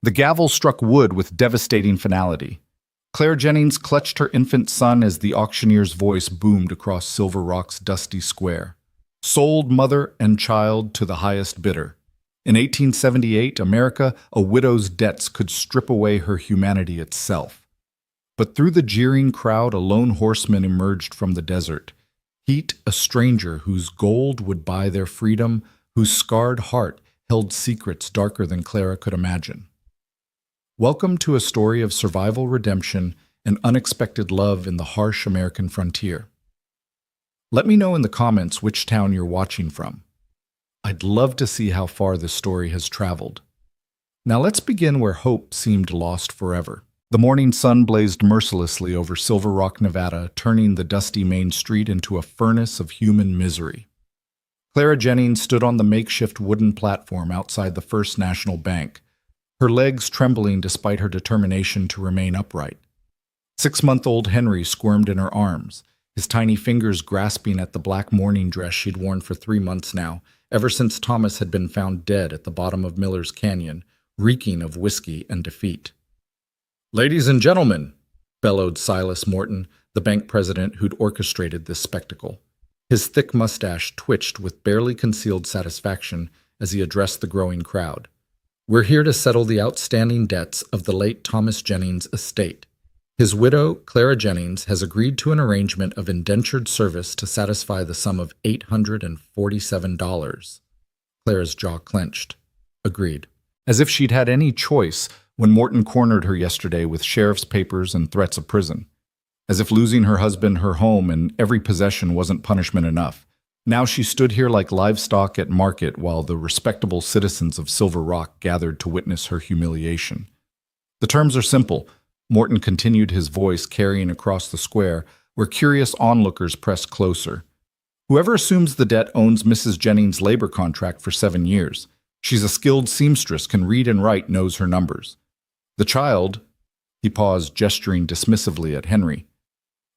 The gavel struck wood with devastating finality. Claire Jennings clutched her infant son as the auctioneer's voice boomed across Silver Rock's dusty square. Sold mother and child to the highest bidder. In 1878, America, a widow's debts could strip away her humanity itself. But through the jeering crowd, a lone horseman emerged from the desert. Heat, a stranger whose gold would buy their freedom, whose scarred heart held secrets darker than Clara could imagine. Welcome to a story of survival, redemption, and unexpected love in the harsh American frontier. Let me know in the comments which town you're watching from. I'd love to see how far this story has traveled. Now let's begin where hope seemed lost forever. The morning sun blazed mercilessly over Silver Rock, Nevada, turning the dusty main street into a furnace of human misery. Clara Jennings stood on the makeshift wooden platform outside the First National Bank, her legs trembling despite her determination to remain upright. 6-month-old Henry squirmed in her arms, his tiny fingers grasping at the black morning dress she'd worn for 3 months now, ever since Thomas had been found dead at the bottom of Miller's Canyon, reeking of whiskey and defeat. "Ladies and gentlemen," bellowed Silas Morton, the bank president who'd orchestrated this spectacle. His thick mustache twitched with barely concealed satisfaction as he addressed the growing crowd. "We're here to settle the outstanding debts of the late Thomas Jennings' estate. His widow, Clara Jennings, has agreed to an arrangement of indentured service to satisfy the sum of $847. Clara's jaw clenched. Agreed. As if she'd had any choice when Morton cornered her yesterday with sheriff's papers and threats of prison. As if losing her husband, her home, and every possession wasn't punishment enough. Now she stood here like livestock at market while the respectable citizens of Silver Rock gathered to witness her humiliation. The terms are simple. Morton continued, his voice carrying across the square, where curious onlookers pressed closer. Whoever assumes the debt owns Mrs. Jennings' labor contract for 7 years. She's a skilled seamstress, can read and write, knows her numbers. The child, he paused, gesturing dismissively at Henry,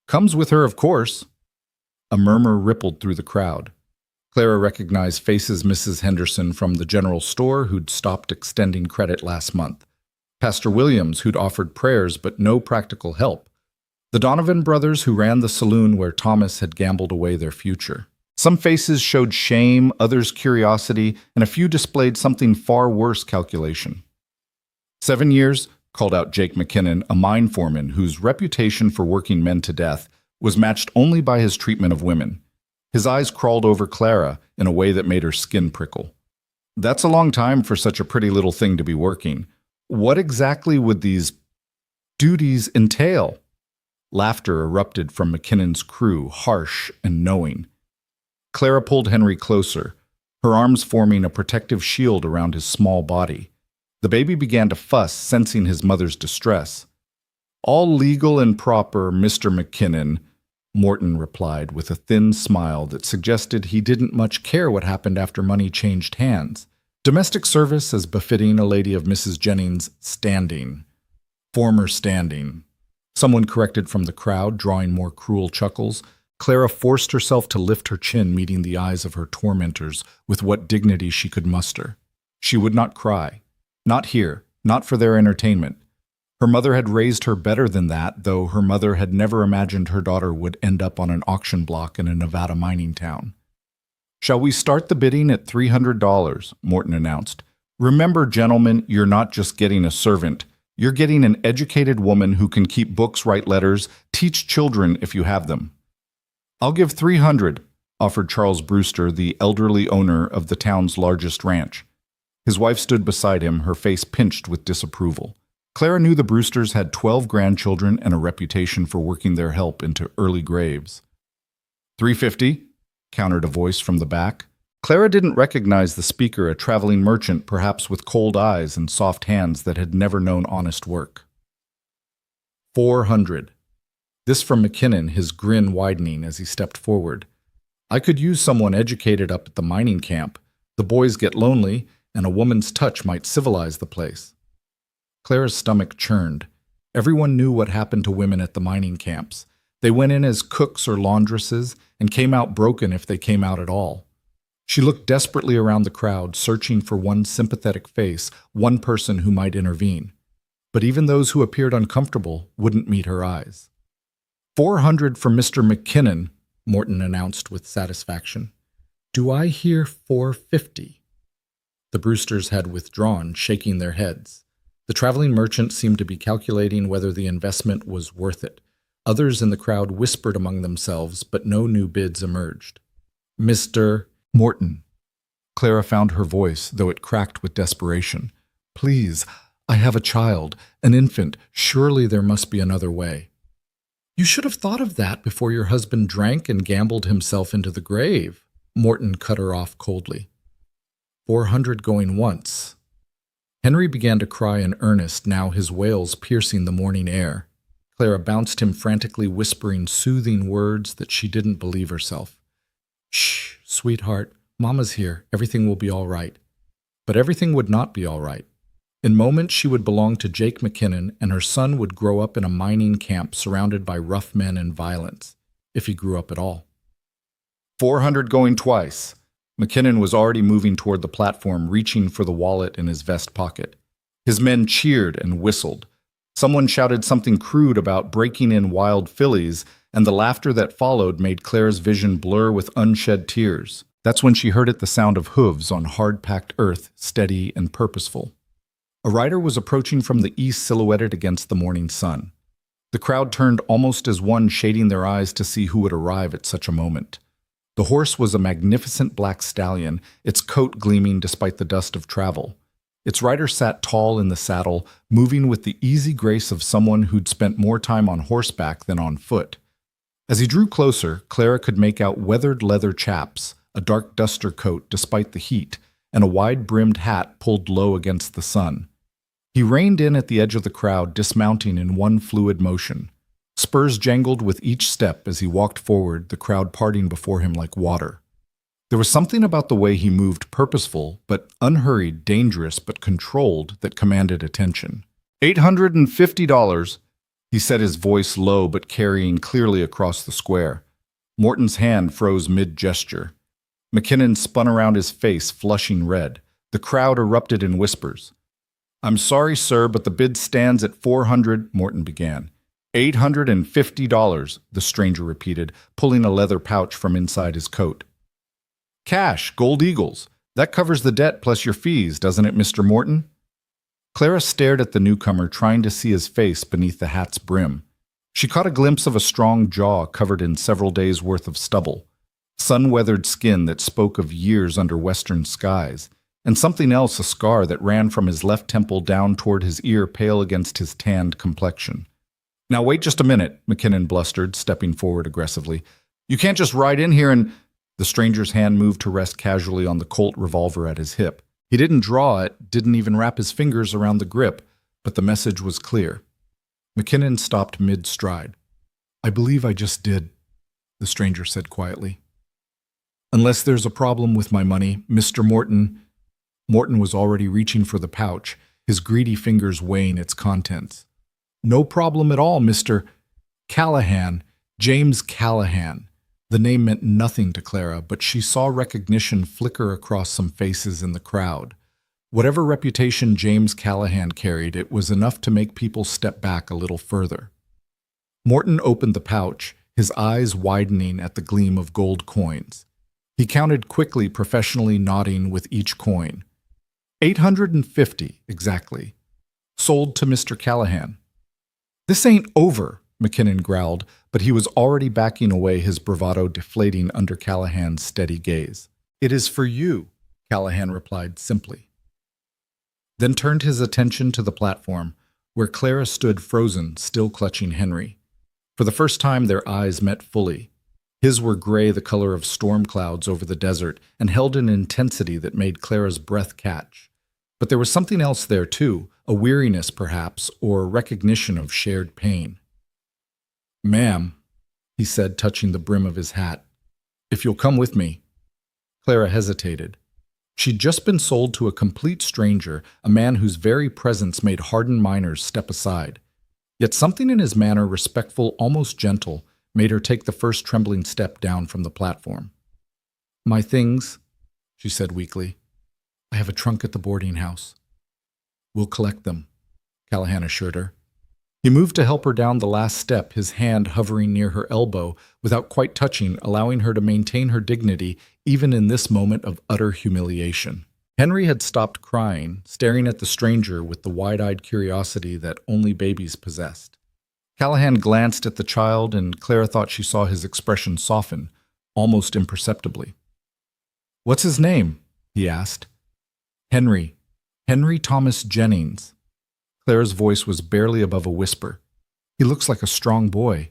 comes with her, of course. A murmur rippled through the crowd. Clara recognized faces Mrs. Henderson from the general store who'd stopped extending credit last month. Pastor Williams, who'd offered prayers but no practical help. The Donovan brothers who ran the saloon where Thomas had gambled away their future. Some faces showed shame, others curiosity, and a few displayed something far worse, calculation. 7 years, called out Jake McKinnon, a mine foreman whose reputation for working men to death was matched only by his treatment of women. His eyes crawled over Clara in a way that made her skin prickle. That's a long time for such a pretty little thing to be working. What exactly would these duties entail? Laughter erupted from McKinnon's crew, harsh and knowing. Clara pulled Henry closer, her arms forming a protective shield around his small body. The baby began to fuss, sensing his mother's distress. "All legal and proper, Mr. McKinnon," Morton replied with a thin smile that suggested he didn't much care what happened after money changed hands. "Domestic service as befitting a lady of Mrs. Jennings' standing." "Former standing," someone corrected from the crowd, drawing more cruel chuckles. Clara forced herself to lift her chin, meeting the eyes of her tormentors with what dignity she could muster. She would not cry. Not here, not for their entertainment. Her mother had raised her better than that, though her mother had never imagined her daughter would end up on an auction block in a Nevada mining town. "Shall we start the bidding at $300? Morton announced. "Remember, gentlemen, you're not just getting a servant. You're getting an educated woman who can keep books, write letters, teach children if you have them." "I'll give $300, offered Charles Brewster, the elderly owner of the town's largest ranch. His wife stood beside him, her face pinched with disapproval. Clara knew the Brewsters had 12 grandchildren and a reputation for working their help into early graves. "$350, countered a voice from the back. Clara didn't recognize the speaker, a traveling merchant, perhaps with cold eyes and soft hands that had never known honest work. $400. This from McKinnon, his grin widening as he stepped forward. "I could use someone educated up at the mining camp. The boys get lonely, and a woman's touch might civilize the place." Clara's stomach churned. Everyone knew what happened to women at the mining camps. They went in as cooks or laundresses and came out broken if they came out at all. She looked desperately around the crowd, searching for one sympathetic face, one person who might intervene. But even those who appeared uncomfortable wouldn't meet her eyes. 400 for Mr. McKinnon, Morton announced with satisfaction. Do I hear 450? The Brewsters had withdrawn, shaking their heads. The traveling merchant seemed to be calculating whether the investment was worth it. Others in the crowd whispered among themselves, but no new bids emerged. Mr. Morton. Clara found her voice, though it cracked with desperation. Please, I have a child, an infant. Surely there must be another way. You should have thought of that before your husband drank and gambled himself into the grave. Morton cut her off coldly. 400 going once. Henry began to cry in earnest, now his wails piercing the morning air. Clara bounced him frantically, whispering soothing words that she didn't believe herself. Shh, sweetheart, Mama's here. Everything will be all right. But everything would not be all right. In moments she would belong to Jake McKinnon, and her son would grow up in a mining camp surrounded by rough men and violence, if he grew up at all. 400 going twice. McKinnon was already moving toward the platform, reaching for the wallet in his vest pocket. His men cheered and whistled. Someone shouted something crude about breaking in wild fillies, and the laughter that followed made Clara's vision blur with unshed tears. That's when she heard it, the sound of hooves on hard-packed earth, steady and purposeful. A rider was approaching from the east, silhouetted against the morning sun. The crowd turned almost as one, shading their eyes to see who would arrive at such a moment. The horse was a magnificent black stallion, its coat gleaming despite the dust of travel. Its rider sat tall in the saddle, moving with the easy grace of someone who'd spent more time on horseback than on foot. As he drew closer, Clara could make out weathered leather chaps, a dark duster coat despite the heat, and a wide-brimmed hat pulled low against the sun. He reined in at the edge of the crowd, dismounting in one fluid motion. Spurs jangled with each step as he walked forward, the crowd parting before him like water. There was something about the way he moved, purposeful, but unhurried, dangerous, but controlled, that commanded attention. $850, he said, his voice low but carrying clearly across the square. Morton's hand froze mid-gesture. McKinnon spun around his face, flushing red. The crowd erupted in whispers. I'm sorry, sir, but the bid stands at 400, Morton began. $850, the stranger repeated, pulling a leather pouch from inside his coat. Cash, gold eagles. That covers the debt plus your fees, doesn't it, Mr. Morton? Clara stared at the newcomer, trying to see his face beneath the hat's brim. She caught a glimpse of a strong jaw covered in several days' worth of stubble, sun-weathered skin that spoke of years under western skies, and something else, a scar that ran from his left temple down toward his ear, pale against his tanned complexion. Now wait just a minute, McKinnon blustered, stepping forward aggressively. You can't just ride in here and... The stranger's hand moved to rest casually on the Colt revolver at his hip. He didn't draw it, didn't even wrap his fingers around the grip, but the message was clear. McKinnon stopped mid-stride. I believe I just did, the stranger said quietly. Unless there's a problem with my money, Mr. Morton... Morton was already reaching for the pouch, his greedy fingers weighing its contents. No problem at all, Mr. Callahan, James Callahan. The name meant nothing to Clara, but she saw recognition flicker across some faces in the crowd. Whatever reputation James Callahan carried, it was enough to make people step back a little further. Morton opened the pouch, his eyes widening at the gleam of gold coins. He counted quickly, professionally nodding with each coin. 850, exactly. Sold to Mr. Callahan. This ain't over, McKinnon growled, but he was already backing away, his bravado deflating under Callahan's steady gaze. It is for you, Callahan replied simply. Then turned his attention to the platform, where Clara stood frozen, still clutching Henry. For the first time their eyes met fully. His were gray, the color of storm clouds over the desert, and held an intensity that made Clara's breath catch. But there was something else there, too, a weariness, perhaps, or recognition of shared pain. Ma'am, he said, touching the brim of his hat, if you'll come with me. Clara hesitated. She'd just been sold to a complete stranger, a man whose very presence made hardened miners step aside. Yet something in his manner, respectful, almost gentle, made her take the first trembling step down from the platform. My things, she said weakly. I have a trunk at the boarding house. We'll collect them, Callahan assured her. He moved to help her down the last step, his hand hovering near her elbow without quite touching, allowing her to maintain her dignity even in this moment of utter humiliation. Henry had stopped crying, staring at the stranger with the wide-eyed curiosity that only babies possessed. Callahan glanced at the child, and Clara thought she saw his expression soften, almost imperceptibly. "What's his name?" he asked. "Henry. Henry Thomas Jennings." Clara's voice was barely above a whisper. "He looks like a strong boy.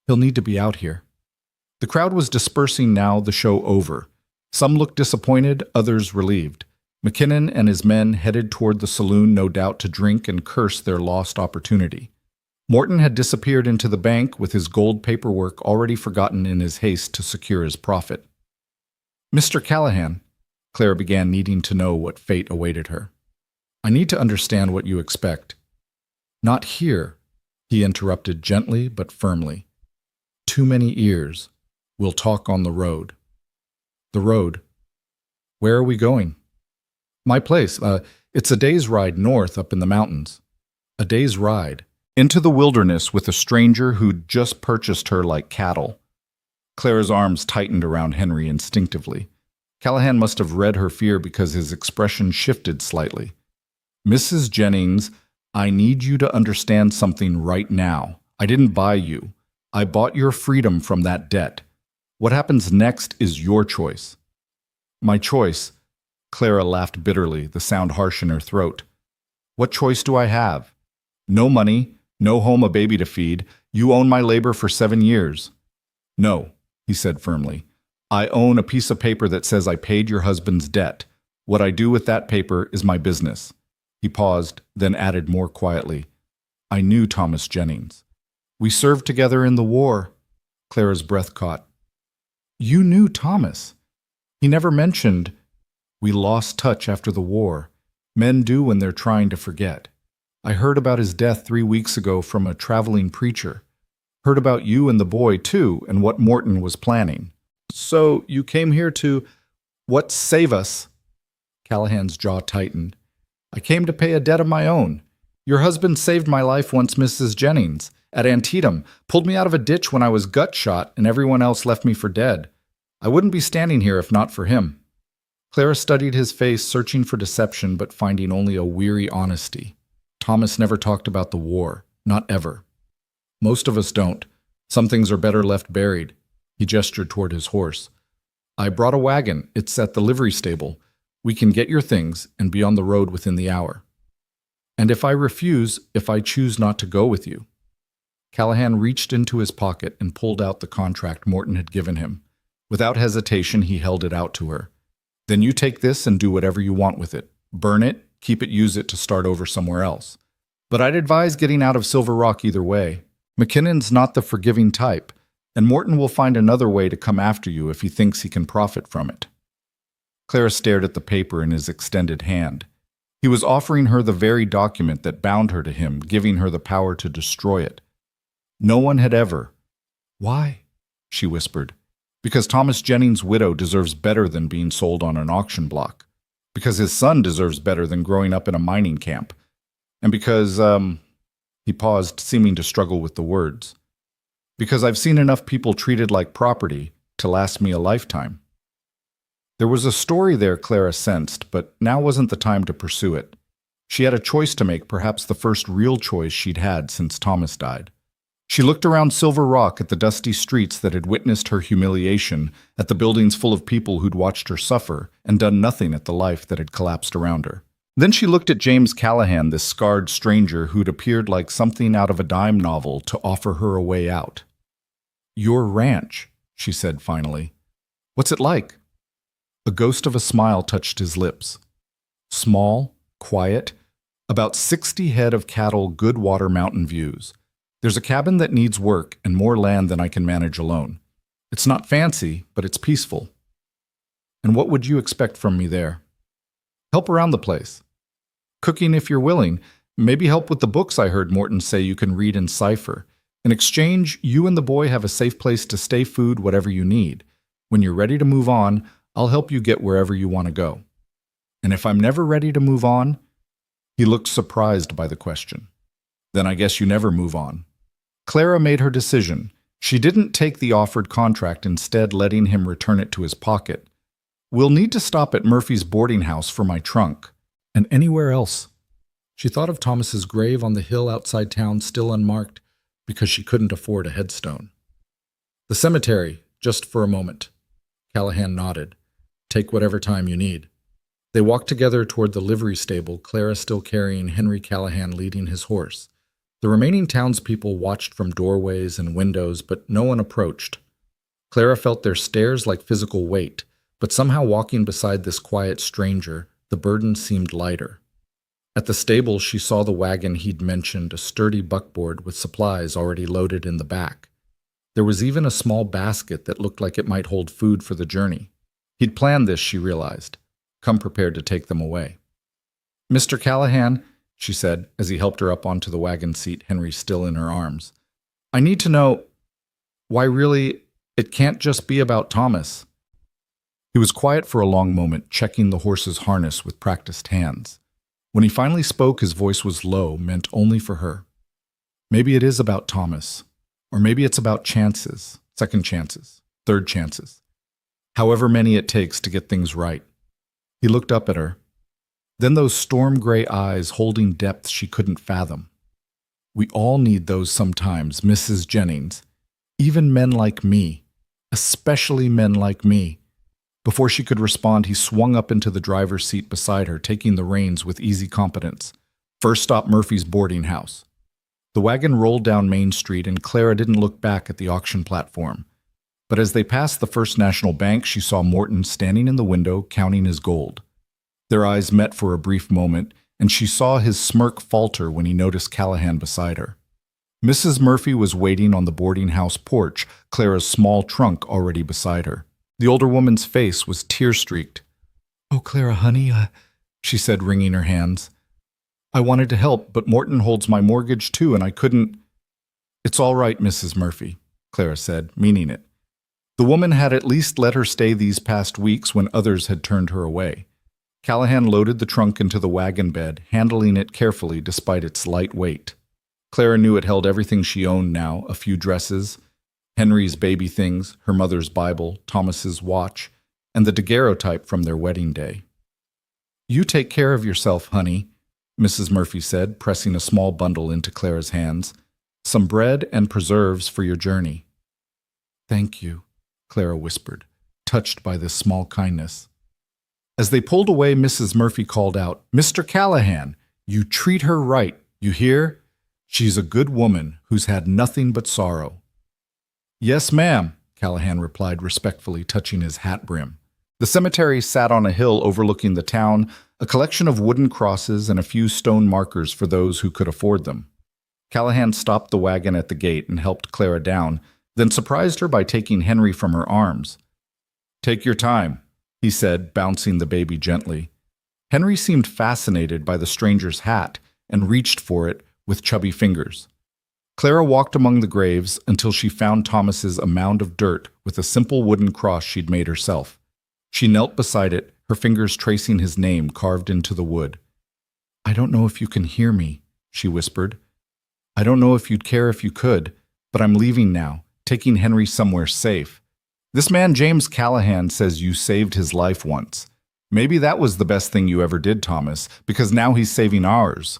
He'll need to be out here." The crowd was dispersing now, the show over. Some looked disappointed, others relieved. McKinnon and his men headed toward the saloon, no doubt to drink and curse their lost opportunity. Morton had disappeared into the bank with his gold paperwork already forgotten in his haste to secure his profit. "Mr. Callahan," Clara began, needing to know what fate awaited her. "I need to understand what you expect." "Not here," he interrupted gently but firmly. "Too many ears. We'll talk on the road." "The road? Where are we going?" "My place. It's a day's ride north up in the mountains." A day's ride. Into the wilderness with a stranger who'd just purchased her like cattle. Clara's arms tightened around Henry instinctively. Callahan must have read her fear because his expression shifted slightly. "Mrs. Jennings, I need you to understand something right now. I didn't buy you. I bought your freedom from that debt. What happens next is your choice." "My choice?" Clara laughed bitterly, the sound harsh in her throat. "What choice do I have? No money, no home, a baby to feed. You own my labor for 7 years." "No," he said firmly. "I own a piece of paper that says I paid your husband's debt. What I do with that paper is my business." He paused, then added more quietly, "I knew Thomas Jennings. We served together in the war." Clara's breath caught. "You knew Thomas? He never mentioned—" "We lost touch after the war. Men do when they're trying to forget. I heard about his death 3 weeks ago from a traveling preacher. Heard about you and the boy, too, and what Morton was planning. So you came here to— what, save us?" Callahan's jaw tightened. "I came to pay a debt of my own. Your husband saved my life once, Mrs. Jennings, at Antietam, pulled me out of a ditch when I was gut shot, and everyone else left me for dead. I wouldn't be standing here if not for him." Clara studied his face, searching for deception, but finding only a weary honesty. Thomas never talked about the war, not ever. "Most of us don't. Some things are better left buried." He gestured toward his horse. "I brought a wagon. It's at the livery stable. We can get your things and be on the road within the hour." "And if I refuse, if I choose not to go with you?" Callahan reached into his pocket and pulled out the contract Morton had given him. Without hesitation, he held it out to her. "Then you take this and do whatever you want with it. Burn it, keep it, use it to start over somewhere else. But I'd advise getting out of Silver Rock either way. McKinnon's not the forgiving type, and Morton will find another way to come after you if he thinks he can profit from it." Clara stared at the paper in his extended hand. He was offering her the very document that bound her to him, giving her the power to destroy it. No one had ever. "Why?" she whispered. "Because Thomas Jennings' widow deserves better than being sold on an auction block. Because his son deserves better than growing up in a mining camp. And because, He paused, seeming to struggle with the words. "Because I've seen enough people treated like property to last me a lifetime." There was a story there, Clara sensed, but now wasn't the time to pursue it. She had a choice to make, perhaps the first real choice she'd had since Thomas died. She looked around Silver Rock at the dusty streets that had witnessed her humiliation, at the buildings full of people who'd watched her suffer and done nothing at the life that had collapsed around her. Then she looked at James Callahan, this scarred stranger who'd appeared like something out of a dime novel to offer her a way out. "Your ranch," she said finally. "What's it like?" A ghost of a smile touched his lips. "Small, quiet, about 60 head of cattle, good water, mountain views. There's a cabin that needs work and more land than I can manage alone. It's not fancy, but it's peaceful." "And what would you expect from me there?" "Help around the place. Cooking if you're willing. Maybe help with the books I heard Morton say you can read in cipher. In exchange, you and the boy have a safe place to stay, food, whatever you need. When you're ready to move on, I'll help you get wherever you want to go. And if I'm never ready to move on? He looked surprised by the question. Then I guess you never move on. Clara made her decision. She didn't take the offered contract, instead letting him return it to his pocket. We'll need to stop at Murphy's boarding house for my trunk. And anywhere else. She thought of Thomas's grave on the hill outside town, still unmarked, because she couldn't afford a headstone. The cemetery, just for a moment. Callahan nodded. Take whatever time you need. They walked together toward the livery stable, Clara still carrying Henry Callahan leading his horse. The remaining townspeople watched from doorways and windows, but no one approached. Clara felt their stares like physical weight, but somehow walking beside this quiet stranger, the burden seemed lighter. At the stable, she saw the wagon he'd mentioned, a sturdy buckboard with supplies already loaded in the back. There was even a small basket that looked like it might hold food for the journey. He'd planned this, she realized. Come prepared to take them away. Mr. Callahan, she said, as he helped her up onto the wagon seat, Henry still in her arms. I need to know why really it can't just be about Thomas. He was quiet for a long moment, checking the horse's harness with practiced hands. When he finally spoke, his voice was low, meant only for her. Maybe it is about Thomas, or maybe it's about chances, second chances, third chances. However many it takes to get things right. He looked up at her. Then those storm-gray eyes holding depths she couldn't fathom. We all need those sometimes, Mrs. Jennings. Even men like me. Especially men like me. Before she could respond, he swung up into the driver's seat beside her, taking the reins with easy competence. First stop, Murphy's boarding house. The wagon rolled down Main Street, and Clara didn't look back at the auction platform. But as they passed the First National Bank, she saw Morton standing in the window, counting his gold. Their eyes met for a brief moment, and she saw his smirk falter when he noticed Callahan beside her. Mrs. Murphy was waiting on the boarding house porch, Clara's small trunk already beside her. The older woman's face was tear-streaked. "Oh, Clara, honey," she said, wringing her hands. "I wanted to help, but Morton holds my mortgage too, and I couldn't—" "It's all right, Mrs. Murphy," Clara said, meaning it. The woman had at least let her stay these past weeks when others had turned her away. Callahan loaded the trunk into the wagon bed, handling it carefully despite its light weight. Clara knew it held everything she owned now, a few dresses, Henry's baby things, her mother's Bible, Thomas's watch, and the daguerreotype from their wedding day. "You take care of yourself, honey," Mrs. Murphy said, pressing a small bundle into Clara's hands. "Some bread and preserves for your journey." "Thank you," Clara whispered, touched by this small kindness. As they pulled away, Mrs. Murphy called out, "Mr. Callahan, you treat her right, you hear? She's a good woman who's had nothing but sorrow." "Yes, ma'am," Callahan replied respectfully, touching his hat brim. The cemetery sat on a hill overlooking the town, a collection of wooden crosses and a few stone markers for those who could afford them. Callahan stopped the wagon at the gate and helped Clara down, then surprised her by taking Henry from her arms. "Take your time," he said, bouncing the baby gently. Henry seemed fascinated by the stranger's hat and reached for it with chubby fingers. Clara walked among the graves until she found Thomas's a mound of dirt with a simple wooden cross she'd made herself. She knelt beside it, her fingers tracing his name carved into the wood. "I don't know if you can hear me," she whispered. "I don't know if you'd care if you could, but I'm leaving now, taking Henry somewhere safe. This man James Callahan says you saved his life once. Maybe that was the best thing you ever did, Thomas, because now he's saving ours."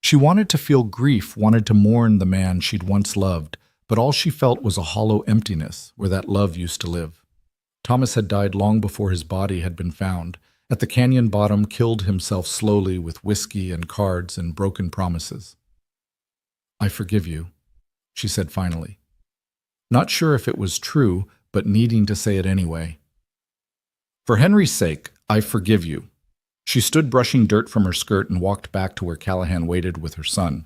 She wanted to feel grief, wanted to mourn the man she'd once loved, but all she felt was a hollow emptiness where that love used to live. Thomas had died long before his body had been found. At the canyon bottom, killed himself slowly with whiskey and cards and broken promises. "I forgive you," she said finally. Not sure if it was true, but needing to say it anyway. "For Henry's sake, I forgive you." She stood brushing dirt from her skirt and walked back to where Callahan waited with her son.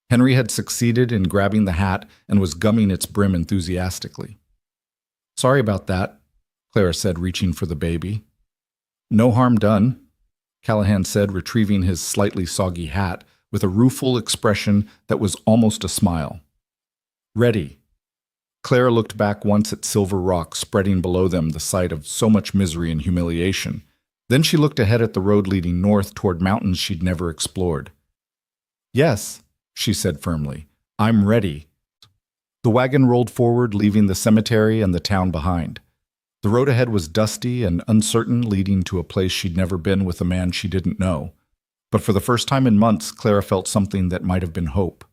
Henry had succeeded in grabbing the hat and was gumming its brim enthusiastically. "Sorry about that," Clara said, reaching for the baby. "No harm done," Callahan said, retrieving his slightly soggy hat with a rueful expression that was almost a smile. "Ready." Clara looked back once at Silver Rock spreading below them, the site of so much misery and humiliation. Then she looked ahead at the road leading north toward mountains she'd never explored. "Yes," she said firmly, "I'm ready." The wagon rolled forward, leaving the cemetery and the town behind. The road ahead was dusty and uncertain, leading to a place she'd never been with a man she didn't know. But for the first time in months, Clara felt something that might have been hope.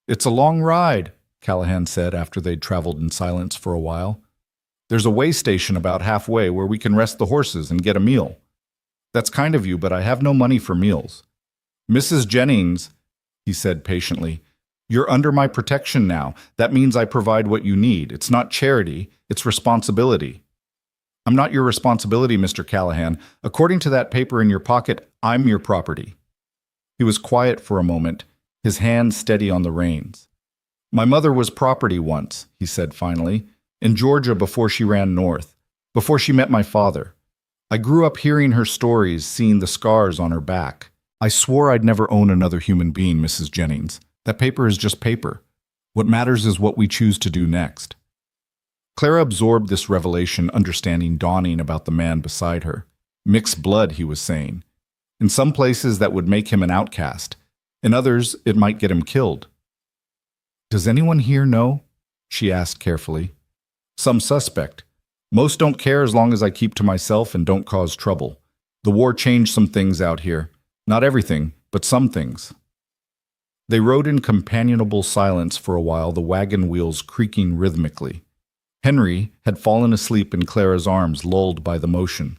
"It's a long ride," Callahan said after they'd traveled in silence for a while. "There's a way station about halfway where we can rest the horses and get a meal." "That's kind of you, but I have no money for meals." "Mrs. Jennings," he said patiently, "you're under my protection now. That means I provide what you need. It's not charity, it's responsibility." "I'm not your responsibility, Mr. Callahan. According to that paper in your pocket, I'm your property." He was quiet for a moment, his hand steady on the reins. "My mother was property once," he said finally, "in Georgia before she ran north, before she met my father. I grew up hearing her stories, seeing the scars on her back. I swore I'd never own another human being, Mrs. Jennings. That paper is just paper. What matters is what we choose to do next." Clara absorbed this revelation, understanding dawning about the man beside her. Mixed blood, he was saying. In some places that would make him an outcast. In others, it might get him killed. "Does anyone here know?" she asked carefully. "Some suspect. Most don't care as long as I keep to myself and don't cause trouble. The war changed some things out here. Not everything, but some things." They rode in companionable silence for a while, the wagon wheels creaking rhythmically. Henry had fallen asleep in Clara's arms, lulled by the motion.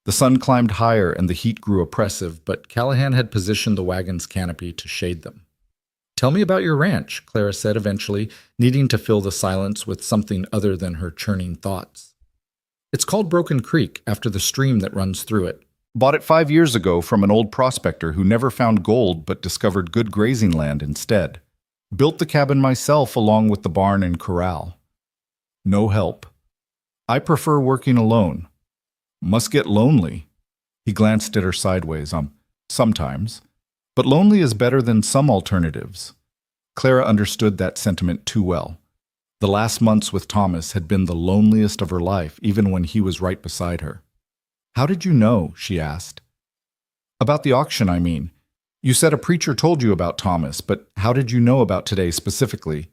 The sun climbed higher and the heat grew oppressive, but Callahan had positioned the wagon's canopy to shade them. "Tell me about your ranch," Clara said eventually, needing to fill the silence with something other than her churning thoughts. "It's called Broken Creek, after the stream that runs through it. Bought it 5 years ago from an old prospector who never found gold but discovered good grazing land instead. Built the cabin myself along with the barn and corral. No help. I prefer working alone. Must get lonely." He glanced at her sideways. Sometimes. But lonely is better than some alternatives." Clara understood that sentiment too well. The last months with Thomas had been the loneliest of her life, even when he was right beside her. "How did you know?" she asked. "About the auction, I mean. You said a preacher told you about Thomas, but how did you know about today specifically?"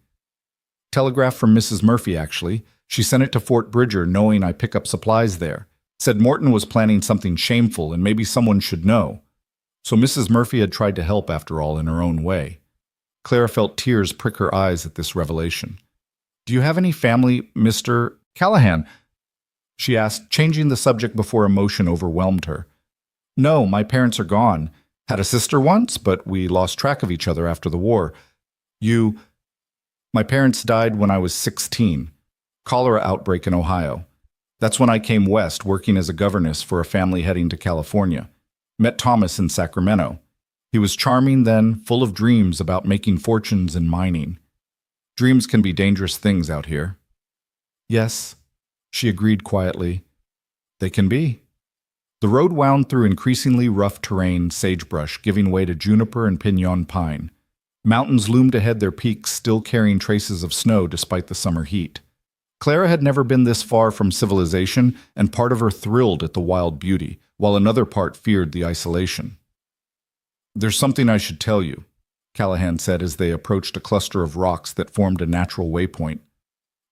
"Telegraph from Mrs. Murphy, actually. She sent it to Fort Bridger, knowing I pick up supplies there. Said Morton was planning something shameful and maybe someone should know. So Mrs. Murphy had tried to help after all in her own way." Clara felt tears prick her eyes at this revelation. "Do you have any family, Mr. Callahan?" she asked, changing the subject before emotion overwhelmed her. "No, my parents are gone. Had a sister once, but we lost track of each other after the war. My parents died when I was 16. Cholera outbreak in Ohio. That's when I came west, working as a governess for a family heading to California. Met Thomas in Sacramento. He was charming then, full of dreams about making fortunes in mining. Dreams can be dangerous things out here." "Yes," she agreed quietly. "They can be." The road wound through increasingly rough terrain, sagebrush giving way to juniper and pinon pine. Mountains loomed ahead, their peaks still carrying traces of snow despite the summer heat. Clara had never been this far from civilization, and part of her thrilled at the wild beauty, while another part feared the isolation. "There's something I should tell you," Callahan said as they approached a cluster of rocks that formed a natural waypoint.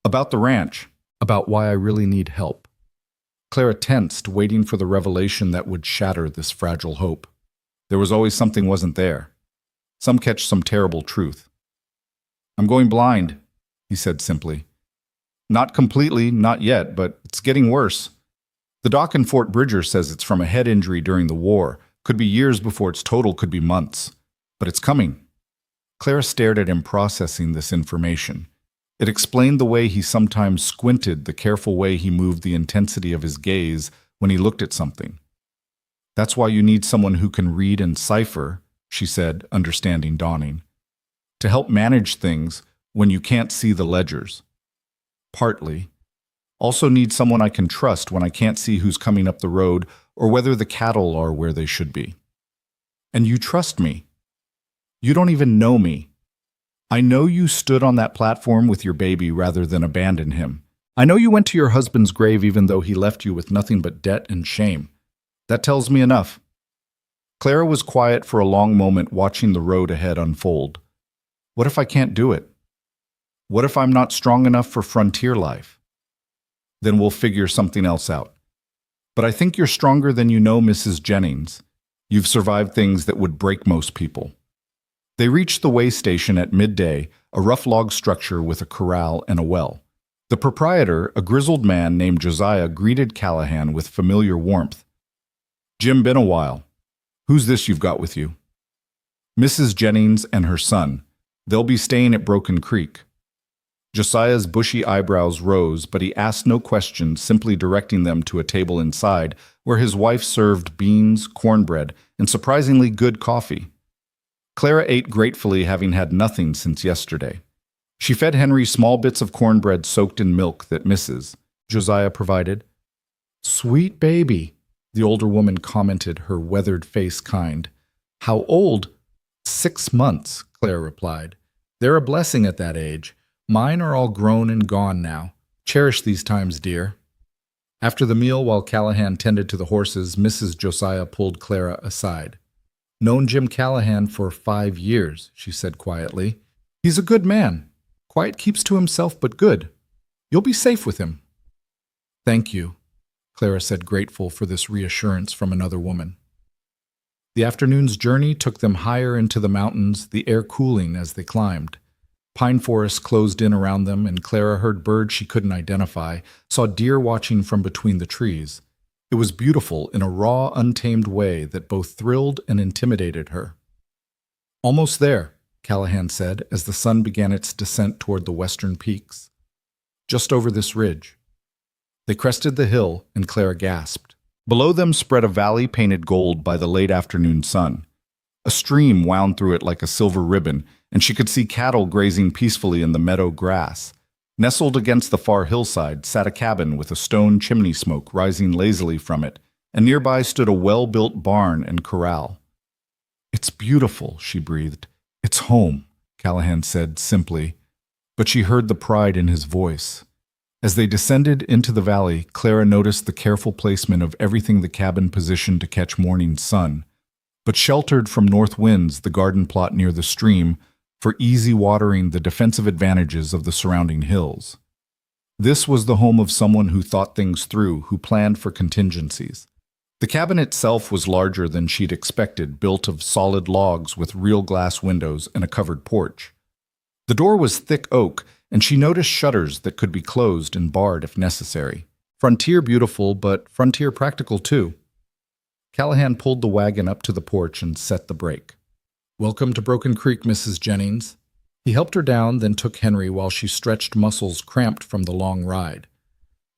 "About the ranch, about why I really need help." Clara tensed, waiting for the revelation that would shatter this fragile hope. There was always something wasn't there. Some catch some terrible truth. "I'm going blind," he said simply. "Not completely, not yet, but it's getting worse. The doc in Fort Bridger says it's from a head injury during the war. Could be years before it's total, could be months. But it's coming." Clara stared at him, processing this information. It explained the way he sometimes squinted, the careful way he moved the intensity of his gaze when he looked at something. "That's why you need someone who can read and cipher," she said, understanding dawning. "To help manage things when you can't see the ledgers." "Partly. Also need someone I can trust when I can't see who's coming up the road or whether the cattle are where they should be." "And you trust me?" "You don't even know me." I know you stood on that platform with your baby rather than abandon him. I know you went to your husband's grave even though he left you with nothing but debt and shame. That tells me enough." Clara was quiet for a long moment, watching the road ahead unfold. What if I can't do it? What if I'm not strong enough for frontier life? Then we'll figure something else out. But I think you're stronger than you know, Mrs. Jennings. You've survived things that would break most people. They reached the way station at midday, a rough log structure with a corral and a well. The proprietor, a grizzled man named Josiah, greeted Callahan with familiar warmth. "Jim, been a while. Who's this you've got with you?" "Mrs. Jennings and her son. They'll be staying at Broken Creek." Josiah's bushy eyebrows rose, but he asked no questions, simply directing them to a table inside, where his wife served beans, cornbread, and surprisingly good coffee. Clara ate gratefully, having had nothing since yesterday. She fed Henry small bits of cornbread soaked in milk that Mrs. Josiah provided. "Sweet baby," the older woman commented, her weathered face kind. "How old?" "6 months," Clara replied. "They're a blessing at that age. Mine are all grown and gone now. Cherish these times, dear." After the meal, while Callahan tended to the horses, Mrs. Josiah pulled Clara aside. "Known Jim Callahan for 5 years," she said quietly. "He's a good man. Quiet, keeps to himself, but good. You'll be safe with him." "Thank you," Clara said, grateful for this reassurance from another woman. The afternoon's journey took them higher into the mountains, the air cooling as they climbed. Pine forests closed in around them, and Clara heard birds she couldn't identify, saw deer watching from between the trees. It was beautiful in a raw, untamed way that both thrilled and intimidated her. "Almost there," Callahan said as the sun began its descent toward the western peaks. "Just over this ridge." They crested the hill, and Clara gasped. Below them spread a valley painted gold by the late afternoon sun. A stream wound through it like a silver ribbon, and she could see cattle grazing peacefully in the meadow grass. Nestled against the far hillside sat a cabin with a stone chimney smoke rising lazily from it, and nearby stood a well-built barn and corral. "It's beautiful," she breathed. "It's home," Callahan said simply, but she heard the pride in his voice. As they descended into the valley, Clara noticed the careful placement of everything the cabin positioned to catch morning sun, but sheltered from north winds the garden plot near the stream for easy watering, the defensive advantages of the surrounding hills. This was the home of someone who thought things through, who planned for contingencies. The cabin itself was larger than she'd expected, built of solid logs with real glass windows and a covered porch. The door was thick oak, and she noticed shutters that could be closed and barred if necessary. Frontier beautiful, but frontier practical too. Callahan pulled the wagon up to the porch and set the brake. "Welcome to Broken Creek, Mrs. Jennings." He helped her down, then took Henry while she stretched muscles cramped from the long ride.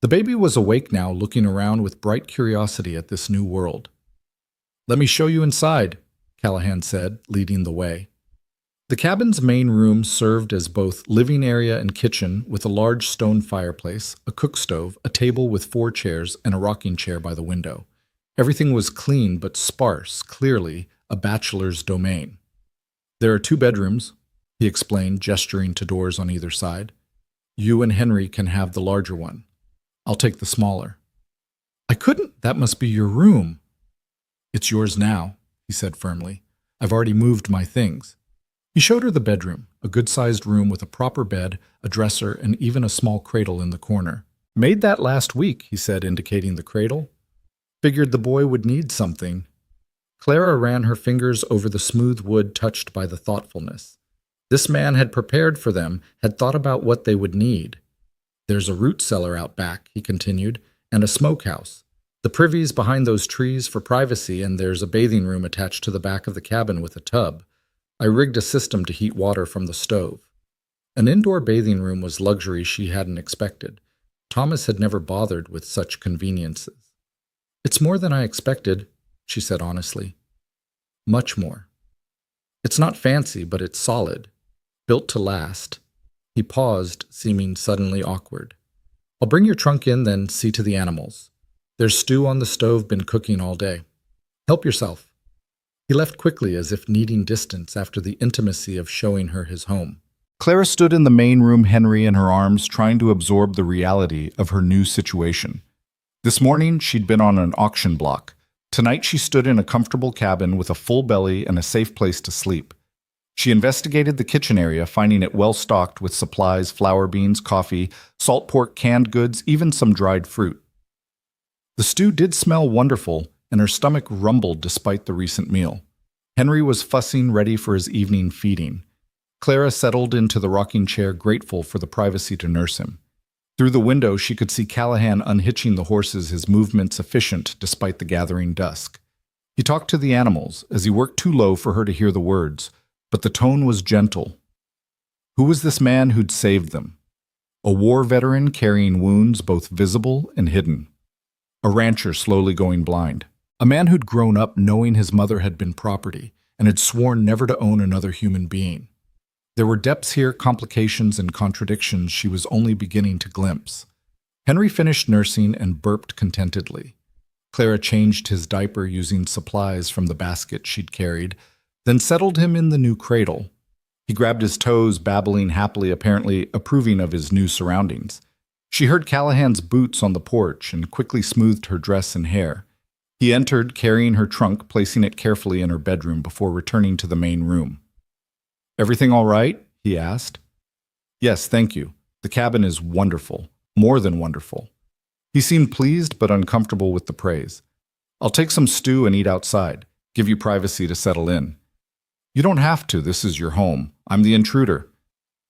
The baby was awake now, looking around with bright curiosity at this new world. "Let me show you inside," Callahan said, leading the way. The cabin's main room served as both living area and kitchen, with a large stone fireplace, a cook stove, a table with 4 chairs, and a rocking chair by the window. Everything was clean but sparse, clearly a bachelor's domain. "There are 2 bedrooms," he explained, gesturing to doors on either side. "You and Henry can have the larger one. I'll take the smaller." "I couldn't. That must be your room." "It's yours now," he said firmly. "I've already moved my things." He showed her the bedroom, a good-sized room with a proper bed, a dresser, and even a small cradle in the corner. "Made that last week," he said, indicating the cradle. "Figured the boy would need something." Clara ran her fingers over the smooth wood touched by the thoughtfulness. This man had prepared for them, had thought about what they would need. "There's a root cellar out back," he continued, "and a smokehouse. The privy's behind those trees for privacy, and there's a bathing room attached to the back of the cabin with a tub. I rigged a system to heat water from the stove." An indoor bathing room was luxury she hadn't expected. Thomas had never bothered with such conveniences. "It's more than I expected," she said honestly. "Much more. It's not fancy, but it's solid. Built to last." He paused, seeming suddenly awkward. "I'll bring your trunk in, then see to the animals. There's stew on the stove, been cooking all day. Help yourself." He left quickly, as if needing distance after the intimacy of showing her his home. Clara stood in the main room, Henry in her arms, trying to absorb the reality of her new situation. This morning, she'd been on an auction block. Tonight, she stood in a comfortable cabin with a full belly and a safe place to sleep. She investigated the kitchen area, finding it well stocked with supplies, flour, beans, coffee, salt pork, canned goods, even some dried fruit. The stew did smell wonderful, and her stomach rumbled despite the recent meal. Henry was fussing, ready for his evening feeding. Clara settled into the rocking chair, grateful for the privacy to nurse him. Through the window, she could see Callahan unhitching the horses, his movements efficient despite the gathering dusk. He talked to the animals as he worked too low for her to hear the words, but the tone was gentle. Who was this man who'd saved them? A war veteran carrying wounds both visible and hidden. A rancher slowly going blind. A man who'd grown up knowing his mother had been property and had sworn never to own another human being. There were depths here, complications and contradictions she was only beginning to glimpse. Henry finished nursing and burped contentedly. Clara changed his diaper using supplies from the basket she'd carried, then settled him in the new cradle. He grabbed his toes, babbling happily, apparently approving of his new surroundings. She heard Callahan's boots on the porch and quickly smoothed her dress and hair. He entered, carrying her trunk, placing it carefully in her bedroom before returning to the main room. "Everything all right?" he asked. "Yes, thank you. The cabin is wonderful. More than wonderful." He seemed pleased but uncomfortable with the praise. "I'll take some stew and eat outside. Give you privacy to settle in." "You don't have to. This is your home. I'm the intruder."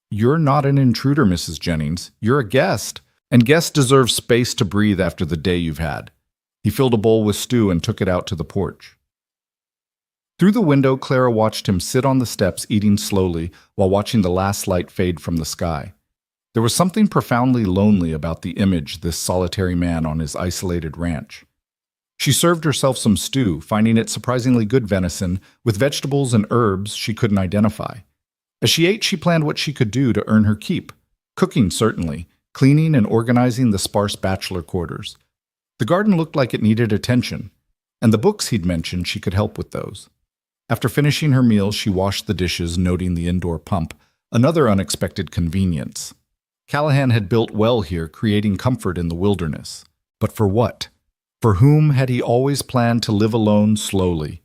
"You're not an intruder, Mrs. Jennings. You're a guest. And guests deserve space to breathe after the day you've had." He filled a bowl with stew and took it out to the porch. Through the window, Clara watched him sit on the steps, eating slowly, while watching the last light fade from the sky. There was something profoundly lonely about the image this solitary man on his isolated ranch. She served herself some stew, finding it surprisingly good venison, with vegetables and herbs she couldn't identify. As she ate, she planned what she could do to earn her keep. Cooking, certainly, cleaning and organizing the sparse bachelor quarters. The garden looked like it needed attention, and the books he'd mentioned she could help with those. After finishing her meal, she washed the dishes, noting the indoor pump, another unexpected convenience. Callahan had built well here, creating comfort in the wilderness. But for what? For whom had he always planned to live alone slowly?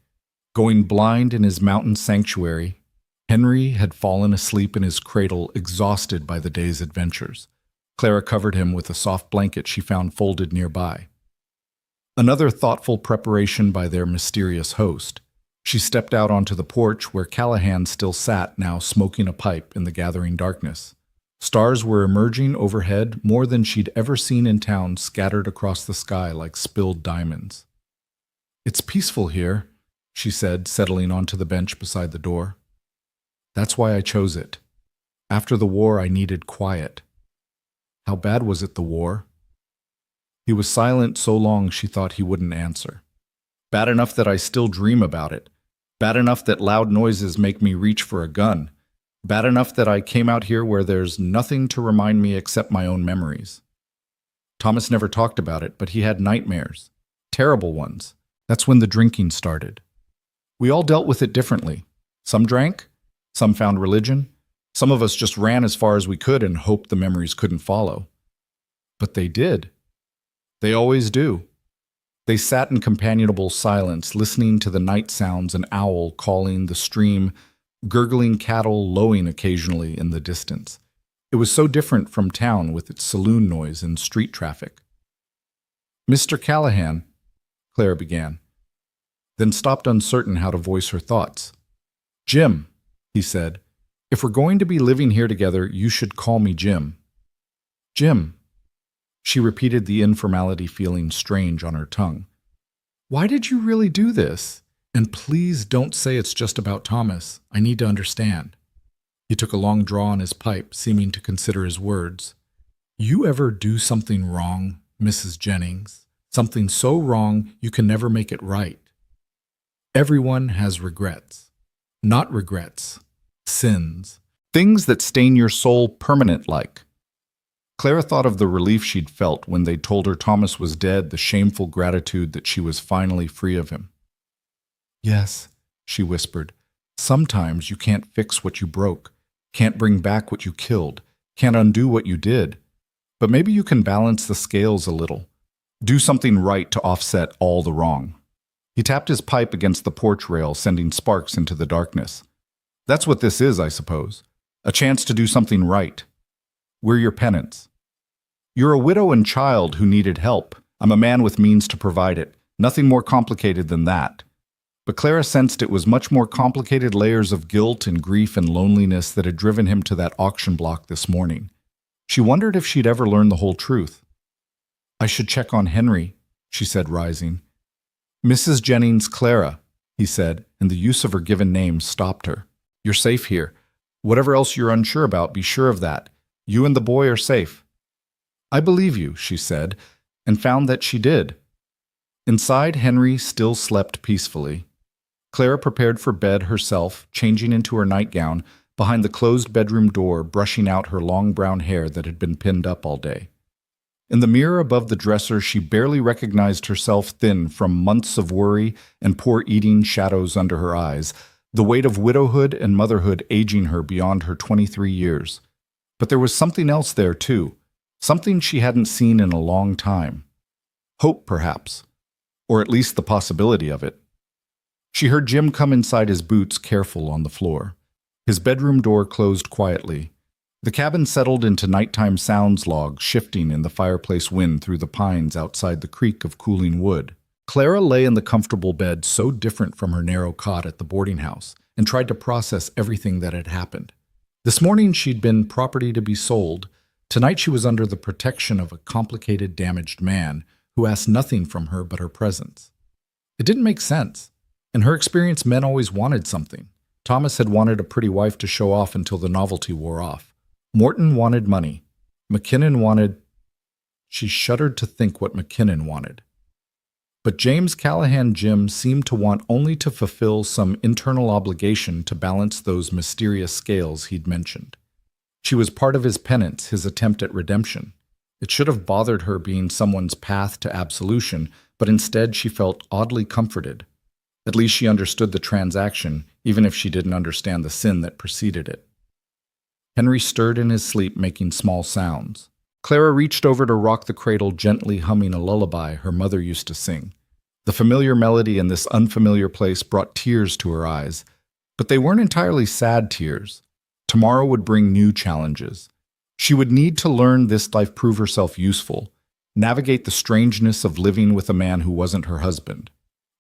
Going blind in his mountain sanctuary, Henry had fallen asleep in his cradle, exhausted by the day's adventures. Clara covered him with a soft blanket she found folded nearby. Another thoughtful preparation by their mysterious host. She stepped out onto the porch where Callahan still sat, now smoking a pipe in the gathering darkness. Stars were emerging overhead, more than she'd ever seen in town, scattered across the sky like spilled diamonds. "It's peaceful here," she said, settling onto the bench beside the door. "That's why I chose it. After the war, I needed quiet." "How bad was it, the war?" He was silent so long she thought he wouldn't answer. "Bad enough that I still dream about it. Bad enough that loud noises make me reach for a gun. Bad enough that I came out here where there's nothing to remind me except my own memories." Thomas never talked about it, but he had nightmares. Terrible ones. That's when the drinking started. We all dealt with it differently. Some drank. Some found religion. Some of us just ran as far as we could and hoped the memories couldn't follow. But they did. They always do. They sat in companionable silence, listening to the night sounds, an owl calling, the stream, gurgling cattle lowing occasionally in the distance. It was so different from town with its saloon noise and street traffic. "Mr. Callahan," Clara began, then stopped, uncertain how to voice her thoughts. "Jim," he said, "if we're going to be living here together, you should call me Jim." "Jim." She repeated, the informality feeling strange on her tongue. "Why did you really do this? And please don't say it's just about Thomas. I need to understand." He took a long draw on his pipe, seeming to consider his words. "You ever do something wrong, Mrs. Jennings? Something so wrong you can never make it right? Everyone has regrets. Not regrets. Sins. Things that stain your soul permanent like." Clara thought of the relief she'd felt when they'd told her Thomas was dead, the shameful gratitude that she was finally free of him. "Yes," she whispered, "sometimes you can't fix what you broke. Can't bring back what you killed. Can't undo what you did. But maybe you can balance the scales a little. Do something right to offset all the wrong. He tapped his pipe against the porch rail, sending sparks into the darkness. That's what this is, I suppose. A chance to do something right. We're your penance. You're a widow and child who needed help. I'm a man with means to provide it. Nothing more complicated than that. But Clara sensed it was much more complicated layers of guilt and grief and loneliness that had driven him to that auction block this morning. She wondered if she'd ever learn the whole truth. I should check on Henry, she said, rising. Mrs. Jennings Clara, he said, and the use of her given name stopped her. You're safe here. Whatever else you're unsure about, be sure of that. You and the boy are safe. I believe you, she said, and found that she did. Inside, Henry still slept peacefully. Clara prepared for bed herself, changing into her nightgown, behind the closed bedroom door, brushing out her long brown hair that had been pinned up all day. In the mirror above the dresser, she barely recognized herself, thin from months of worry and poor eating, shadows under her eyes, the weight of widowhood and motherhood aging her beyond her 23 years. But there was something else there, too, something she hadn't seen in a long time. Hope, perhaps, or at least the possibility of it. She heard Jim come inside his boots, careful on the floor. His bedroom door closed quietly. The cabin settled into nighttime sounds logs shifting in the fireplace wind through the pines outside the creak of cooling wood. Clara lay in the comfortable bed, so different from her narrow cot at the boarding house, and tried to process everything that had happened. This morning she'd been property to be sold. Tonight she was under the protection of a complicated, damaged man who asked nothing from her but her presence. It didn't make sense. In her experience, men always wanted something. Thomas had wanted a pretty wife to show off until the novelty wore off. Morton wanted money. McKinnon wanted... She shuddered to think what McKinnon wanted. But James Callahan Jim seemed to want only to fulfill some internal obligation to balance those mysterious scales he'd mentioned. She was part of his penance, his attempt at redemption. It should have bothered her being someone's path to absolution, but instead she felt oddly comforted. At least she understood the transaction, even if she didn't understand the sin that preceded it. Henry stirred in his sleep, making small sounds. Clara reached over to rock the cradle, gently humming a lullaby her mother used to sing. The familiar melody in this unfamiliar place brought tears to her eyes, but they weren't entirely sad tears. Tomorrow would bring new challenges. She would need to learn this life, prove herself useful, navigate the strangeness of living with a man who wasn't her husband.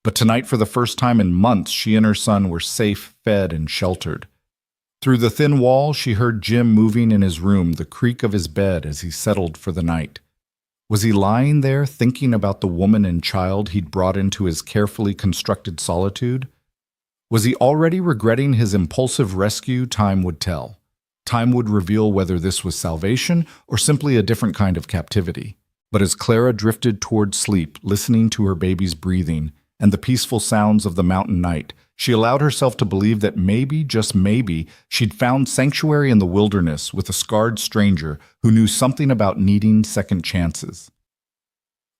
But tonight, for the first time in months, she and her son were safe, fed, and sheltered. Through the thin wall, she heard Jim moving in his room, the creak of his bed as he settled for the night. Was he lying there, thinking about the woman and child he'd brought into his carefully constructed solitude? Was he already regretting his impulsive rescue? Time would tell. Time would reveal whether this was salvation or simply a different kind of captivity. But as Clara drifted toward sleep, listening to her baby's breathing and the peaceful sounds of the mountain night, she allowed herself to believe that maybe, just maybe, she'd found sanctuary in the wilderness with a scarred stranger who knew something about needing second chances.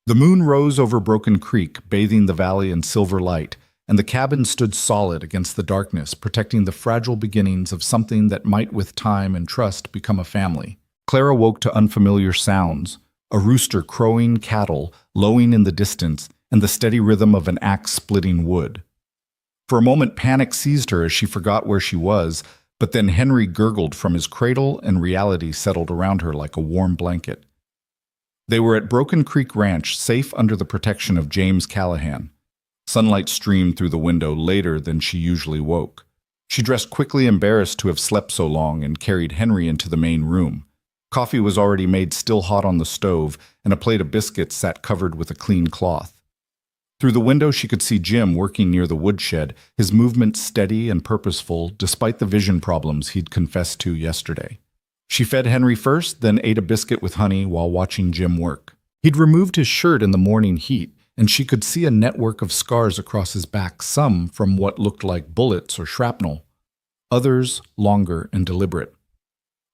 The moon rose over Broken Creek, bathing the valley in silver light, and the cabin stood solid against the darkness, protecting the fragile beginnings of something that might with time and trust become a family. Clara woke to unfamiliar sounds, a rooster crowing, cattle lowing in the distance, and the steady rhythm of an axe splitting wood. For a moment, panic seized her as she forgot where she was, but then Henry gurgled from his cradle and reality settled around her like a warm blanket. They were at Broken Creek Ranch, safe under the protection of James Callahan. Sunlight streamed through the window later than she usually woke. She dressed quickly, embarrassed to have slept so long, and carried Henry into the main room. Coffee was already made still hot on the stove, and a plate of biscuits sat covered with a clean cloth. Through the window she could see Jim working near the woodshed, his movements steady and purposeful despite the vision problems he'd confessed to yesterday. She fed Henry first, then ate a biscuit with honey while watching Jim work. He'd removed his shirt in the morning heat, and she could see a network of scars across his back, some from what looked like bullets or shrapnel, others longer and deliberate.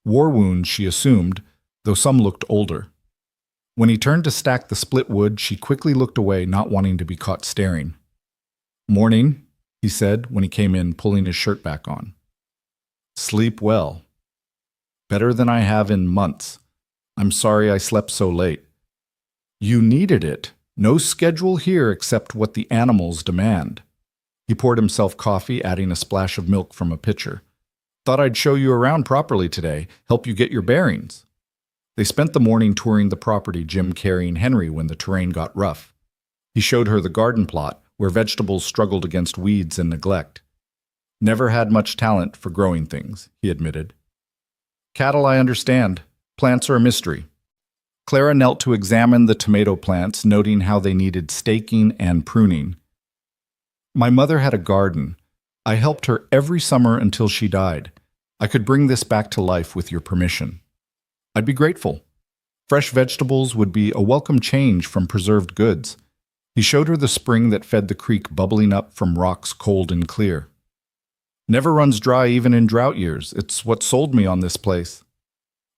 War wounds, she assumed, though some looked older. When he turned to stack the split wood, she quickly looked away, not wanting to be caught staring. "Morning," he said when he came in, pulling his shirt back on. "Sleep well," Better than I have in months. I'm sorry I slept so late. You needed it. No schedule here except what the animals demand. He poured himself coffee, adding a splash of milk from a pitcher. Thought I'd show you around properly today, help you get your bearings. They spent the morning touring the property, Jim carrying Henry when the terrain got rough. He showed her the garden plot, where vegetables struggled against weeds and neglect. Never had much talent for growing things, he admitted. Cattle, I understand. Plants are a mystery. Clara knelt to examine the tomato plants, noting how they needed staking and pruning. My mother had a garden. I helped her every summer until she died. I could bring this back to life with your permission. I'd be grateful. Fresh vegetables would be a welcome change from preserved goods. He showed her the spring that fed the creek bubbling up from rocks cold and clear. Never runs dry even in drought years. It's what sold me on this place.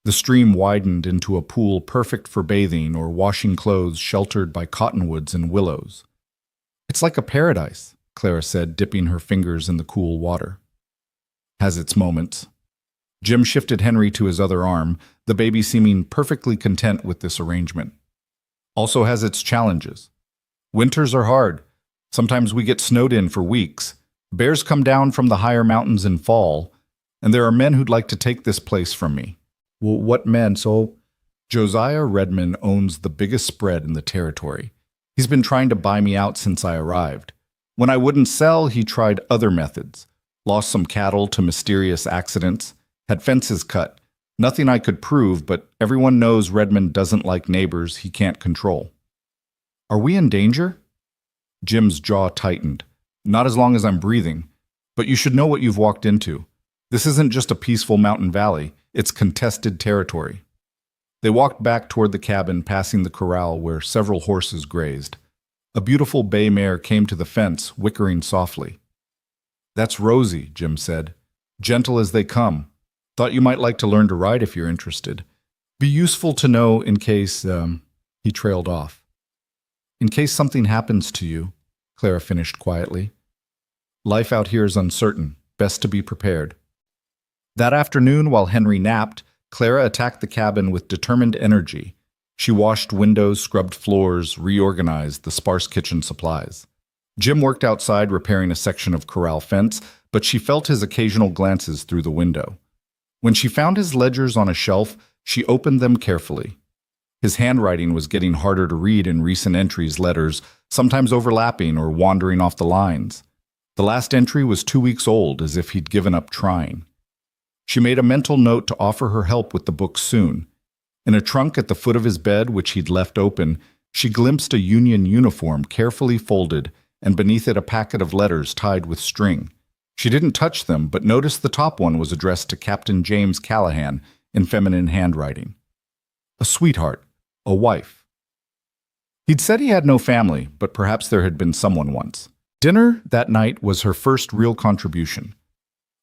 The stream widened into a pool perfect for bathing or washing clothes sheltered by cottonwoods and willows. It's like a paradise, Clara said, dipping her fingers in the cool water. Has its moments. Jim shifted Henry to his other arm, the baby seeming perfectly content with this arrangement. Also has its challenges. Winters are hard. Sometimes we get snowed in for weeks. Bears come down from the higher mountains in fall, and there are men who'd like to take this place from me. Well, what men? So, Josiah Redmond owns the biggest spread in the territory. He's been trying to buy me out since I arrived. When I wouldn't sell, he tried other methods. Lost some cattle to mysterious accidents. Had fences cut. Nothing I could prove, but everyone knows Redmond doesn't like neighbors he can't control. Are we in danger? Jim's jaw tightened. Not as long as I'm breathing. But you should know what you've walked into. This isn't just a peaceful mountain valley. It's contested territory. They walked back toward the cabin, passing the corral where several horses grazed. A beautiful bay mare came to the fence, whickering softly. That's Rosie, Jim said. Gentle as they come. Thought you might like to learn to ride if you're interested. Be useful to know in case, he trailed off. In case something happens to you, Clara finished quietly. Life out here is uncertain. Best to be prepared. That afternoon, while Henry napped, Clara attacked the cabin with determined energy. She washed windows, scrubbed floors, reorganized the sparse kitchen supplies. Jim worked outside repairing a section of corral fence, but she felt his occasional glances through the window. When she found his ledgers on a shelf, she opened them carefully. His handwriting was getting harder to read in recent entries' letters, sometimes overlapping or wandering off the lines. The last entry was 2 weeks old, as if he'd given up trying. She made a mental note to offer her help with the book soon. In a trunk at the foot of his bed, which he'd left open, she glimpsed a Union uniform carefully folded, and beneath it a packet of letters tied with string. She didn't touch them, but noticed the top one was addressed to Captain James Callahan in feminine handwriting. A sweetheart, a wife. He'd said he had no family, but perhaps there had been someone once. Dinner that night was her first real contribution.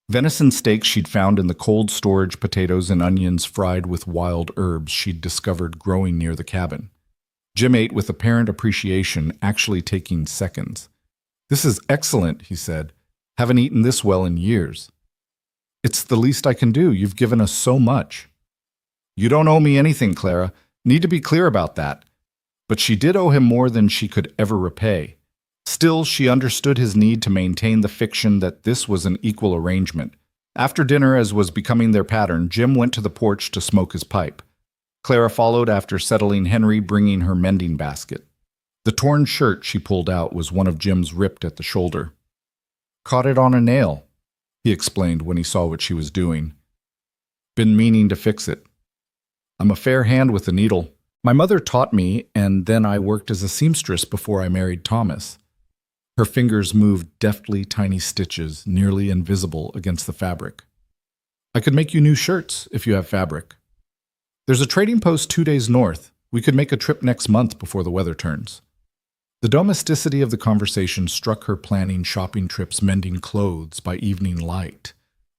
Venison steaks she'd found in the cold storage, potatoes and onions fried with wild herbs she'd discovered growing near the cabin. Jim ate with apparent appreciation, actually taking seconds. This is excellent, he said. Haven't eaten this well in years. It's the least I can do. You've given us so much. You don't owe me anything, Clara. Need to be clear about that. But she did owe him more than she could ever repay. Still, she understood his need to maintain the fiction that this was an equal arrangement. After dinner, as was becoming their pattern, Jim went to the porch to smoke his pipe. Clara followed after settling Henry, bringing her mending basket. The torn shirt she pulled out was one of Jim's ripped at the shoulder. Caught it on a nail, he explained when he saw what she was doing. Been meaning to fix it. I'm a fair hand with the needle. My mother taught me, and then I worked as a seamstress before I married Thomas. Her fingers moved deftly tiny stitches, nearly invisible against the fabric. I could make you new shirts if you have fabric. There's a trading post 2 days north. We could make a trip next month before the weather turns. The domesticity of the conversation struck her, planning shopping trips, mending clothes by evening light.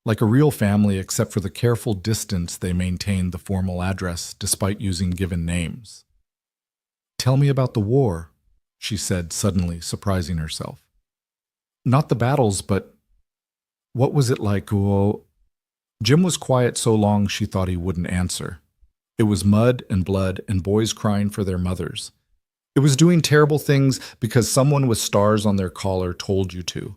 Like a real family, except for the careful distance they maintained the formal address despite using given names. Tell me about the war, she said, suddenly surprising herself. Not the battles, but what was it like? Oh, Jim was quiet so long she thought he wouldn't answer. It was mud and blood and boys crying for their mothers. It was doing terrible things because someone with stars on their collar told you to.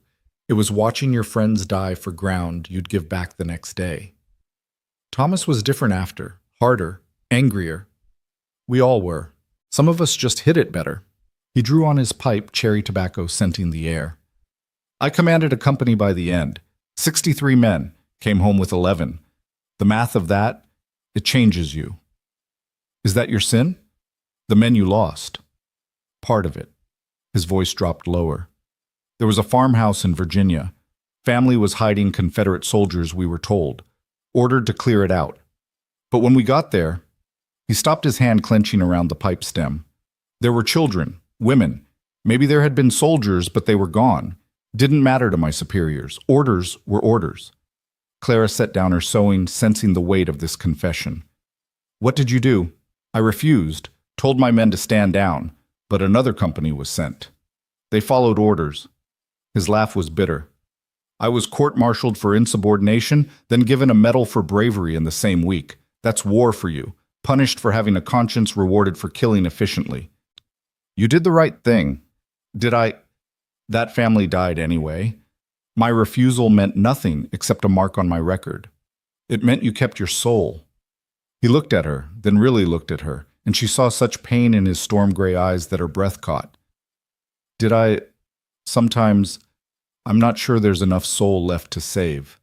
It was watching your friends die for ground you'd give back the next day. Thomas was different after, harder, angrier. We all were. Some of us just hid it better. He drew on his pipe, cherry tobacco scenting the air. I commanded a company by the end. 63 men, came home with 11. The math of that, it changes you. Is that your sin? The men you lost. Part of it. His voice dropped lower. There was a farmhouse in Virginia. Family was hiding Confederate soldiers, we were told. Ordered to clear it out. But when we got there, he stopped, his hand clenching around the pipe stem. There were children, women. Maybe there had been soldiers, but they were gone. Didn't matter to my superiors. Orders were orders. Clara set down her sewing, sensing the weight of this confession. What did you do? I refused, told my men to stand down, but another company was sent. They followed orders. His laugh was bitter. I was court-martialed for insubordination, then given a medal for bravery in the same week. That's war for you. Punished for having a conscience, rewarded for killing efficiently. You did the right thing. Did I? That family died anyway. My refusal meant nothing except a mark on my record. It meant you kept your soul. He looked at her, then really looked at her, and she saw such pain in his storm-gray eyes that her breath caught. Did I? Sometimes, I'm not sure there's enough soul left to save.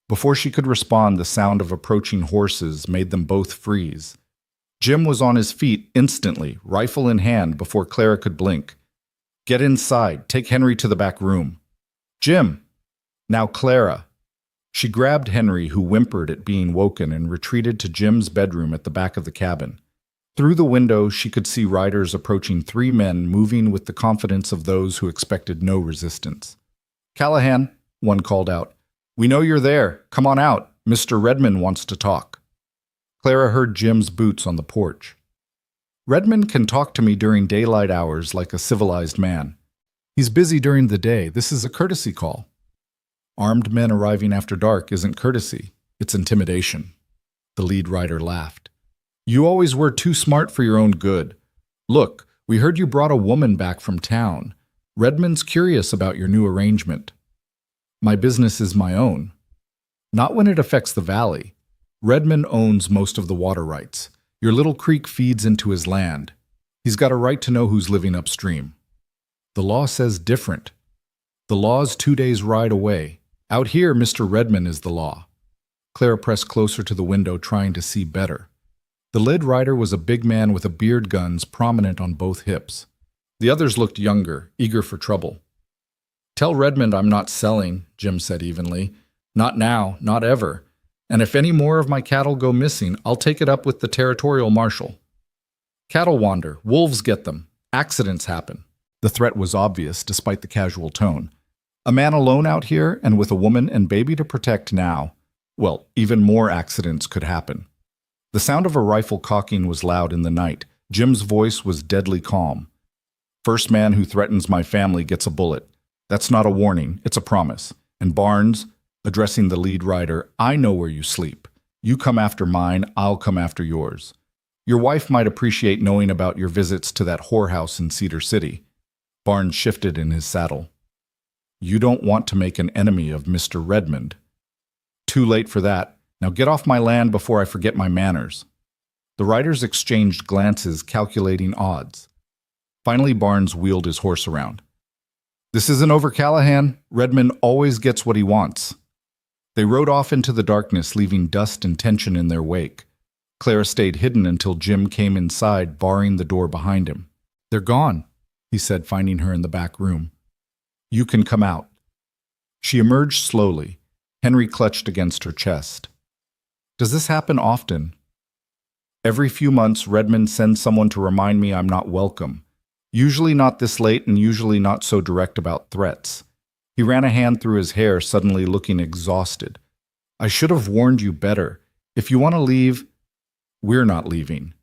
Before she could respond, the sound of approaching horses made them both freeze. Jim was on his feet instantly, rifle in hand, before Clara could blink. Get inside. Take Henry to the back room. Jim! Now Clara. She grabbed Henry, who whimpered at being woken, and retreated to Jim's bedroom at the back of the cabin. Through the window, she could see riders approaching 3 men, moving with the confidence of those who expected no resistance. Callahan, one called out. We know you're there. Come on out. Mr. Redmond wants to talk. Clara heard Jim's boots on the porch. Redmond can talk to me during daylight hours like a civilized man. He's busy during the day. This is a courtesy call. Armed men arriving after dark isn't courtesy. It's intimidation. The lead rider laughed. You always were too smart for your own good. Look, we heard you brought a woman back from town. Redmond's curious about your new arrangement. My business is my own. Not when it affects the valley. Redmond owns most of the water rights. Your little creek feeds into his land. He's got a right to know who's living upstream. The law says different. The law's 2 days' ride away. Out here, Mr. Redmond is the law. Clara pressed closer to the window, trying to see better. The lead rider was a big man with a beard, guns prominent on both hips. The others looked younger, eager for trouble. Tell Redmond I'm not selling, Jim said evenly. Not now, not ever. And if any more of my cattle go missing, I'll take it up with the territorial marshal. Cattle wander, wolves get them, accidents happen. The threat was obvious, despite the casual tone. A man alone out here, and with a woman and baby to protect now. Well, even more accidents could happen. The sound of a rifle cocking was loud in the night. Jim's voice was deadly calm. First man who threatens my family gets a bullet. That's not a warning, it's a promise. And Barnes, addressing the lead rider, I know where you sleep. You come after mine, I'll come after yours. Your wife might appreciate knowing about your visits to that whorehouse in Cedar City. Barnes shifted in his saddle. You don't want to make an enemy of Mr. Redmond. Too late for that. Now get off my land before I forget my manners. The riders exchanged glances, calculating odds. Finally, Barnes wheeled his horse around. This isn't over, Callahan. Redmond always gets what he wants. They rode off into the darkness, leaving dust and tension in their wake. Clara stayed hidden until Jim came inside, barring the door behind him. They're gone, he said, finding her in the back room. You can come out. She emerged slowly. Henry clutched against her chest. Does this happen often? Every few months, Redmond sends someone to remind me I'm not welcome. Usually not this late and usually not so direct about threats. He ran a hand through his hair, suddenly looking exhausted. I should have warned you better. If you want to leave, we're not leaving.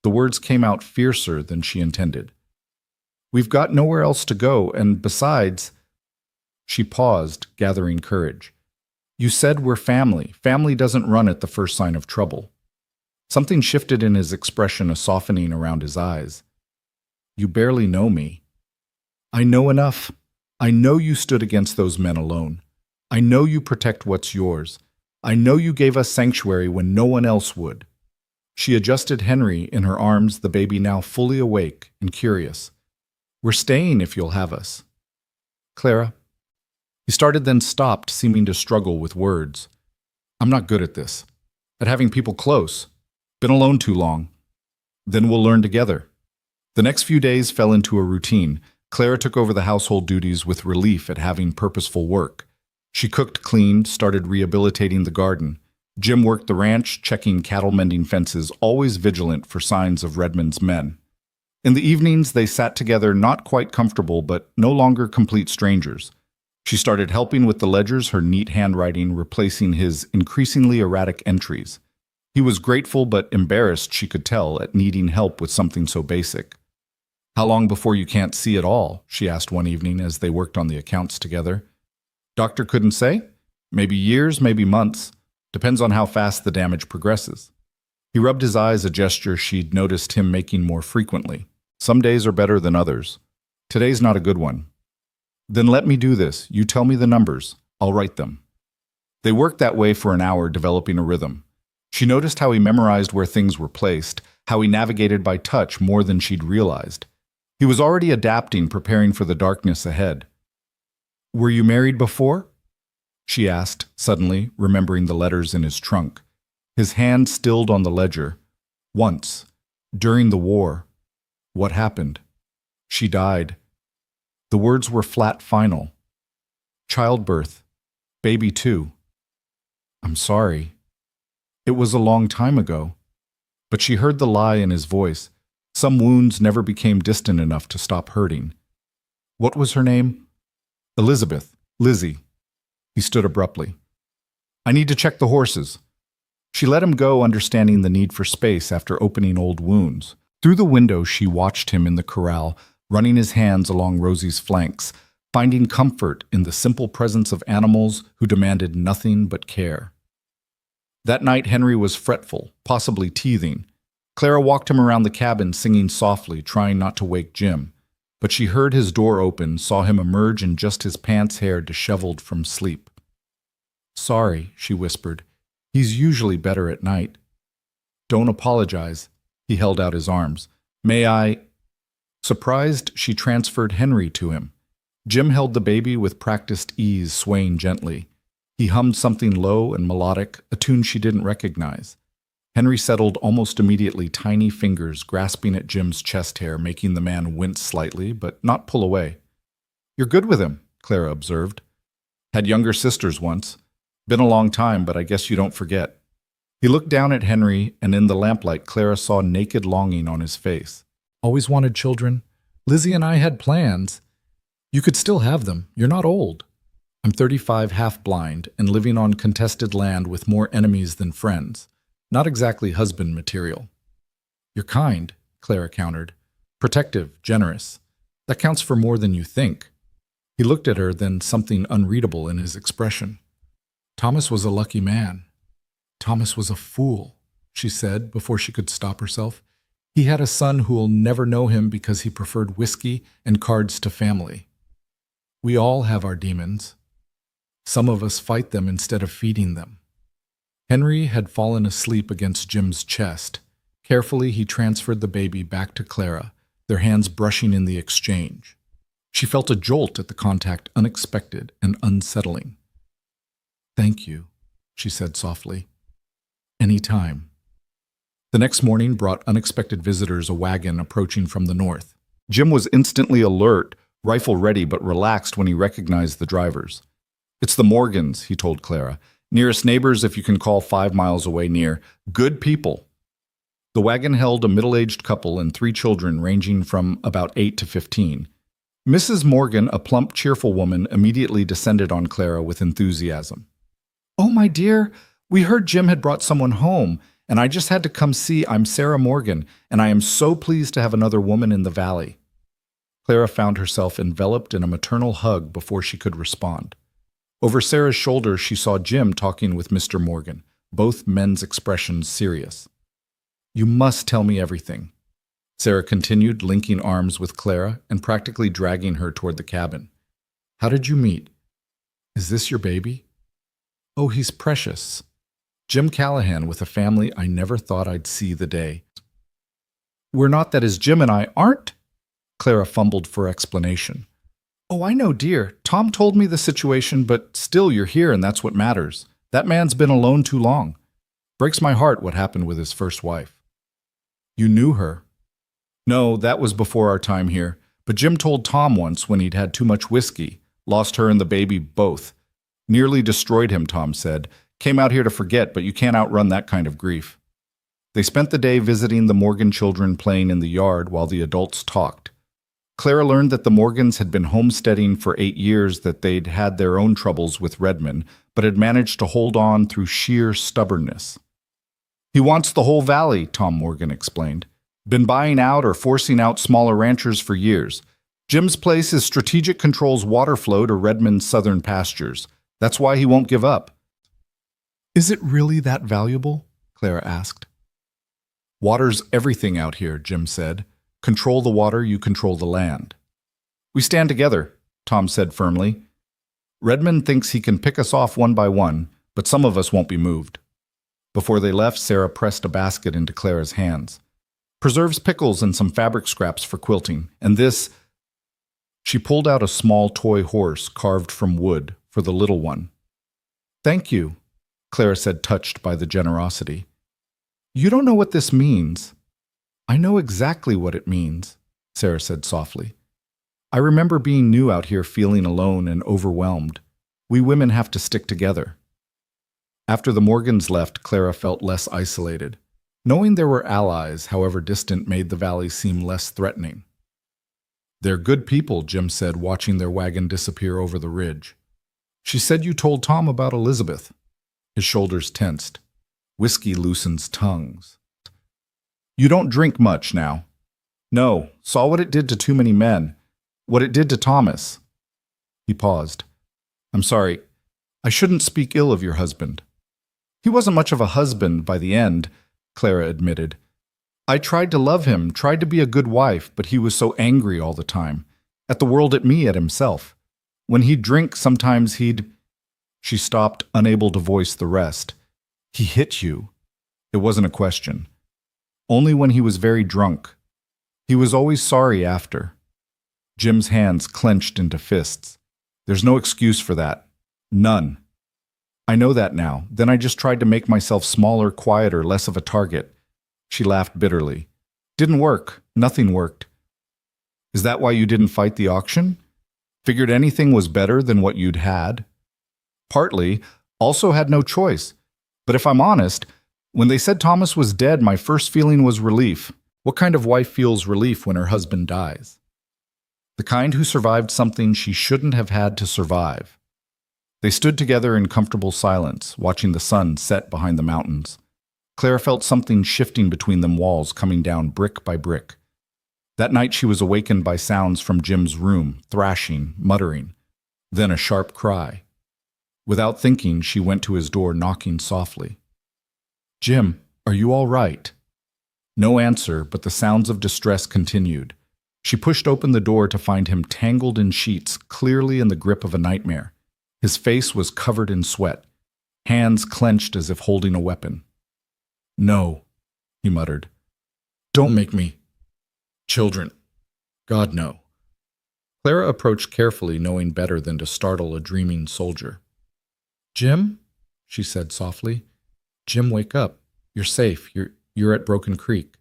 The words came out fiercer than she intended. We've got nowhere else to go, and besides... She paused, gathering courage. You said we're family. Family doesn't run at the first sign of trouble. Something shifted in his expression, a softening around his eyes. You barely know me. I know enough. I know you stood against those men alone. I know you protect what's yours. I know you gave us sanctuary when no one else would. She adjusted Henry in her arms, the baby now fully awake and curious. We're staying if you'll have us. Clara. He started, then stopped, seeming to struggle with words. I'm not good at this. At having people close. Been alone too long. Then we'll learn together. The next few days fell into a routine. Clara took over the household duties with relief at having purposeful work. She cooked, cleaned, started rehabilitating the garden. Jim worked the ranch, checking cattle mending fences, always vigilant for signs of Redmond's men. In the evenings, they sat together, not quite comfortable, but no longer complete strangers. She started helping with the ledgers, her neat handwriting replacing his increasingly erratic entries. He was grateful but embarrassed, she could tell, at needing help with something so basic. How long before you can't see at all? She asked one evening as they worked on the accounts together. Doctor couldn't say? Maybe years, maybe months. Depends on how fast the damage progresses. He rubbed his eyes, a gesture she'd noticed him making more frequently. Some days are better than others. Today's not a good one. Then let me do this. You tell me the numbers. I'll write them. They worked that way for an hour, developing a rhythm. She noticed how he memorized where things were placed, how he navigated by touch more than she'd realized. He was already adapting, preparing for the darkness ahead. Were you married before? She asked, suddenly remembering the letters in his trunk. His hand stilled on the ledger. Once. During the war. What happened? She died. The words were flat, final. Childbirth. Baby too. I'm sorry. It was a long time ago. But she heard the lie in his voice. Some wounds never became distant enough to stop hurting. What was her name? Elizabeth. Lizzie. He stood abruptly. I need to check the horses. She let him go, understanding the need for space after opening old wounds. Through the window, she watched him in the corral, running his hands along Rosie's flanks, finding comfort in the simple presence of animals who demanded nothing but care. That night, Henry was fretful, possibly teething. Clara walked him around the cabin, singing softly, trying not to wake Jim. But she heard his door open, saw him emerge in just his pants hair disheveled from sleep. Sorry, she whispered. He's usually better at night. Don't apologize. He held out his arms. May I? Surprised, she transferred Henry to him. Jim held the baby with practiced ease, swaying gently. He hummed something low and melodic, a tune she didn't recognize. Henry settled almost immediately, tiny fingers grasping at Jim's chest hair, making the man wince slightly, but not pull away. You're good with him, Clara observed. Had younger sisters once. Been a long time, but I guess you don't forget. He looked down at Henry, and in the lamplight, Clara saw naked longing on his face. Always wanted children. Lizzie and I had plans. You could still have them. You're not old. I'm 35, half blind, and living on contested land with more enemies than friends. Not exactly husband material. You're kind, Clara countered. Protective, generous. That counts for more than you think. He looked at her, then something unreadable in his expression. Thomas was a lucky man. Thomas was a fool, she said before she could stop herself. He had a son who will never know him because he preferred whiskey and cards to family. We all have our demons. Some of us fight them instead of feeding them. Henry had fallen asleep against Jim's chest. Carefully, he transferred the baby back to Clara, their hands brushing in the exchange. She felt a jolt at the contact, unexpected and unsettling. Thank you, she said softly. Any time. The next morning brought unexpected visitors, a wagon approaching from the north. Jim was instantly alert, rifle ready, but relaxed when he recognized the drivers. It's the Morgans, he told Clara. Nearest neighbors, if you can call 5 miles away near. Good people. The wagon held a middle-aged couple and 3 children ranging from about 8 to 15. Mrs. Morgan, a plump, cheerful woman, immediately descended on Clara with enthusiasm. Oh, my dear, we heard Jim had brought someone home, and I just had to come see. I'm Sarah Morgan, and I am so pleased to have another woman in the valley. Clara found herself enveloped in a maternal hug before she could respond. Over Sarah's shoulder, she saw Jim talking with Mr. Morgan, both men's expressions serious. "You must tell me everything," Sarah continued, linking arms with Clara and practically dragging her toward the cabin. "How did you meet? Is this your baby?" "Oh, he's precious. Jim Callahan with a family I never thought I'd see the day." "We're not, that is, Jim and I aren't?" Clara fumbled for explanation. "Oh, I know, dear. Tom told me the situation, but still you're here and that's what matters. That man's been alone too long. Breaks my heart what happened with his first wife." "You knew her?" "No, that was before our time here. But Jim told Tom once when he'd had too much whiskey. Lost her and the baby both. Nearly destroyed him, Tom said. Came out here to forget, but you can't outrun that kind of grief." They spent the day visiting the Morgan children playing in the yard while the adults talked. Clara learned that the Morgans had been homesteading for 8 years, that they'd had their own troubles with Redmond, but had managed to hold on through sheer stubbornness. "He wants the whole valley," Tom Morgan explained. "Been buying out or forcing out smaller ranchers for years. Jim's place is strategic controls water flow to Redmond's southern pastures. That's why he won't give up." "Is it really that valuable?" Clara asked. "Water's everything out here," Jim said. "Control the water, you control the land." "We stand together," Tom said firmly. "Redmond thinks he can pick us off one by one, but some of us won't be moved." Before they left, Sarah pressed a basket into Clara's hands. "Preserves, pickles, and some fabric scraps for quilting. And this—" She pulled out a small toy horse carved from wood for the little one. "Thank you," Clara said, touched by the generosity. "You don't know what this means." "I know exactly what it means," Sarah said softly. "I remember being new out here, feeling alone and overwhelmed. We women have to stick together." After the Morgans left, Clara felt less isolated. Knowing there were allies, however distant, made the valley seem less threatening. "They're good people," Jim said, watching their wagon disappear over the ridge. "She said you told Tom about Elizabeth." His shoulders tensed. Whiskey loosens tongues. "You don't drink much now." "No, saw what it did to too many men. What it did to Thomas." He paused. "I'm sorry. I shouldn't speak ill of your husband." "He wasn't much of a husband by the end," Clara admitted. "I tried to love him, tried to be a good wife, but he was so angry all the time. At the world, at me, at himself. When he'd drink, sometimes he'd—" She stopped, unable to voice the rest. "He hit you." It wasn't a question. "Only when he was very drunk. He was always sorry after." Jim's hands clenched into fists. "There's no excuse for that. None. I know that now. Then I just tried to make myself smaller, quieter, less of a target." She laughed bitterly. "Didn't work. Nothing worked." "Is that why you didn't fight the auction? Figured anything was better than what you'd had?" "Partly. Also had no choice. But if I'm honest, when they said Thomas was dead, my first feeling was relief. What kind of wife feels relief when her husband dies? The kind who survived something she shouldn't have had to survive." They stood together in comfortable silence, watching the sun set behind the mountains. Clara felt something shifting between them walls, coming down brick by brick. That night she was awakened by sounds from Jim's room, thrashing, muttering, then a sharp cry. Without thinking, she went to his door, knocking softly. "Jim, are you all right?" No answer, but the sounds of distress continued. She pushed open the door to find him tangled in sheets, clearly in the grip of a nightmare. His face was covered in sweat, hands clenched as if holding a weapon. "No," he muttered. "Don't make me. Children. God, no." Clara approached carefully, knowing better than to startle a dreaming soldier. "Jim?" she said softly. "Jim, wake up. You're safe. You're at Broken Creek."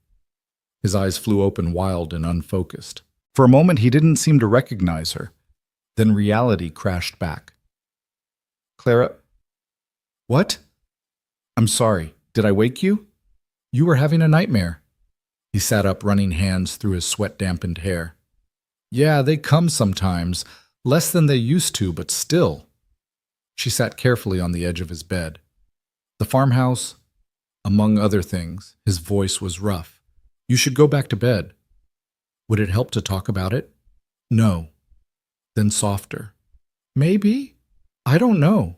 His eyes flew open, wild and unfocused. For a moment he didn't seem to recognize her. Then reality crashed back. "Clara—" "What?" "I'm sorry. Did I wake you?" "You were having a nightmare." He sat up, running hands through his sweat-dampened hair. "Yeah, they come sometimes. Less than they used to, but still." She sat carefully on the edge of his bed. "The farmhouse, among other things." His voice was rough. "You should go back to bed." "Would it help to talk about it?" "No." Then softer. "Maybe?" I don't know.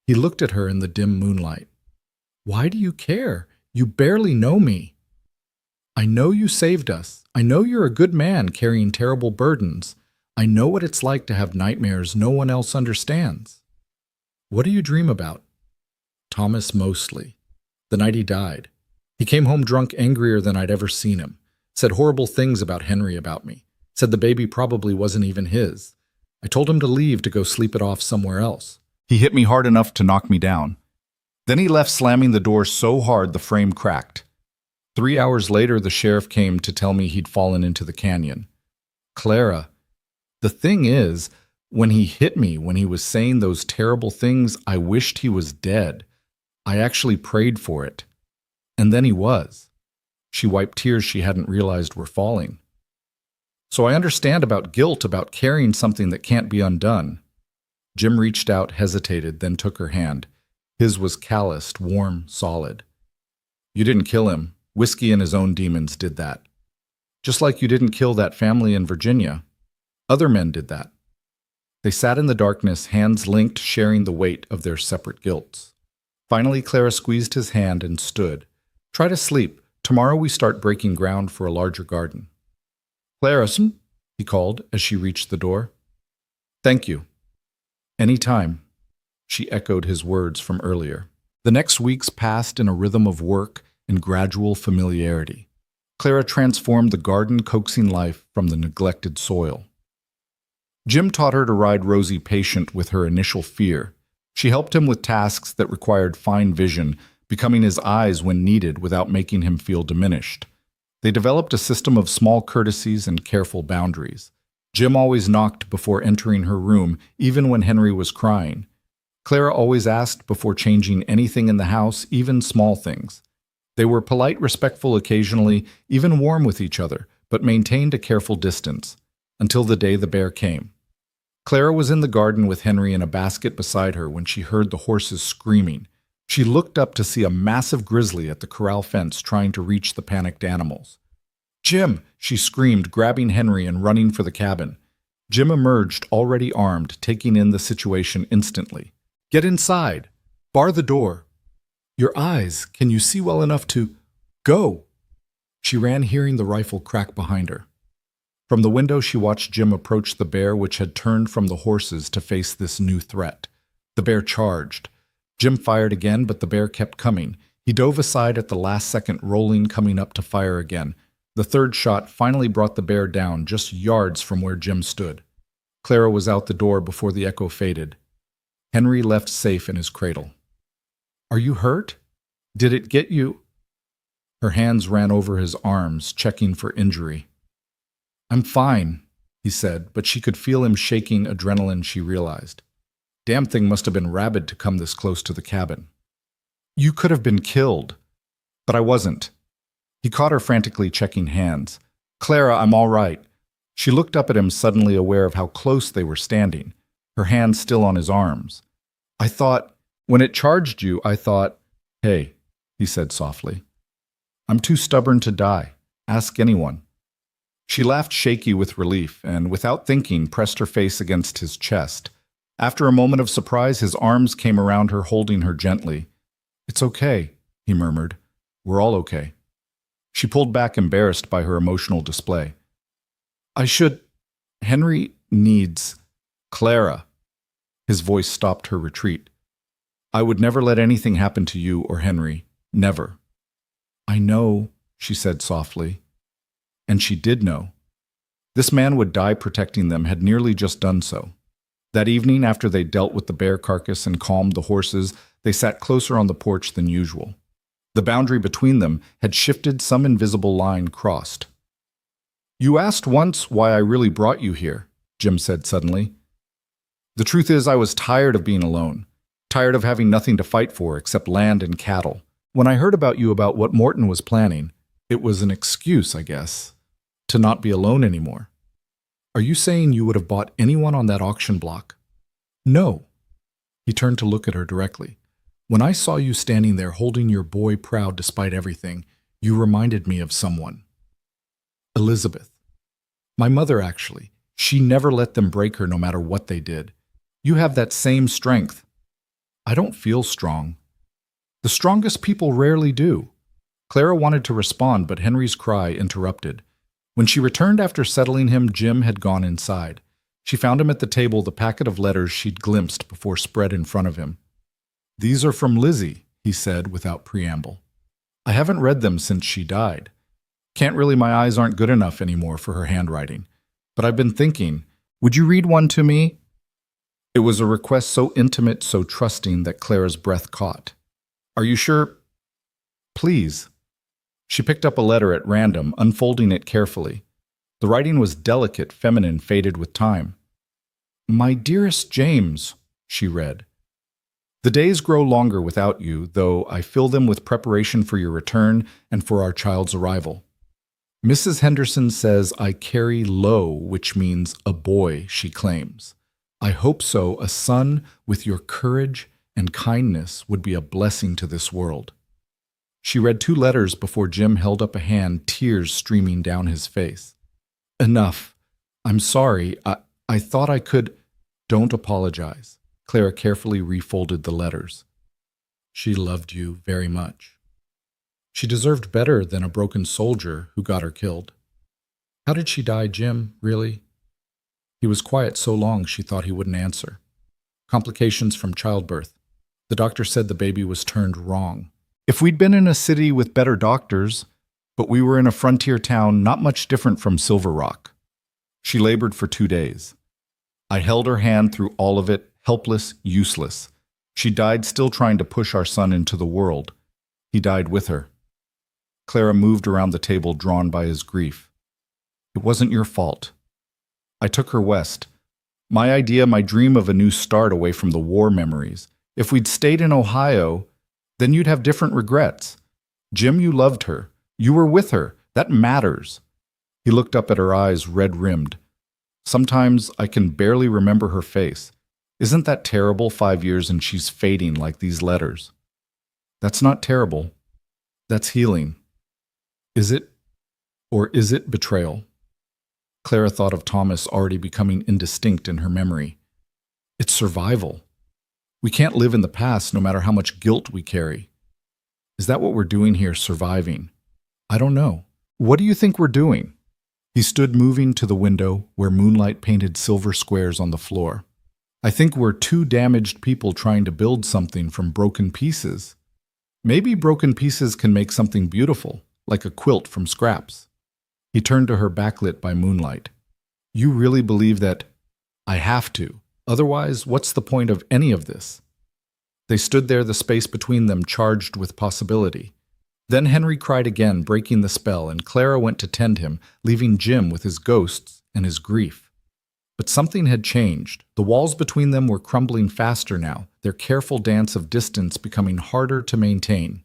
He looked at her in the dim moonlight. Why do you care? You barely know me. I know you saved us. I know you're a good man carrying terrible burdens. I know what it's like to have nightmares no one else understands. What do you dream about? Thomas mostly. The night he died. He came home drunk, angrier than I'd ever seen him. Said horrible things about Henry about me. Said the baby probably wasn't even his. I told him to leave to go sleep it off somewhere else. He hit me hard enough to knock me down. Then he left, slamming the door so hard the frame cracked. 3 hours later, the sheriff came to tell me he'd fallen into the canyon. Clara, the thing is, when he hit me, when he was saying those terrible things, I wished he was dead. I actually prayed for it. And then he was. She wiped tears she hadn't realized were falling. So I understand about guilt, about carrying something that can't be undone. Jim reached out, hesitated, then took her hand. His was calloused, warm, solid. You didn't kill him. Whiskey and his own demons did that. Just like you didn't kill that family in Virginia. Other men did that. They sat in the darkness, hands linked, sharing the weight of their separate guilts. Finally, Clara squeezed his hand and stood. Try to sleep. Tomorrow we start breaking ground for a larger garden. Clara, he called as she reached the door. Thank you. Any time, she echoed his words from earlier. The next weeks passed in a rhythm of work and gradual familiarity. Clara transformed the garden, coaxing life from the neglected soil. Jim taught her to ride Rosie patient with her initial fear. She helped him with tasks that required fine vision, becoming his eyes when needed without making him feel diminished. They developed a system of small courtesies and careful boundaries. Jim always knocked before entering her room, even when Henry was crying. Clara always asked before changing anything in the house, even small things. They were polite, respectful occasionally, even warm with each other, but maintained a careful distance, until the day the bear came. Clara was in the garden with Henry in a basket beside her when she heard the horses screaming. She looked up to see a massive grizzly at the corral fence trying to reach the panicked animals. Jim, she screamed, grabbing Henry and running for the cabin. Jim emerged, already armed, taking in the situation instantly. Get inside. Bar the door. Your eyes, can you see well enough to... Go! She ran, hearing the rifle crack behind her. From the window, she watched Jim approach the bear, which had turned from the horses to face this new threat. The bear charged. Jim fired again, but the bear kept coming. He dove aside at the last second, rolling, coming up to fire again. The third shot finally brought the bear down, just yards from where Jim stood. Clara was out the door before the echo faded. Henry left safe in his cradle. Are you hurt? Did it get you? Her hands ran over his arms, checking for injury. I'm fine, he said, but she could feel him shaking adrenaline, she realized. Damn thing must have been rabid to come this close to the cabin. You could have been killed. But I wasn't. He caught her frantically checking hands. Clara, I'm all right. She looked up at him, suddenly aware of how close they were standing, her hands still on his arms. I thought, when it charged you, I thought, hey, he said softly. I'm too stubborn to die. Ask anyone. She laughed, shaky with relief, and without thinking, pressed her face against his chest. After a moment of surprise, his arms came around her, holding her gently. It's okay, he murmured. We're all okay. She pulled back, embarrassed by her emotional display. Henry needs Clara. His voice stopped her retreat. I would never let anything happen to you or Henry. Never. I know, she said softly. And she did know. This man would die protecting them, had nearly just done so. That evening, after they dealt with the bear carcass and calmed the horses, they sat closer on the porch than usual. The boundary between them had shifted, some invisible line crossed. You asked once why I really brought you here, Jim said suddenly. The truth is, I was tired of being alone, tired of having nothing to fight for except land and cattle. When I heard about you, about what Morton was planning, it was an excuse, I guess, to not be alone anymore. Are you saying you would have bought anyone on that auction block? No. He turned to look at her directly. When I saw you standing there holding your boy proud despite everything, you reminded me of someone. Elizabeth. My mother, actually. She never let them break her no matter what they did. You have that same strength. I don't feel strong. The strongest people rarely do. Clara wanted to respond, but Henry's cry interrupted. When she returned after settling him, Jim had gone inside. She found him at the table, the packet of letters she'd glimpsed before spread in front of him. "These are from Lizzie," he said without preamble. "I haven't read them since she died. My eyes aren't good enough anymore for her handwriting. But I've been thinking, would you read one to me?" It was a request so intimate, so trusting that Clara's breath caught. "Are you sure?" "Please." She picked up a letter at random, unfolding it carefully. The writing was delicate, feminine, faded with time. "My dearest James," she read. "The days grow longer without you, though I fill them with preparation for your return and for our child's arrival. Mrs. Henderson says I carry low, which means a boy, she claims. I hope so. A son with your courage and kindness would be a blessing to this world." She read 2 letters before Jim held up a hand, tears streaming down his face. "Enough. I'm sorry. I thought I could—" "Don't apologize." Clara carefully refolded the letters. "She loved you very much. She deserved better than a broken soldier who got her killed. How did she die, Jim, really?" He was quiet so long she thought he wouldn't answer. "Complications from childbirth. The doctor said the baby was turned wrong. If we'd been in a city with better doctors, but we were in a frontier town not much different from Silver Rock. She labored for 2 days. I held her hand through all of it, helpless, useless. She died still trying to push our son into the world. He died with her." Clara moved around the table, drawn by his grief. "It wasn't your fault. I took her west. My idea, my dream of a new start away from the war memories. If we'd stayed in Ohio, then you'd have different regrets. Jim, you loved her. You were with her. That matters." He looked up at her eyes, red-rimmed. "Sometimes I can barely remember her face. Isn't that terrible, 5 years and she's fading like these letters?" "That's not terrible. That's healing." "Is it? Or is it betrayal?" Clara thought of Thomas already becoming indistinct in her memory. "It's survival. We can't live in the past no matter how much guilt we carry. Is that what we're doing here, surviving? I don't know. What do you think we're doing?" He stood moving to the window where moonlight painted silver squares on the floor. "I think we're 2 damaged people trying to build something from broken pieces. Maybe broken pieces can make something beautiful, like a quilt from scraps." He turned to her, backlit by moonlight. "You really believe that—" "I have to. Otherwise, what's the point of any of this?" They stood there, the space between them charged with possibility. Then Henry cried again, breaking the spell, and Clara went to tend him, leaving Jim with his ghosts and his grief. But something had changed. The walls between them were crumbling faster now, their careful dance of distance becoming harder to maintain.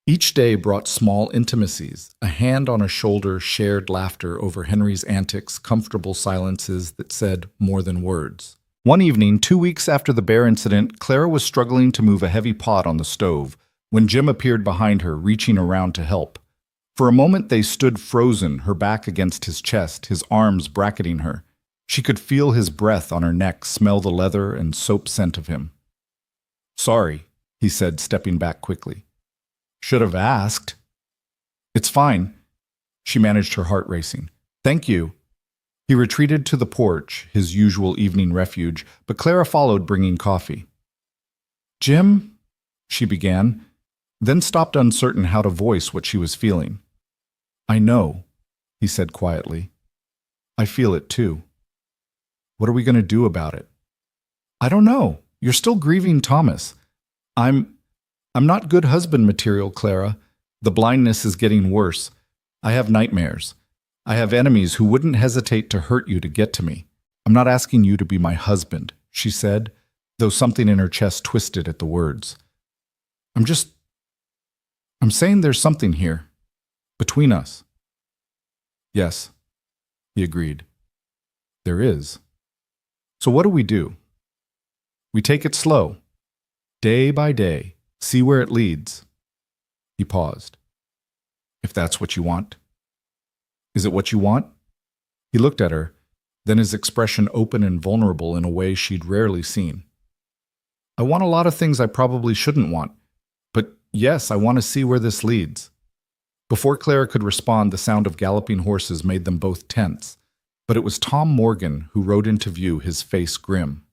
Each day brought small intimacies, a hand on a shoulder, shared laughter over Henry's antics, comfortable silences that said more than words. One evening, 2 weeks after the bear incident, Clara was struggling to move a heavy pot on the stove when Jim appeared behind her, reaching around to help. For a moment they stood frozen, her back against his chest, his arms bracketing her. She could feel his breath on her neck, smell the leather and soap scent of him. "Sorry," he said, stepping back quickly. "Should have asked." "It's fine." She managed her heart racing. "Thank you." He retreated to the porch, his usual evening refuge, but Clara followed, bringing coffee. "Jim," she began, then stopped, uncertain how to voice what she was feeling. "I know," he said quietly. "I feel it too. What are we going to do about it?" "I don't know. You're still grieving Thomas. I'm not good husband material, Clara. The blindness is getting worse. I have nightmares. I have enemies who wouldn't hesitate to hurt you to get to me. I'm not asking you to be my husband," she said, though something in her chest twisted at the words. I'm saying there's something here. Between us." "Yes," he agreed. "There is. So what do? We take it slow. Day by day. See where it leads." He paused. "If that's what you want." "Is it what you want?" He looked at her. then his expression open and vulnerable in a way she'd rarely seen. I want a lot of things I probably shouldn't want, but yes, I want to see where this leads. Before Clara could respond, the sound of galloping horses made them both tense, but it was Tom Morgan who rode into view, his face grim.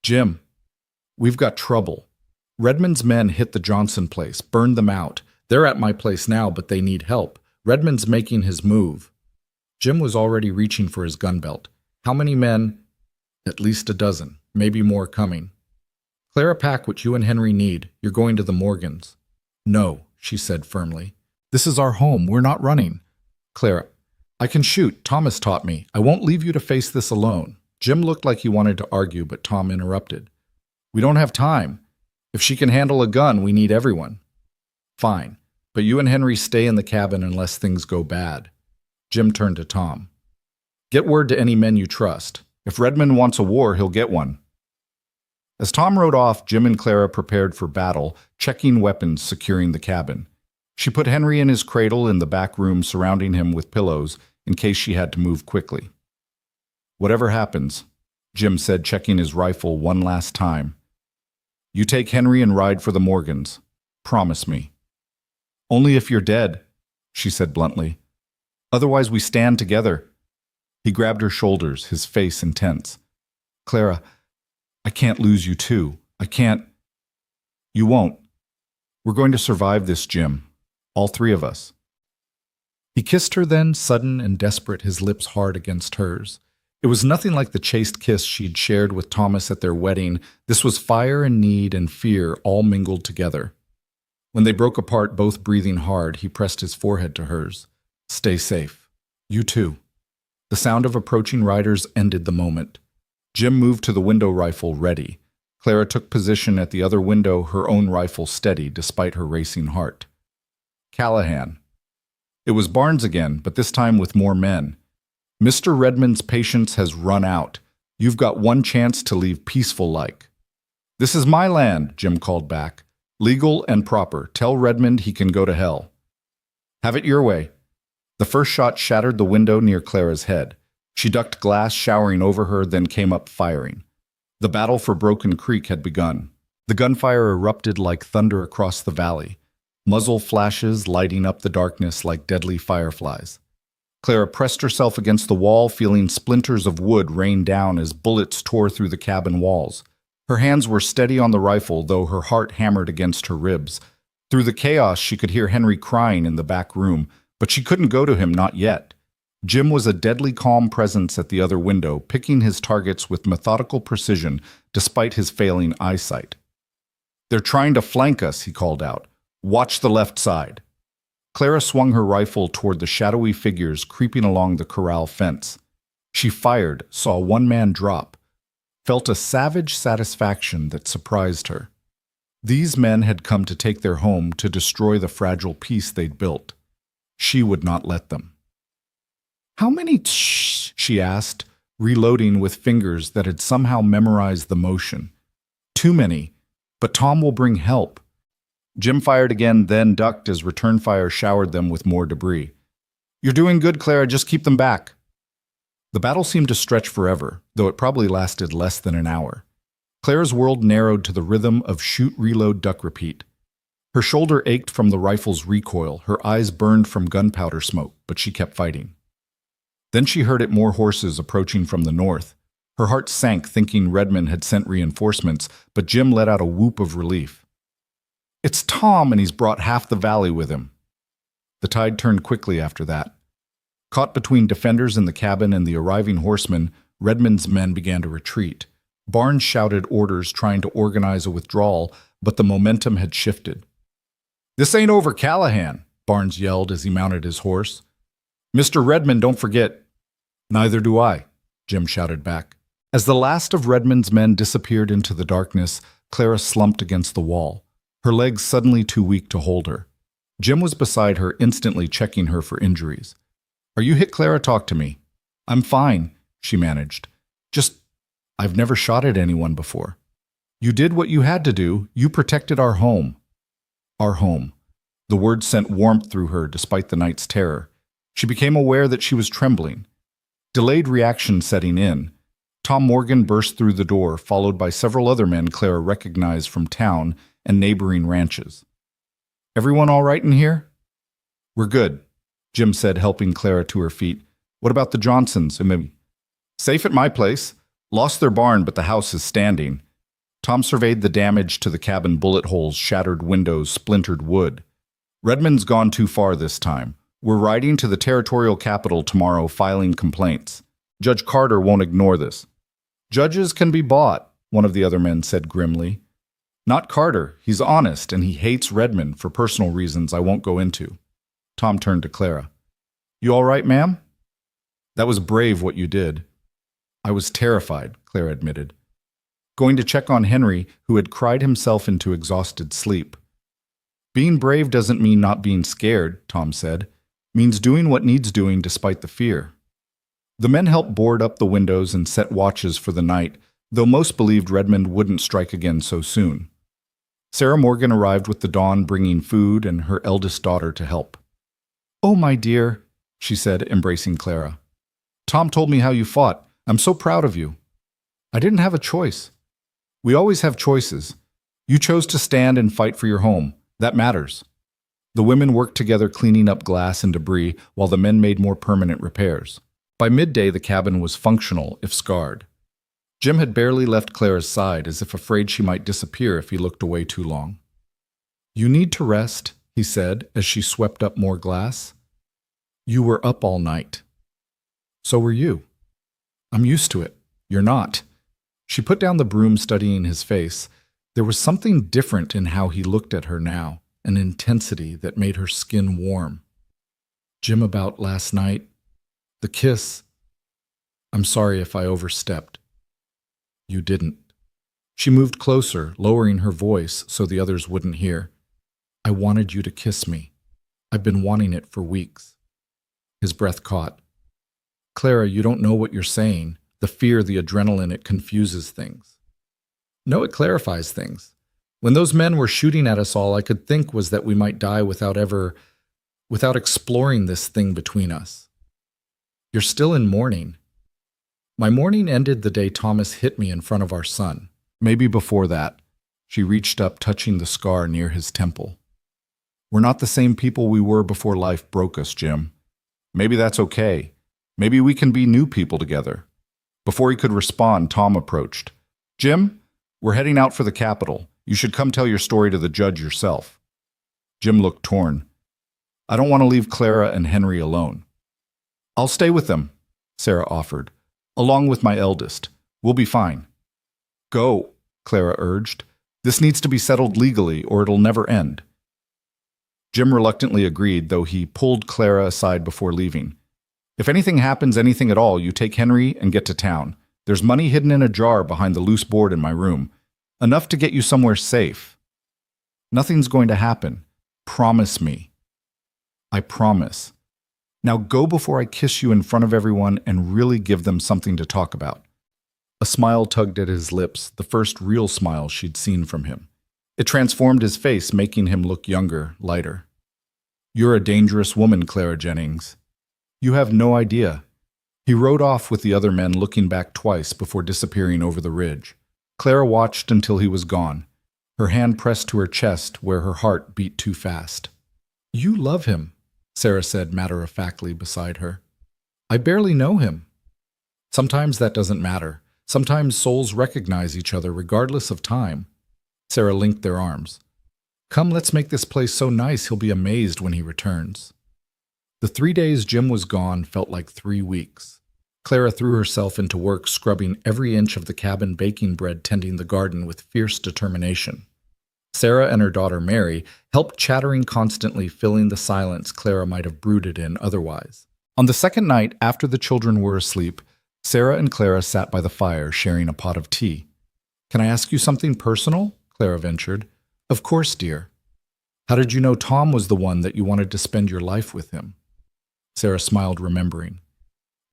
Jim, we've got trouble. Redmond's men hit the Johnson place, burned them out. They're at my place now, but they need help. Redmond's making his move. Jim was already reaching for his gun belt. How many men? At least a dozen, maybe more coming. Clara, pack what you and Henry need. You're going to the Morgans. No, she said firmly. This is our home. We're not running. Clara, I can shoot. Thomas taught me. I won't leave you to face this alone. Jim looked like he wanted to argue, but Tom interrupted. We don't have time. If she can handle a gun, we need everyone. Fine, but you and Henry stay in the cabin unless things go bad. Jim turned to Tom. Get word to any men you trust. If Redmond wants a war, he'll get one. As Tom rode off, Jim and Clara prepared for battle, checking weapons, securing the cabin. She put Henry in his cradle in the back room, surrounding him with pillows in case she had to move quickly. Whatever happens, Jim said, checking his rifle one last time. You take Henry and ride for the Morgans. Promise me. Only if you're dead, she said bluntly. Otherwise we stand together. He grabbed her shoulders, his face intense. Clara, I can't lose you too. I can't. You won't. We're going to survive this, Jim. All three of us. He kissed her then, sudden and desperate, his lips hard against hers. It was nothing like the chaste kiss she'd shared with Thomas at their wedding. This was fire and need and fear all mingled together. When they broke apart, both breathing hard, he pressed his forehead to hers. Stay safe. You too. The sound of approaching riders ended the moment. Jim moved to the window rifle, ready. Clara took position at the other window, her own rifle steady despite her racing heart. Callahan. It was Barnes again, but this time with more men. Mr. Redmond's patience has run out. You've got one chance to leave peaceful-like. This is my land, Jim called back. Legal and proper. Tell Redmond he can go to hell. Have it your way. The first shot shattered the window near Clara's head. She ducked glass showering over her, then came up firing. The battle for Broken Creek had begun. The gunfire erupted like thunder across the valley, muzzle flashes lighting up the darkness like deadly fireflies. Clara pressed herself against the wall, feeling splinters of wood rain down as bullets tore through the cabin walls. Her hands were steady on the rifle, though her heart hammered against her ribs. Through the chaos, she could hear Henry crying in the back room, but she couldn't go to him, not yet. Jim was a deadly calm presence at the other window, picking his targets with methodical precision despite his failing eyesight. They're trying to flank us, he called out. Watch the left side. Clara swung her rifle toward the shadowy figures creeping along the corral fence. She fired, saw one man drop, felt a savage satisfaction that surprised her. These men had come to take their home, to destroy the fragile peace they'd built. She would not let them. How many tsh? She asked, reloading with fingers that had somehow memorized the motion. Too many, but Tom will bring help. Jim fired again, then ducked as return fire showered them with more debris. You're doing good, Clara, just keep them back. The battle seemed to stretch forever, though it probably lasted less than an hour. Clara's world narrowed to the rhythm of shoot, reload, duck, repeat. Her shoulder ached from the rifle's recoil, her eyes burned from gunpowder smoke, but she kept fighting. Then she heard it, more horses approaching from the north. Her heart sank, thinking Redmond had sent reinforcements, but Jim let out a whoop of relief. It's Tom, and he's brought half the valley with him. The tide turned quickly after that. Caught between defenders in the cabin and the arriving horsemen, Redmond's men began to retreat. Barnes shouted orders, trying to organize a withdrawal, but the momentum had shifted. This ain't over, Callahan, Barnes yelled as he mounted his horse. Mr. Redmond, don't forget. Neither do I, Jim shouted back. As the last of Redmond's men disappeared into the darkness, Clara slumped against the wall, her legs suddenly too weak to hold her. Jim was beside her, instantly checking her for injuries. Are you hit, Clara? Talk to me. I'm fine, she managed. I've never shot at anyone before. You did what you had to do. You protected our home. Our home. The word sent warmth through her despite the night's terror. She became aware that she was trembling. Delayed reaction setting in. Tom Morgan burst through the door, followed by several other men Clara recognized from town and neighboring ranches. "Everyone all right in here?" "We're good," Jim said, helping Clara to her feet. "What about the Johnsons?" "Safe at my place. Lost their barn, but the house is standing." Tom surveyed the damage to the cabin: bullet holes, shattered windows, splintered wood. "Redmond's gone too far this time. We're riding to the territorial capital tomorrow, filing complaints. Judge Carter won't ignore this." "Judges can be bought," one of the other men said grimly. "Not Carter. He's honest, and he hates Redmond for personal reasons I won't go into." Tom turned to Clara. "You all right, ma'am?" "That was brave what you did." "I was terrified," Clara admitted. Going to check on Henry, who had cried himself into exhausted sleep. "Being brave doesn't mean not being scared," Tom said. "Means doing what needs doing despite the fear." The men helped board up the windows and set watches for the night, though most believed Redmond wouldn't strike again so soon. Sarah Morgan arrived with the dawn, bringing food and her eldest daughter to help. "Oh, my dear," she said, embracing Clara. "Tom told me how you fought. I'm so proud of you." "I didn't have a choice." "We always have choices. You chose to stand and fight for your home. That matters." The women worked together cleaning up glass and debris while the men made more permanent repairs. By midday, the cabin was functional, if scarred. Jim had barely left Clara's side, as if afraid she might disappear if he looked away too long. "You need to rest," he said as she swept up more glass. "You were up all night." "So were you." "I'm used to it. You're not." She put down the broom, studying his face. There was something different in how he looked at her now, an intensity that made her skin warm. "Jim, about last night, the kiss. I'm sorry if I overstepped." "You didn't." She moved closer, lowering her voice so the others wouldn't hear. "I wanted you to kiss me. I've been wanting it for weeks." His breath caught. "Clara, you don't know what you're saying. The fear, the adrenaline, it confuses things." "No, it clarifies things. When those men were shooting at us, all I could think was that we might die without exploring this thing between us." "You're still in mourning." "My mourning ended the day Thomas hit me in front of our son. Maybe before that." She reached up, touching the scar near his temple. "We're not the same people we were before life broke us, Jim. Maybe that's okay. Maybe we can be new people together." Before he could respond, Tom approached. "Jim, we're heading out for the capital. You should come tell your story to the judge yourself." Jim looked torn. "I don't want to leave Clara and Henry alone." "I'll stay with them," Sarah offered, "along with my eldest. We'll be fine." "Go," Clara urged. "This needs to be settled legally, or it'll never end." Jim reluctantly agreed, though he pulled Clara aside before leaving. "If anything happens, anything at all, you take Henry and get to town. There's money hidden in a jar behind the loose board in my room. Enough to get you somewhere safe." "Nothing's going to happen. Promise me." "I promise. Now go before I kiss you in front of everyone and really give them something to talk about." A smile tugged at his lips, the first real smile she'd seen from him. It transformed his face, making him look younger, lighter. "You're a dangerous woman, Clara Jennings. You have no idea." He rode off with the other men, looking back twice before disappearing over the ridge. Clara watched until he was gone, her hand pressed to her chest where her heart beat too fast. "You love him," Sarah said matter-of-factly beside her. "I barely know him." "Sometimes that doesn't matter. Sometimes souls recognize each other regardless of time." Sarah linked their arms. "Come, let's make this place so nice he'll be amazed when he returns." The 3 days Jim was gone felt like 3 weeks. Clara threw herself into work, scrubbing every inch of the cabin, baking bread, tending the garden with fierce determination. Sarah and her daughter Mary helped, chattering constantly, filling the silence Clara might have brooded in otherwise. On the second night, after the children were asleep, Sarah and Clara sat by the fire, sharing a pot of tea. "Can I ask you something personal?" Clara ventured. "Of course, dear." "How did you know Tom was the one that you wanted to spend your life with him?" Sarah smiled, remembering.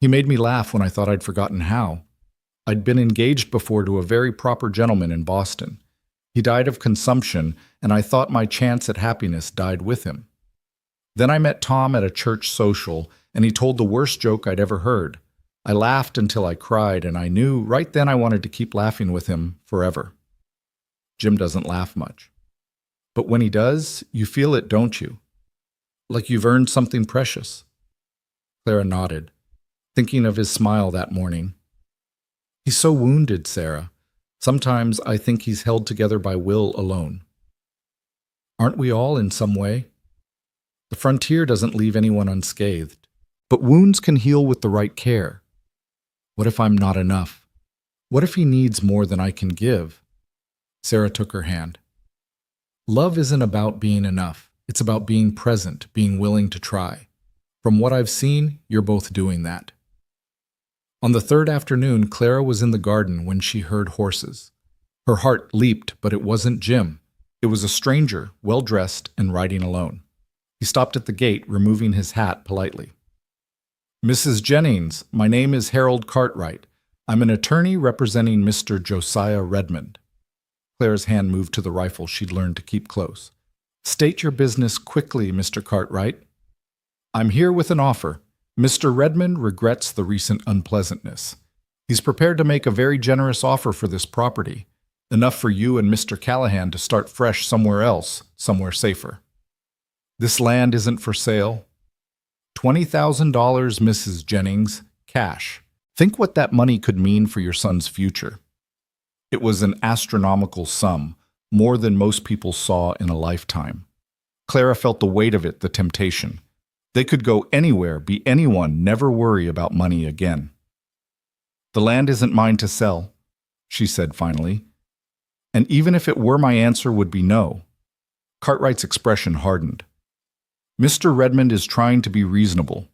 "He made me laugh when I thought I'd forgotten how. I'd been engaged before to a very proper gentleman in Boston. He died of consumption, and I thought my chance at happiness died with him. Then I met Tom at a church social, and he told the worst joke I'd ever heard. I laughed until I cried, and I knew right then I wanted to keep laughing with him forever. Jim doesn't laugh much. But when he does, you feel it, don't you? Like you've earned something precious. Clara nodded, thinking of his smile that morning. He's so wounded, Sarah. Sometimes I think he's held together by will alone. Aren't we all in some way? The frontier doesn't leave anyone unscathed, but wounds can heal with the right care. What if I'm not enough? What if he needs more than I can give? Sarah took her hand. Love isn't about being enough. It's about being present, being willing to try. From what I've seen, you're both doing that. On the third afternoon, Clara was in the garden when she heard horses. Her heart leaped, but it wasn't Jim. It was a stranger, well-dressed and riding alone. He stopped at the gate, removing his hat politely. Mrs. Jennings, my name is Harold Cartwright. I'm an attorney representing Mr. Josiah Redmond. Clara's hand moved to the rifle she'd learned to keep close. State your business quickly, Mr. Cartwright. I'm here with an offer. Mr. Redmond regrets the recent unpleasantness. He's prepared to make a very generous offer for this property, enough for you and Mr. Callahan to start fresh somewhere else, somewhere safer. This land isn't for sale. $20,000, Mrs. Jennings, cash. Think what that money could mean for your son's future. It was an astronomical sum, more than most people saw in a lifetime. Clara felt the weight of it, the temptation. They could go anywhere, be anyone, never worry about money again. The land isn't mine to sell, she said finally. And even if it were, my answer would be no. Cartwright's expression hardened. Mr. Redmond is trying to be reasonable.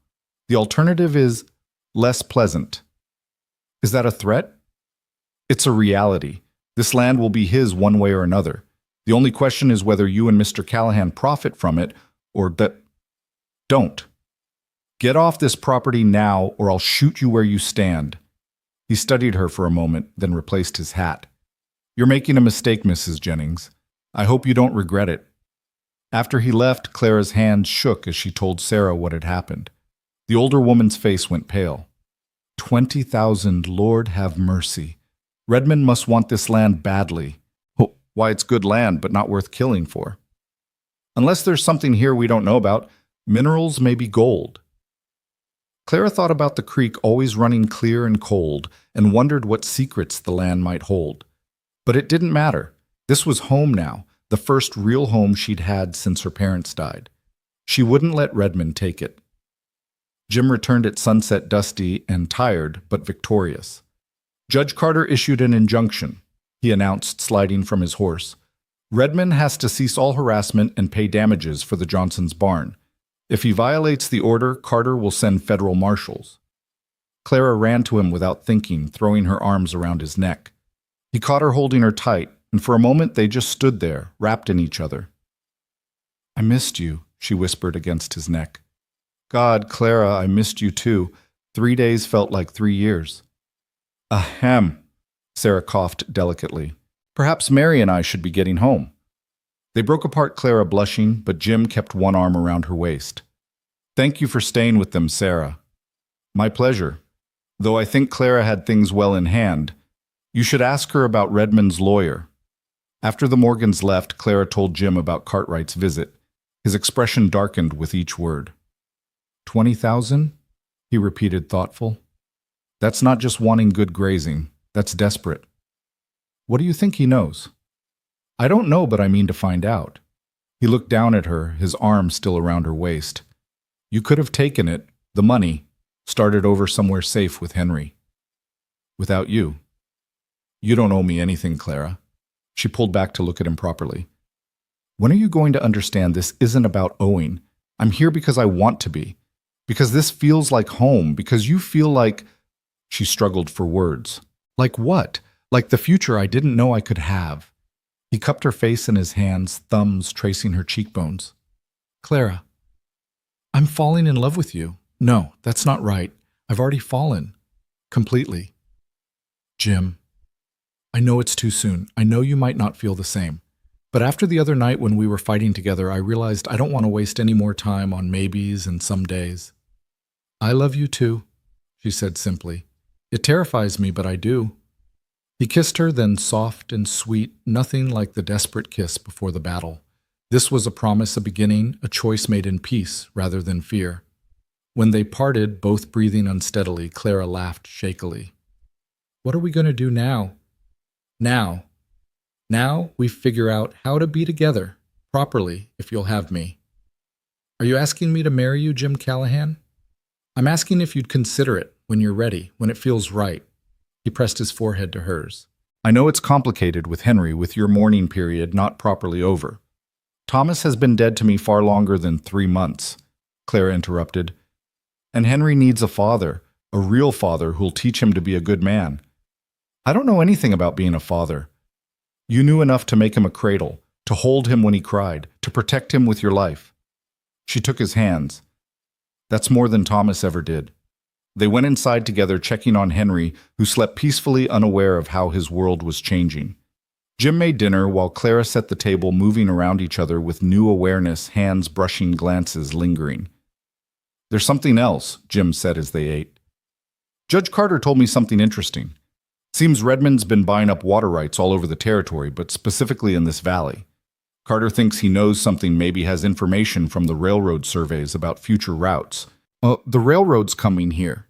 The alternative is less pleasant. Is that a threat? It's a reality. This land will be his one way or another. The only question is whether you and Mr. Callahan profit from it or that don't. Get off this property now or I'll shoot you where you stand. He studied her for a moment, then replaced his hat. You're making a mistake, Mrs. Jennings. I hope you don't regret it. After he left, Clara's hands shook as she told Sarah what had happened. The older woman's face went pale. 20,000, Lord have mercy. Redmond must want this land badly. Oh, why, it's good land, but not worth killing for. Unless there's something here we don't know about, minerals may be gold. Clara thought about the creek always running clear and cold and wondered what secrets the land might hold. But it didn't matter. This was home now, the first real home she'd had since her parents died. She wouldn't let Redmond take it. Jim returned at sunset dusty and tired, but victorious. Judge Carter issued an injunction, he announced, sliding from his horse. Redmond has to cease all harassment and pay damages for the Johnsons' barn. If he violates the order, Carter will send federal marshals. Clara ran to him without thinking, throwing her arms around his neck. He caught her holding her tight, and for a moment they just stood there, wrapped in each other. I missed you, she whispered against his neck. God, Clara, I missed you too. 3 days felt like 3 years. Ahem, Sarah coughed delicately. Perhaps Mary and I should be getting home. They broke apart, Clara blushing, but Jim kept one arm around her waist. Thank you for staying with them, Sarah. My pleasure. Though I think Clara had things well in hand. You should ask her about Redmond's lawyer. After the Morgans left, Clara told Jim about Cartwright's visit. His expression darkened with each word. 20,000? He repeated, thoughtful. That's not just wanting good grazing. That's desperate. What do you think he knows? I don't know, but I mean to find out. He looked down at her, his arm still around her waist. You could have taken it, the money, started over somewhere safe with Henry. Without you. You don't owe me anything, Clara. She pulled back to look at him properly. When are you going to understand this isn't about owing? I'm here because I want to be. Because this feels like home. Because you feel like... She struggled for words. Like what? Like the future I didn't know I could have. He cupped her face in his hands, thumbs tracing her cheekbones. Clara, I'm falling in love with you. No, that's not right. I've already fallen. Completely. Jim, I know it's too soon. I know you might not feel the same. But after the other night when we were fighting together, I realized I don't want to waste any more time on maybes and some days. I love you too. she said simply. It terrifies me, but I do. He kissed her, then soft and sweet, nothing like the desperate kiss before the battle. This was a promise, a beginning, a choice made in peace rather than fear. When they parted, both breathing unsteadily, Clara laughed shakily. What are we going to do now? Now we figure out how to be together, properly, if you'll have me. Are you asking me to marry you, Jim Callahan? I'm asking if you'd consider it when you're ready, when it feels right. He pressed his forehead to hers. I know it's complicated with Henry, with your mourning period not properly over. Thomas has been dead to me far longer than 3 months, Clara interrupted. And Henry needs a father, a real father who'll teach him to be a good man. I don't know anything about being a father. You knew enough to make him a cradle, to hold him when he cried, to protect him with your life. She took his hands. That's more than Thomas ever did. They went inside together, checking on Henry, who slept peacefully, unaware of how his world was changing. Jim made dinner while Clara set the table, moving around each other with new awareness, hands brushing, glances lingering. There's something else, Jim said as they ate. Judge Carter told me something interesting. Seems Redmond's been buying up water rights all over the territory, but specifically in this valley. Carter thinks he knows something, maybe has information from the railroad surveys about future routes. The railroad's coming here.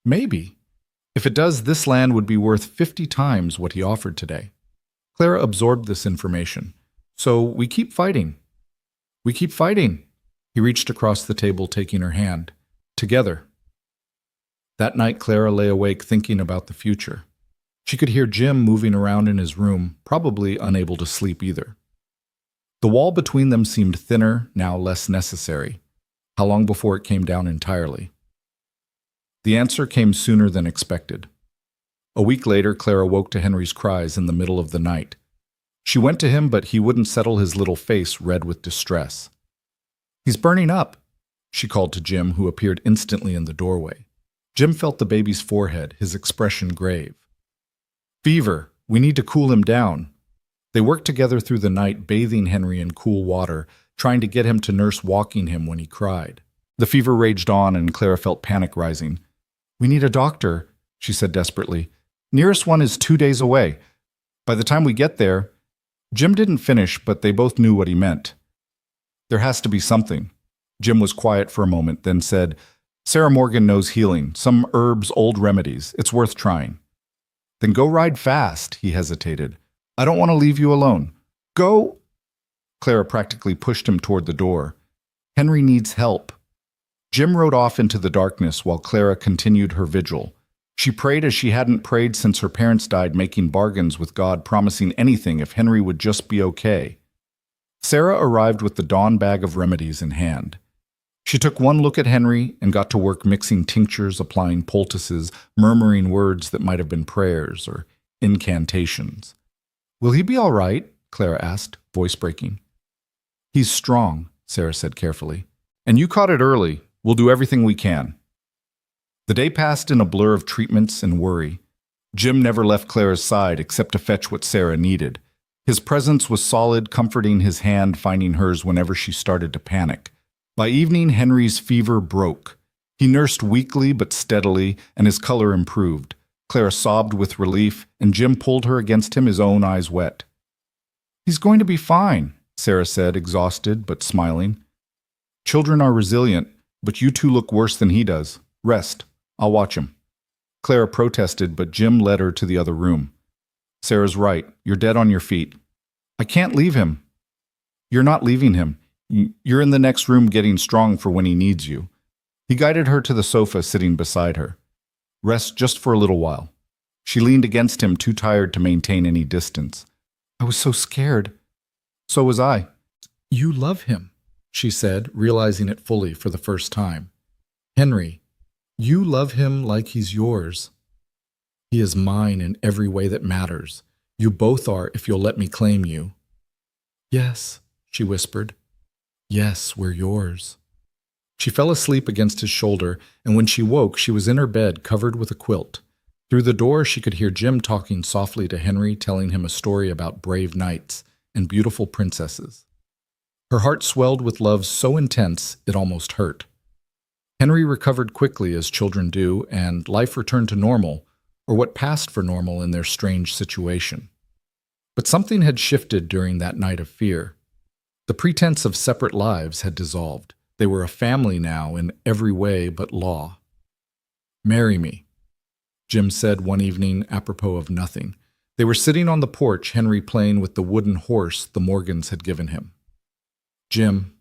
Maybe. If it does, this land would be worth 50 times what he offered today. Clara absorbed this information. So we keep fighting. We keep fighting. He reached across the table, taking her hand. Together. That night, Clara lay awake thinking about the future. She could hear Jim moving around in his room, probably unable to sleep either. The wall between them seemed thinner, now less necessary. How long before it came down entirely? The answer came sooner than expected. A week later, Clara woke to Henry's cries in the middle of the night. She went to him, but he wouldn't settle his little face red with distress. He's burning up, she called to Jim, who appeared instantly in the doorway. Jim felt the baby's forehead, his expression grave. Fever. We need to cool him down. They worked together through the night, bathing Henry in cool water, trying to get him to nurse walking him when he cried. The fever raged on, and Clara felt panic rising. We need a doctor, she said desperately. Nearest one is 2 days away. By the time we get there, Jim didn't finish, but they both knew what he meant. There has to be something. Jim was quiet for a moment, then said, Sarah Morgan knows healing, some herbs, old remedies. It's worth trying. Then go ride fast, he hesitated. I don't want to leave you alone. Go. Clara practically pushed him toward the door. Henry needs help. Jim rode off into the darkness while Clara continued her vigil. She prayed as she hadn't prayed since her parents died, making bargains with God, promising anything if Henry would just be okay. Sarah arrived with the dawn bag of remedies in hand. She took one look at Henry and got to work mixing tinctures, applying poultices, murmuring words that might have been prayers or incantations. Will he be all right? Clara asked, voice breaking. He's strong, Sarah said carefully. And you caught it early. We'll do everything we can. The day passed in a blur of treatments and worry. Jim never left Clara's side except to fetch what Sarah needed. His presence was solid, comforting his hand, finding hers whenever she started to panic. By evening, Henry's fever broke. He nursed weakly but steadily, and his color improved. Clara sobbed with relief, and Jim pulled her against him, his own eyes wet. He's going to be fine, Sarah said, exhausted but smiling. Children are resilient, but you two look worse than he does. Rest. I'll watch him. Clara protested, but Jim led her to the other room. Sarah's right. You're dead on your feet. I can't leave him. You're not leaving him. You're in the next room getting strong for when he needs you. He guided her to the sofa, sitting beside her. Rest just for a little while. She leaned against him, too tired to maintain any distance. I was so scared. So was I. You love him, she said, realizing it fully for the first time. Henry, you love him like he's yours. He is mine in every way that matters. You both are if you'll let me claim you. Yes, she whispered. Yes, we're yours. She fell asleep against his shoulder, and when she woke, she was in her bed covered with a quilt. Through the door, she could hear Jim talking softly to Henry, telling him a story about brave knights and beautiful princesses. Her heart swelled with love so intense it almost hurt. Henry recovered quickly, as children do, and life returned to normal, or what passed for normal in their strange situation. But something had shifted during that night of fear. The pretense of separate lives had dissolved. They were a family now in every way but law. "Marry me," Jim said one evening apropos of nothing. They were sitting on the porch, Henry playing with the wooden horse the Morgans had given him. "Jim,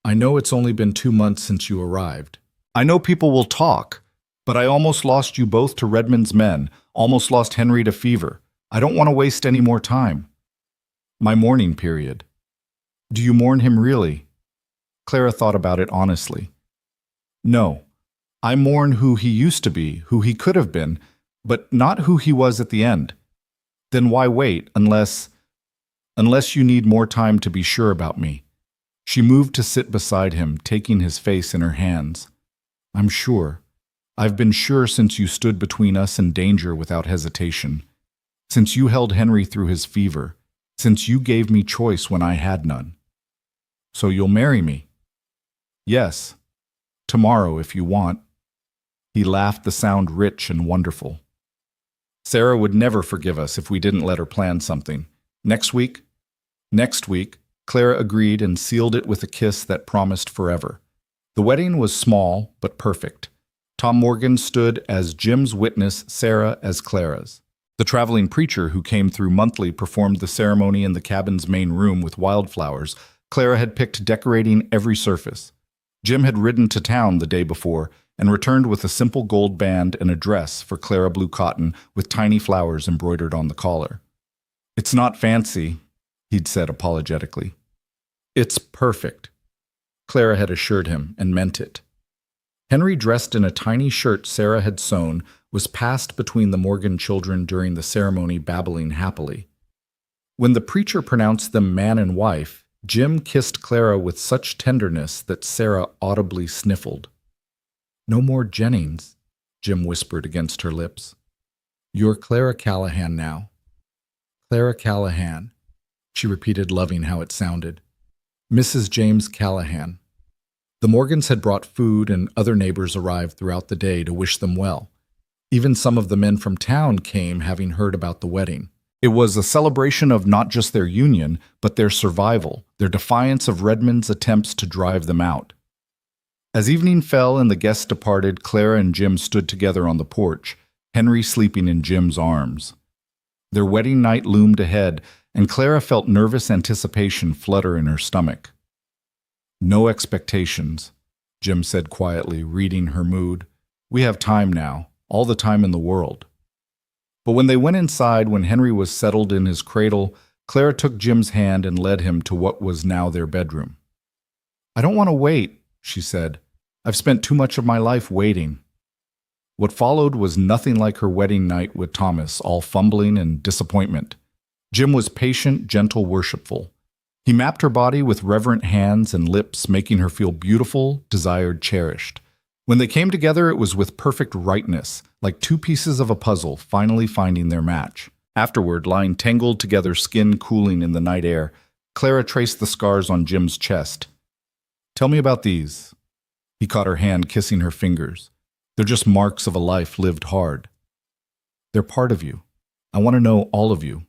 I know it's only been 2 months since you arrived. I know people will talk, but I almost lost you both to Redmond's men, almost lost Henry to fever. I don't want to waste any more time. My mourning period. Do you mourn him really?" Clara thought about it honestly. "No. I mourn who he used to be, who he could have been, but not who he was at the end. Then why wait, unless you need more time to be sure about me?" She moved to sit beside him, taking his face in her hands. "I'm sure. I've been sure since you stood between us and danger without hesitation. Since you held Henry through his fever. Since you gave me choice when I had none. So you'll marry me?" "Yes. Tomorrow, if you want." He laughed, the sound rich and wonderful. "Sarah would never forgive us if we didn't let her plan something. Next week?" "Next week," Clara agreed and sealed it with a kiss that promised forever. The wedding was small but perfect. Tom Morgan stood as Jim's witness, Sarah as Clara's. The traveling preacher who came through monthly performed the ceremony in the cabin's main room with wildflowers. Clara had picked decorating every surface. Jim had ridden to town the day before and returned with a simple gold band and a dress for Clara blue cotton with tiny flowers embroidered on the collar. "It's not fancy," he'd said apologetically. "It's perfect," Clara had assured him, and meant it. Henry, dressed in a tiny shirt Sarah had sewn, was passed between the Morgan children during the ceremony, babbling happily. When the preacher pronounced them man and wife, Jim kissed Clara with such tenderness that Sarah audibly sniffled. "No more Jennings," Jim whispered against her lips. "You're Clara Callahan now." "Clara Callahan," she repeated, loving how it sounded. "Mrs. James Callahan." The Morgans had brought food, and other neighbors arrived throughout the day to wish them well. Even some of the men from town came, having heard about the wedding. It was a celebration of not just their union, but their survival, their defiance of Redmond's attempts to drive them out. As evening fell and the guests departed, Clara and Jim stood together on the porch, Henry sleeping in Jim's arms. Their wedding night loomed ahead, and Clara felt nervous anticipation flutter in her stomach. "No expectations," Jim said quietly, reading her mood. "We have time now, all the time in the world." But when they went inside, when Henry was settled in his cradle, Clara took Jim's hand and led him to what was now their bedroom. "I don't want to wait," she said. "I've spent too much of my life waiting." What followed was nothing like her wedding night with Thomas, all fumbling and disappointment. Jim was patient, gentle, worshipful. He mapped her body with reverent hands and lips, making her feel beautiful, desired, cherished. When they came together, it was with perfect rightness, like two pieces of a puzzle finally finding their match. Afterward, lying tangled together, skin cooling in the night air, Clara traced the scars on Jim's chest. "Tell me about these." He caught her hand, kissing her fingers. "They're just marks of a life lived hard." "They're part of you. I want to know all of you."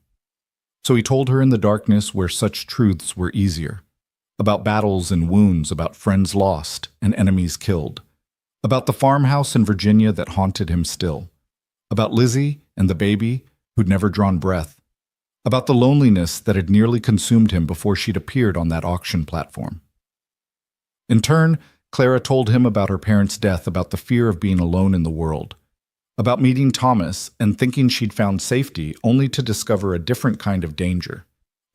So he told her in the darkness where such truths were easier. About battles and wounds, about friends lost and enemies killed. About the farmhouse in Virginia that haunted him still. About Lizzie and the baby who'd never drawn breath. About the loneliness that had nearly consumed him before she'd appeared on that auction platform. In turn, Clara told him about her parents' death, about the fear of being alone in the world. About meeting Thomas and thinking she'd found safety only to discover a different kind of danger.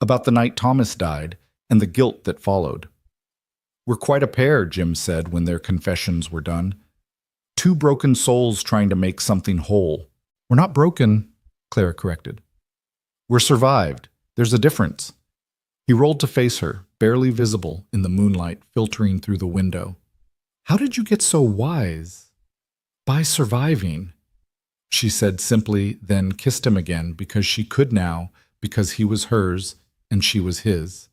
About the night Thomas died and the guilt that followed. "We're quite a pair," Jim said when their confessions were done. "Two broken souls trying to make something whole." "We're not broken," Clara corrected. "We're survived. There's a difference." He rolled to face her, barely visible in the moonlight filtering through the window. "How did you get so wise?" "By surviving," she said simply, then kissed him again because she could now, because he was hers and she was his.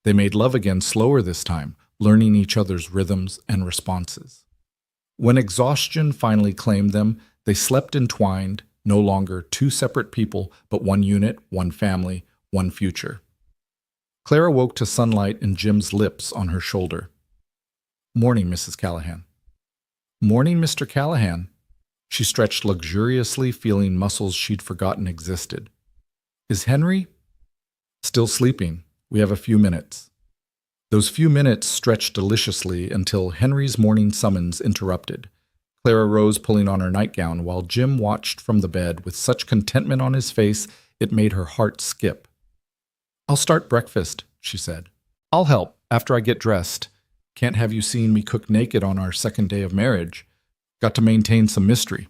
They made love again, slower this time, learning each other's rhythms and responses. When exhaustion finally claimed them, they slept entwined, no longer two separate people, but one unit, one family, one future. Clara woke to sunlight and Jim's lips on her shoulder. "Morning, Mrs. Callahan." "Morning, Mr. Callahan." She stretched luxuriously, feeling muscles she'd forgotten existed. "Is Henry?" "Still sleeping. We have a few minutes." Those few minutes stretched deliciously until Henry's morning summons interrupted. Clara rose, pulling on her nightgown, while Jim watched from the bed with such contentment on his face it made her heart skip. "I'll start breakfast," she said. "I'll help after I get dressed. Can't have you seeing me cook naked on our second day of marriage. Got to maintain some mystery."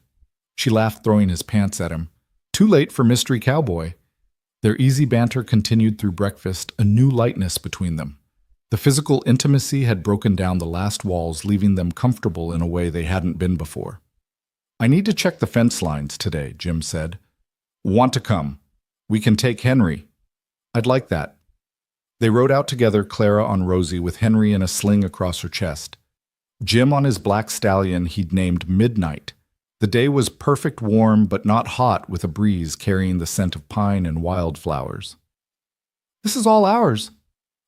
She laughed, throwing his pants at him. Too late for Mystery Cowboy. Their easy banter continued through breakfast, a new lightness between them. The physical intimacy had broken down the last walls, leaving them comfortable in a way they hadn't been before. "I need to check the fence lines today," Jim said. "Want to come? We can take Henry." "I'd like that." They rode out together, Clara on Rosie with Henry in a sling across her chest. Jim on his black stallion he'd named Midnight. The day was perfect, warm but not hot, with a breeze carrying the scent of pine and wildflowers. "This is all ours?"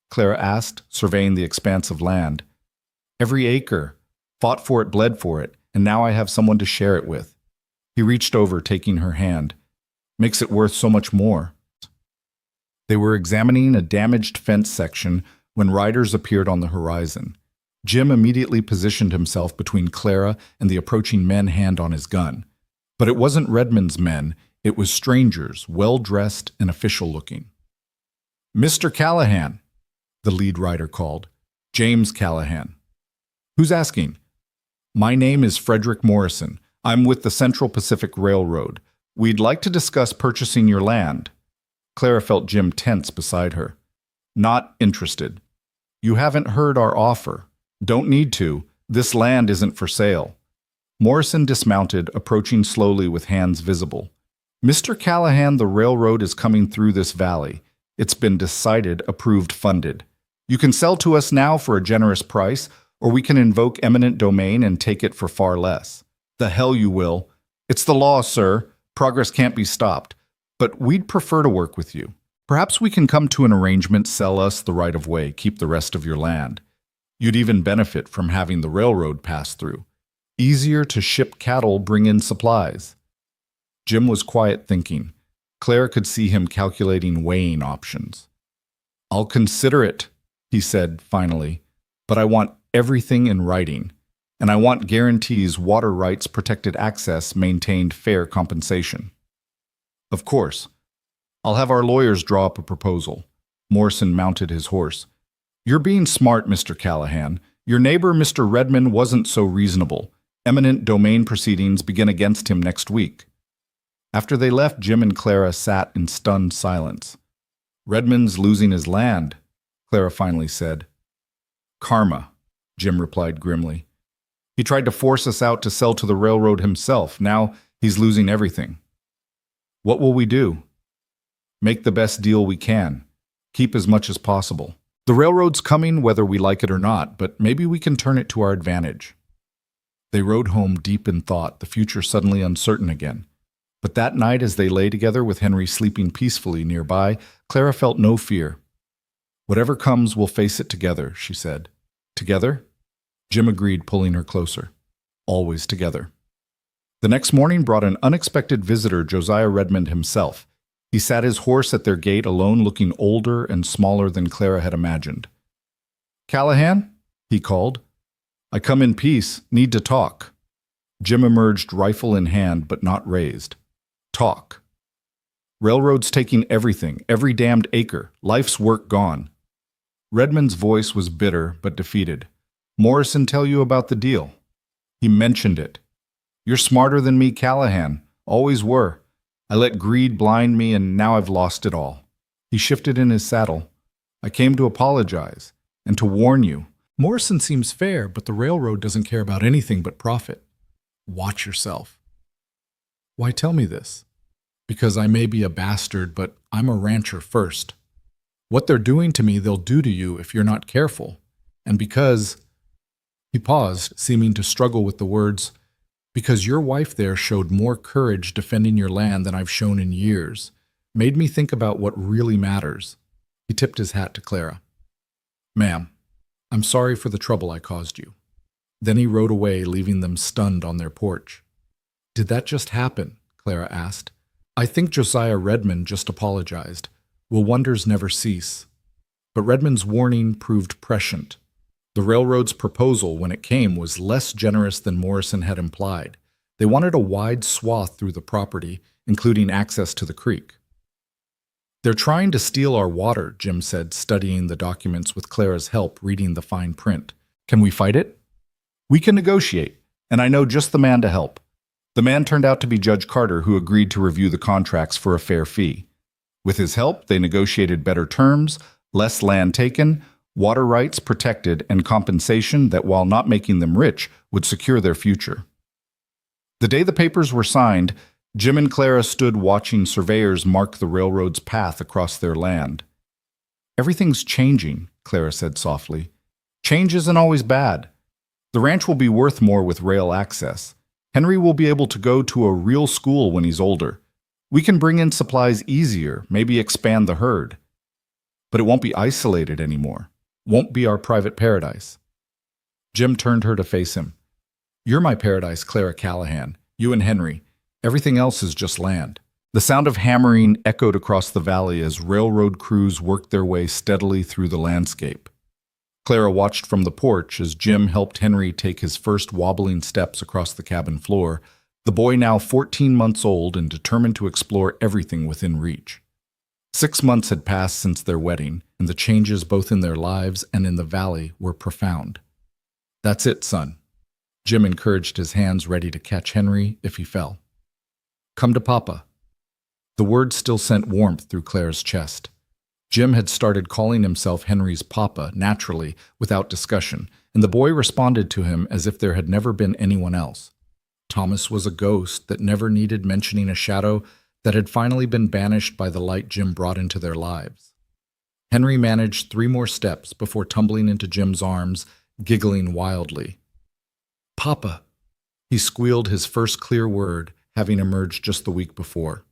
Clara asked, surveying the expanse of land. "Every acre. Fought for it, bled for it, and now I have someone to share it with." He reached over, taking her hand. "Makes it worth so much more." They were examining a damaged fence section when riders appeared on the horizon. Jim immediately positioned himself between Clara and the approaching men, hand on his gun. But it wasn't Redmond's men, it was strangers, well-dressed and official-looking. "Mr. Callahan," the lead rider called. "James Callahan." "Who's asking?" "My name is Frederick Morrison. I'm with the Central Pacific Railroad. We'd like to discuss purchasing your land." Clara felt Jim tense beside her. "Not interested." "You haven't heard our offer." "Don't need to. This land isn't for sale." Morrison dismounted, approaching slowly with hands visible. "Mr. Callahan, the railroad is coming through this valley. It's been decided, approved, funded. You can sell to us now for a generous price, or we can invoke eminent domain and take it for far less." "The hell you will. It's the law, sir. Progress can't be stopped. But we'd prefer to work with you. Perhaps we can come to an arrangement, sell us the right of way, keep the rest of your land. You'd even benefit from having the railroad pass through. Easier to ship cattle, bring in supplies." Jim was quiet, thinking. Clara could see him calculating, weighing options. "I'll consider it," he said finally, "but I want everything in writing. And I want guarantees, water rights, protected access, maintained fair compensation." "Of course. I'll have our lawyers draw up a proposal." Morrison mounted his horse. "You're being smart, Mr. Callahan. Your neighbor, Mr. Redmond, wasn't so reasonable. Eminent domain proceedings begin against him next week." After they left, Jim and Clara sat in stunned silence. "Redmond's losing his land," Clara finally said. "Karma," Jim replied grimly. "He tried to force us out to sell to the railroad himself. Now he's losing everything." "What will we do?" "Make the best deal we can. Keep as much as possible. The railroad's coming whether we like it or not, but maybe we can turn it to our advantage." They rode home deep in thought, the future suddenly uncertain again. But that night, as they lay together with Henry sleeping peacefully nearby, Clara felt no fear. "Whatever comes, we'll face it together," she said. "Together?" Jim agreed, pulling her closer. "Always together." The next morning brought an unexpected visitor, Josiah Redmond himself. He sat his horse at their gate alone, looking older and smaller than Clara had imagined. "Callahan?" he called. "I come in peace. Need to talk." Jim emerged, rifle in hand, but not raised. "Talk." "Railroad's taking everything, every damned acre. Life's work gone." Redmond's voice was bitter, but defeated. "Morrison tell you about the deal?" "He mentioned it." "You're smarter than me, Callahan. Always were. I let greed blind me, and now I've lost it all." He shifted in his saddle. "I came to apologize, and to warn you. Morrison seems fair, but the railroad doesn't care about anything but profit. Watch yourself." "Why tell me this?" "Because I may be a bastard, but I'm a rancher first. What they're doing to me, they'll do to you if you're not careful. And because, he paused, seeming to struggle with the words, because your wife there showed more courage defending your land than I've shown in years, made me think about what really matters. He tipped his hat to Clara. Ma'am, I'm sorry for the trouble I caused you. Then he rode away, leaving them stunned on their porch. Did that just happen? Clara asked. I think Josiah Redmond just apologized. Will wonders never cease? But Redmond's warning proved prescient. The railroad's proposal, when it came, was less generous than Morrison had implied. They wanted a wide swath through the property, including access to the creek. They're trying to steal our water, Jim said, studying the documents with Clara's help, reading the fine print. Can we fight it? We can negotiate, and I know just the man to help. The man turned out to be Judge Carter, who agreed to review the contracts for a fair fee. With his help, they negotiated better terms, less land taken, water rights protected, and compensation that, while not making them rich, would secure their future. The day the papers were signed, Jim and Clara stood watching surveyors mark the railroad's path across their land. Everything's changing, Clara said softly. Change isn't always bad. The ranch will be worth more with rail access. Henry will be able to go to a real school when he's older. We can bring in supplies easier, maybe expand the herd. But it won't be isolated anymore. Won't be our private paradise. Jim turned her to face him. You're my paradise, Clara Callahan. You and Henry. Everything else is just land. The sound of hammering echoed across the valley as railroad crews worked their way steadily through the landscape. Clara watched from the porch as Jim helped Henry take his first wobbling steps across the cabin floor, the boy now 14 months old and determined to explore everything within reach. 6 months had passed since their wedding, and the changes both in their lives and in the valley were profound. That's it, son. Jim encouraged, his hands ready to catch Henry if he fell. Come to Papa. The word still sent warmth through Clara's chest. Jim had started calling himself Henry's Papa, naturally, without discussion, and the boy responded to him as if there had never been anyone else. Thomas was a ghost that never needed mentioning, a shadow that had finally been banished by the light Jim brought into their lives. Henry managed 3 more steps before tumbling into Jim's arms, giggling wildly. Papa! He squealed his first clear word, having emerged just the week before.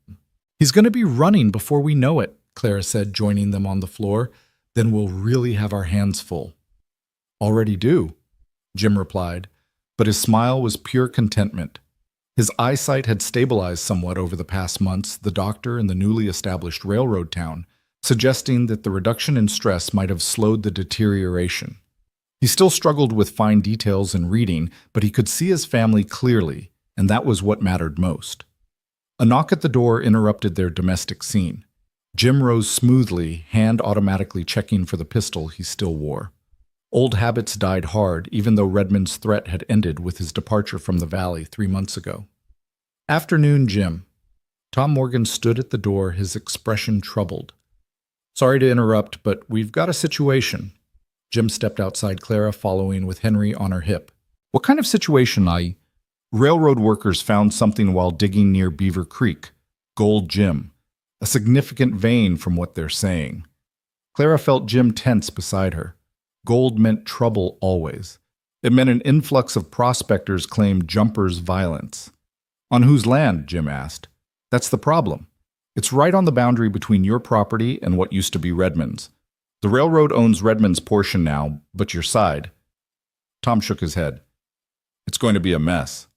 He's going to be running before we know it, Clara said, joining them on the floor. Then we'll really have our hands full. Already do, Jim replied, but his smile was pure contentment. His eyesight had stabilized somewhat over the past months, the doctor in the newly established railroad town, suggesting that the reduction in stress might have slowed the deterioration. He still struggled with fine details and reading, but he could see his family clearly, and that was what mattered most. A knock at the door interrupted their domestic scene. Jim rose smoothly, hand automatically checking for the pistol he still wore. Old habits died hard, even though Redmond's threat had ended with his departure from the valley 3 months ago. Afternoon, Jim. Tom Morgan stood at the door, his expression troubled. Sorry to interrupt, but we've got a situation. Jim stepped outside Clara, following with Henry on her hip. What kind of situation, Railroad workers found something while digging near Beaver Creek. Gold, Jim. A significant vein from what they're saying. Clara felt Jim tense beside her. Gold meant trouble always. It meant an influx of prospectors claimed jumpers' violence. On whose land? Jim asked. That's the problem. It's right on the boundary between your property and what used to be Redmond's. The railroad owns Redmond's portion now, but your side. Tom shook his head. It's going to be a mess.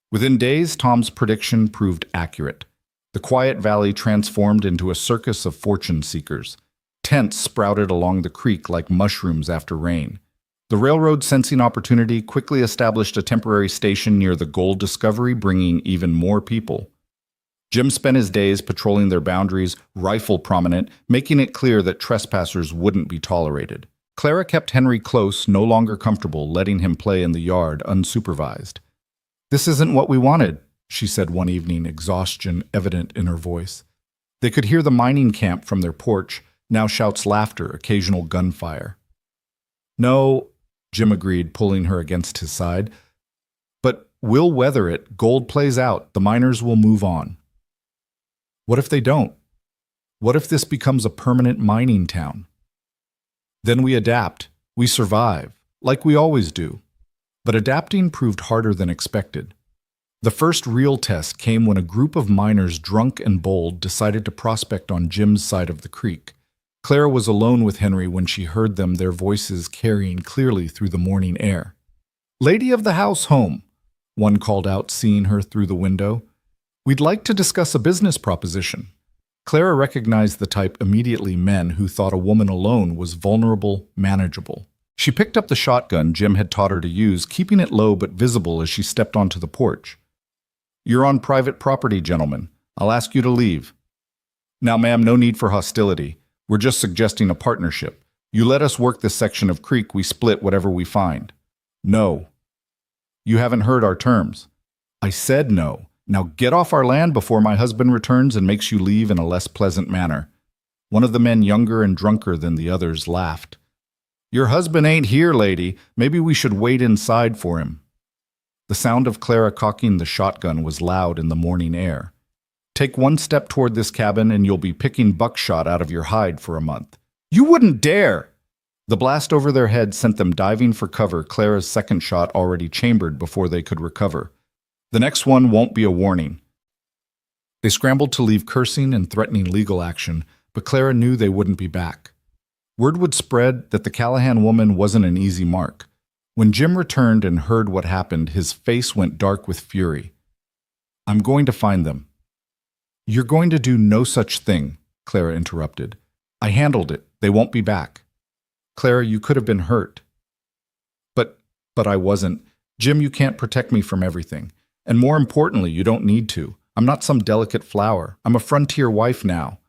Within days, Tom's prediction proved accurate. The quiet valley transformed into a circus of fortune seekers. Tents sprouted along the creek like mushrooms after rain. The railroad, sensing opportunity, quickly established a temporary station near the gold discovery, bringing even more people. Jim spent his days patrolling their boundaries, rifle prominent, making it clear that trespassers wouldn't be tolerated. Clara kept Henry close, no longer comfortable letting him play in the yard unsupervised. This isn't what we wanted, she said one evening, exhaustion evident in her voice. They could hear the mining camp from their porch, now shouts, laughter, occasional gunfire. No, Jim agreed, pulling her against his side. But we'll weather it. Gold plays out. The miners will move on. What if they don't? What if this becomes a permanent mining town? Then we adapt, We survive, like we always do. But adapting proved harder than expected. The first real test came when a group of miners, drunk and bold, decided to prospect on Jim's side of the creek. Clara was alone with Henry when she heard them, their voices carrying clearly through the morning air. "Lady of the house home," one called out, seeing her through the window. "We'd like to discuss a business proposition." Clara recognized the type immediately, men who thought a woman alone was vulnerable, manageable. She picked up the shotgun Jim had taught her to use, keeping it low but visible as she stepped onto the porch. "You're on private property, gentlemen. I'll ask you to leave." "Now, ma'am, no need for hostility. We're just suggesting a partnership. You let us work this section of creek, we split whatever we find." "No." "You haven't heard our terms." "I said no. Now get off our land before my husband returns and makes you leave in a less pleasant manner." One of the men, younger and drunker than the others, laughed. "Your husband ain't here, lady. Maybe we should wait inside for him." The sound of Clara cocking the shotgun was loud in the morning air. "Take one step toward this cabin and you'll be picking buckshot out of your hide for a month." "You wouldn't dare!" The blast over their heads sent them diving for cover, Clara's second shot already chambered before they could recover. "The next one won't be a warning." They scrambled to leave, cursing and threatening legal action, but Clara knew they wouldn't be back. Word would spread that the Callahan woman wasn't an easy mark. When Jim returned and heard what happened, his face went dark with fury. "I'm going to find them." "You're going to do no such thing," Clara interrupted. "I handled it. They won't be back." "Clara, you could have been hurt." But I wasn't. Jim, you can't protect me from everything. And more importantly, you don't need to. I'm not some delicate flower. I'm a frontier wife now."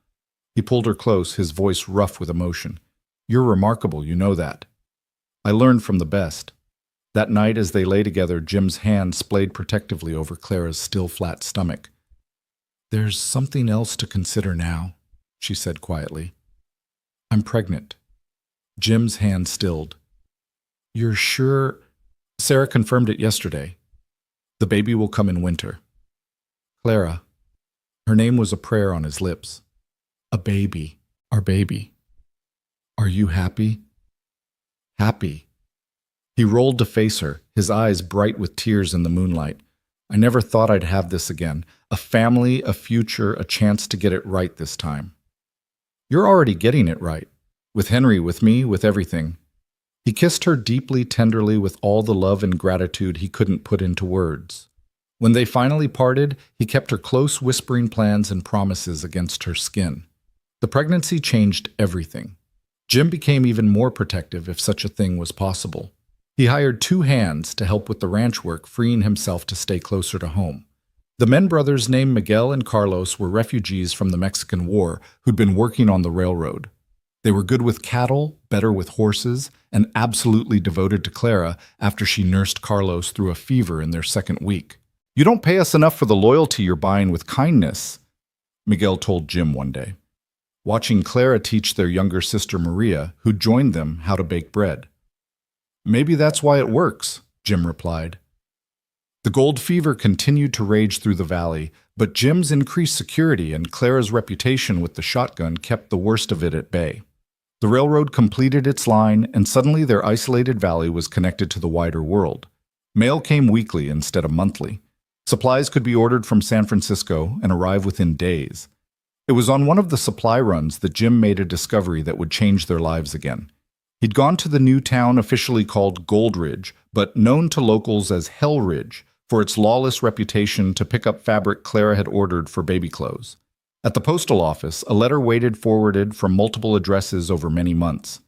He pulled her close, his voice rough with emotion. "You're remarkable, you know that. I learned from the best." That night, as they lay together, Jim's hand splayed protectively over Clara's still flat stomach. "There's something else to consider now," she said quietly. "I'm pregnant." Jim's hand stilled. "You're sure?" "Sarah confirmed it yesterday. The baby will come in winter." "Clara." Her name was a prayer on his lips. "A baby. Our baby. Are you happy?" "Happy." He rolled to face her, his eyes bright with tears in the moonlight. "I never thought I'd have this again. A family, a future, a chance to get it right this time." "You're already getting it right. With Henry, with me, with everything." He kissed her deeply, tenderly, with all the love and gratitude he couldn't put into words. When they finally parted, he kept her close, whispering plans and promises against her skin. The pregnancy changed everything. Jim became even more protective, if such a thing was possible. He hired 2 hands to help with the ranch work, freeing himself to stay closer to home. The men brothers named Miguel and Carlos were refugees from the Mexican War who'd been working on the railroad. They were good with cattle, better with horses, and absolutely devoted to Clara after she nursed Carlos through a fever in their second week. "You don't pay us enough for the loyalty you're buying with kindness," Miguel told Jim one day, watching Clara teach their younger sister Maria, who joined them, how to bake bread. "Maybe that's why it works," Jim replied. The gold fever continued to rage through the valley, but Jim's increased security and Clara's reputation with the shotgun kept the worst of it at bay. The railroad completed its line, and suddenly their isolated valley was connected to the wider world. Mail came weekly instead of monthly. Supplies could be ordered from San Francisco and arrive within days. It was on one of the supply runs that Jim made a discovery that would change their lives again. He'd gone to the new town officially called Gold Ridge, but known to locals as Hell Ridge, for its lawless reputation to pick up fabric Clara had ordered for baby clothes. At the postal office, a letter waited forwarded from multiple addresses over many months.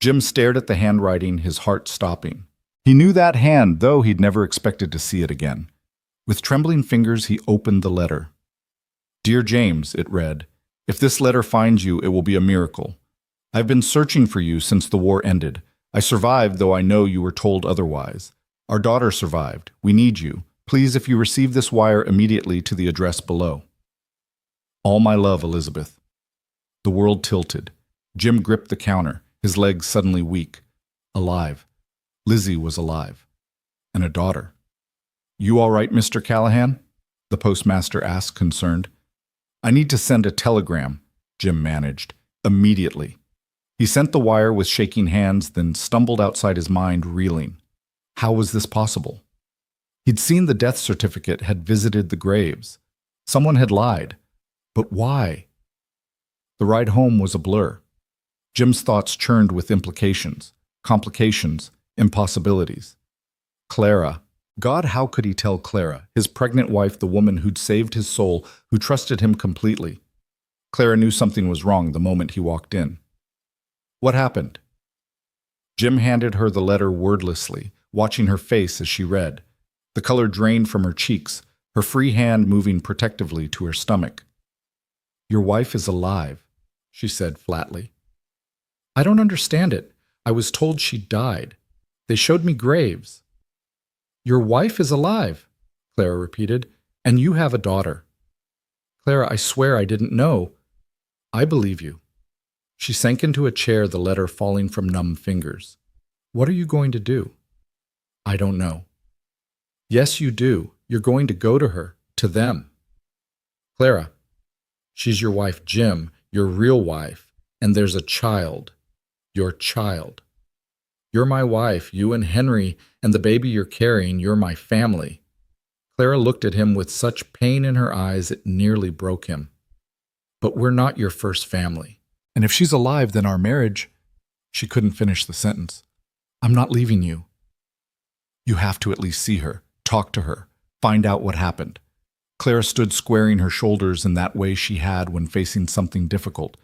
Jim stared at the handwriting, his heart stopping. He knew that hand, though he'd never expected to see it again. With trembling fingers, he opened the letter. "Dear James," it read, "if this letter finds you, it will be a miracle. I've been searching for you since the war ended. I survived, though I know you were told otherwise. Our daughter survived. We need you. Please, if you receive this wire immediately to the address below. All my love, Elizabeth." The world tilted. Jim gripped the counter, his legs suddenly weak. Alive. Lizzie was alive. And a daughter. "You all right, Mr. Callahan?" the postmaster asked, concerned. "I need to send a telegram," Jim managed. "Immediately." He sent the wire with shaking hands, then stumbled outside his mind, reeling. How was this possible? He'd seen the death certificate, had visited the graves. Someone had lied. But why? The ride home was a blur. Jim's thoughts churned with implications, complications, impossibilities. Clara. God, how could he tell Clara, his pregnant wife, the woman who'd saved his soul, who trusted him completely? Clara knew something was wrong the moment he walked in. What happened? Jim handed her the letter wordlessly, watching her face as she read. The color drained from her cheeks, her free hand moving protectively to her stomach. Your wife is alive, she said flatly. I don't understand it. I was told she died. They showed me graves. Your wife is alive, Clara repeated, and you have a daughter. Clara, I swear I didn't know. I believe you. She sank into a chair, the letter falling from numb fingers. What are you going to do? I don't know. Yes, you do. You're going to go to her, to them. Clara, she's your wife, Jim, your real wife, and there's a child. Your child. You're my wife, you and Henry, and the baby you're carrying, you're my family. Clara looked at him with such pain in her eyes it nearly broke him. But we're not your first family. And if she's alive, then our marriage... She couldn't finish the sentence. I'm not leaving you. You have to at least see her, talk to her, find out what happened. Clara stood squaring her shoulders in that way she had when facing something difficult.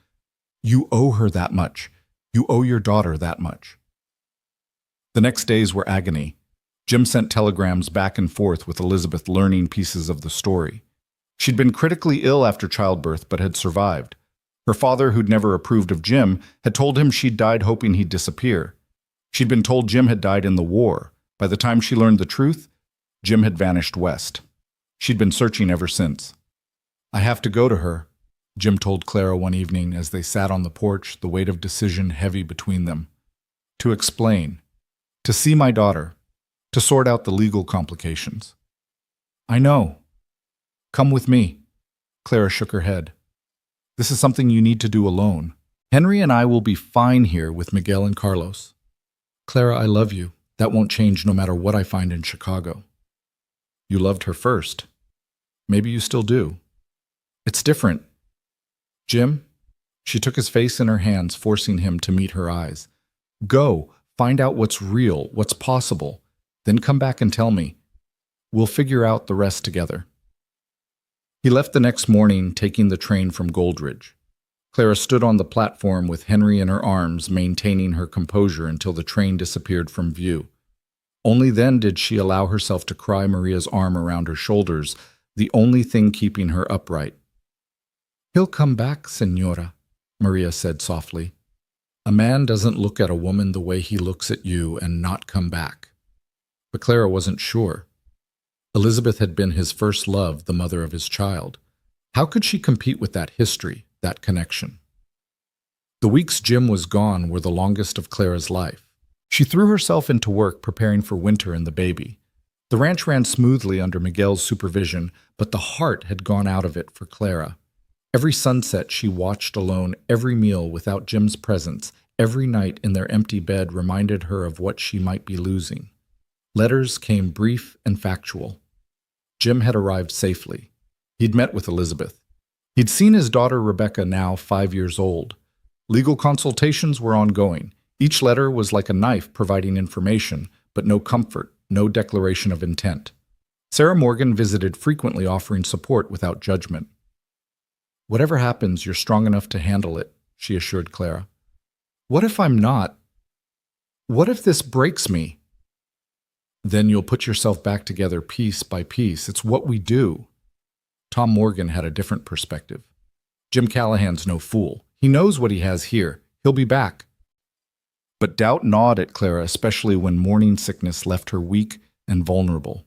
You owe her that much. You owe your daughter that much. The next days were agony. Jim sent telegrams back and forth with Elizabeth, learning pieces of the story. She'd been critically ill after childbirth but had survived. Her father, who'd never approved of Jim, had told him she'd died hoping he'd disappear. She'd been told Jim had died in the war. By the time she learned the truth, Jim had vanished west. She'd been searching ever since. I have to go to her, Jim told Clara one evening as they sat on the porch, the weight of decision heavy between them. To explain. To see my daughter. To sort out the legal complications. I know. Come with me. Clara shook her head. This is something you need to do alone. Henry and I will be fine here with Miguel and Carlos. Clara, I love you. That won't change no matter what I find in Chicago. You loved her first. Maybe you still do. It's different. Jim? She took his face in her hands, forcing him to meet her eyes. Go, find out what's real, what's possible. Then come back and tell me. We'll figure out the rest together. He left the next morning, taking the train from Goldridge. Clara stood on the platform with Henry in her arms, maintaining her composure until the train disappeared from view. Only then did she allow herself to cry Maria's arm around her shoulders, the only thing keeping her upright. He'll come back, Señora, Maria said softly. A man doesn't look at a woman the way he looks at you and not come back. But Clara wasn't sure. Elizabeth had been his first love, the mother of his child. How could she compete with that history, that connection? The weeks Jim was gone were the longest of Clara's life. She threw herself into work preparing for winter and the baby. The ranch ran smoothly under Miguel's supervision, but the heart had gone out of it for Clara. Every sunset she watched alone, every meal without Jim's presence, every night in their empty bed reminded her of what she might be losing. Letters came brief and factual. Jim had arrived safely. He'd met with Elizabeth. He'd seen his daughter Rebecca, now 5 years old. Legal consultations were ongoing. Each letter was like a knife providing information, but no comfort, no declaration of intent. Sarah Morgan visited frequently, offering support without judgment. Whatever happens, you're strong enough to handle it, she assured Clara. What if I'm not? What if this breaks me? Then you'll put yourself back together piece by piece. It's what we do. Tom Morgan had a different perspective. Jim Callahan's no fool. He knows what he has here. He'll be back. But doubt gnawed at Clara, especially when morning sickness left her weak and vulnerable.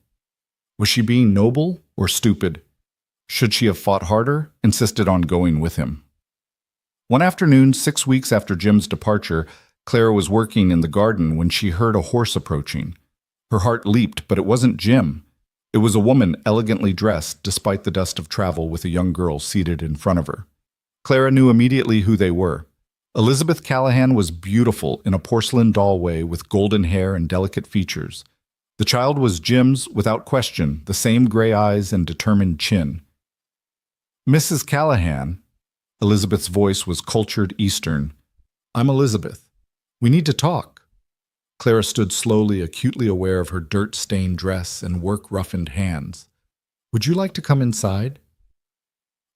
Was she being noble or stupid? Should she have fought harder, insisted on going with him? One afternoon, 6 weeks after Jim's departure, Clara was working in the garden when she heard a horse approaching. Her heart leaped, but it wasn't Jim. It was a woman elegantly dressed, despite the dust of travel, with a young girl seated in front of her. Clara knew immediately who they were. Elizabeth Callahan was beautiful in a porcelain doll way with golden hair and delicate features. The child was Jim's, without question, the same gray eyes and determined chin. Mrs. Callahan, Elizabeth's voice was cultured Eastern. I'm Elizabeth. We need to talk. Clara stood slowly, acutely aware of her dirt-stained dress and work-roughened hands. Would you like to come inside?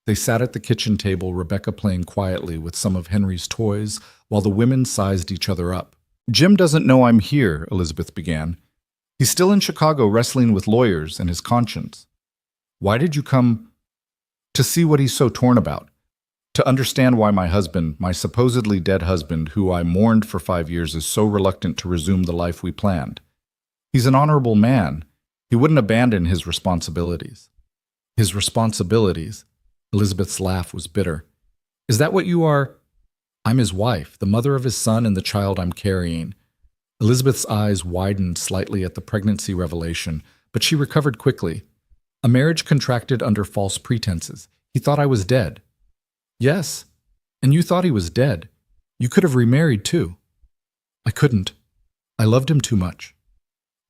They sat at the kitchen table, Rebecca playing quietly with some of Henry's toys, while the women sized each other up. Jim doesn't know I'm here, Elizabeth began. He's still in Chicago wrestling with lawyers and his conscience. Why did you come? To see what he's so torn about. To understand why my husband, my supposedly dead husband, who I mourned for 5 years, is so reluctant to resume the life we planned. He's an honorable man. He wouldn't abandon his responsibilities. His responsibilities? Elizabeth's laugh was bitter. Is that what you are? I'm his wife, the mother of his son and the child I'm carrying. Elizabeth's eyes widened slightly at the pregnancy revelation, but she recovered quickly. A marriage contracted under false pretenses. He thought I was dead. Yes, and you thought he was dead. You could have remarried too. I couldn't. I loved him too much.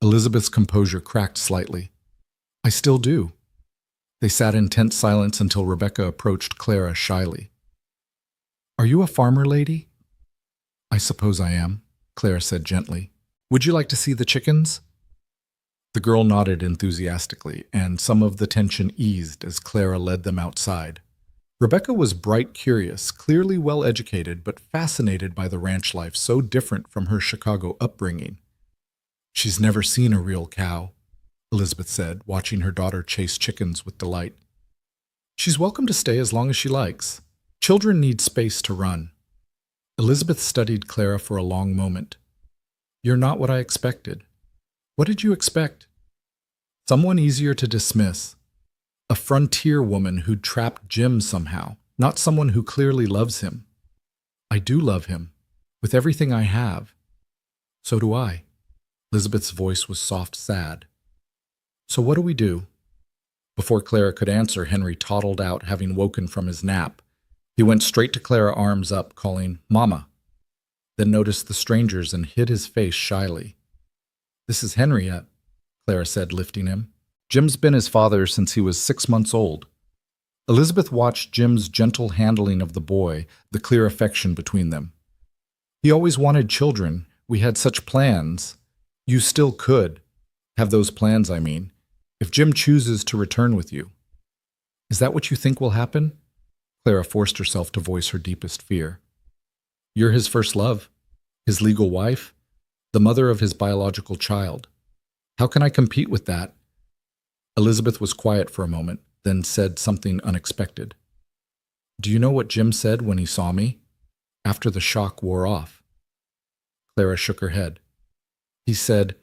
Elizabeth's composure cracked slightly. I still do. They sat in tense silence until Rebecca approached Clara shyly. Are you a farmer lady? I suppose I am, Clara said gently. Would you like to see the chickens? The girl nodded enthusiastically, and some of the tension eased as Clara led them outside. Rebecca was bright, curious, clearly well-educated, but fascinated by the ranch life so different from her Chicago upbringing. She's never seen a real cow, Elizabeth said, watching her daughter chase chickens with delight. She's welcome to stay as long as she likes. Children need space to run. Elizabeth studied Clara for a long moment. You're not what I expected. What did you expect? Someone easier to dismiss. A frontier woman who'd trapped Jim somehow, not someone who clearly loves him. I do love him, with everything I have. So do I. Elizabeth's voice was soft, sad. So what do we do? Before Clara could answer, Henry toddled out, having woken from his nap. He went straight to Clara, arms up, calling, Mama, then noticed the strangers and hid his face shyly. This is Henriette, Clara said, lifting him. Jim's been his father since he was 6 months old. Elizabeth watched Jim's gentle handling of the boy, the clear affection between them. He always wanted children. We had such plans. You still could. Have those plans, I mean. If Jim chooses to return with you. Is that what you think will happen? Clara forced herself to voice her deepest fear. You're his first love, his legal wife, the mother of his biological child. How can I compete with that? Elizabeth was quiet for a moment, then said something unexpected. Do you know what Jim said when he saw me? After the shock wore off. Clara shook her head. He said,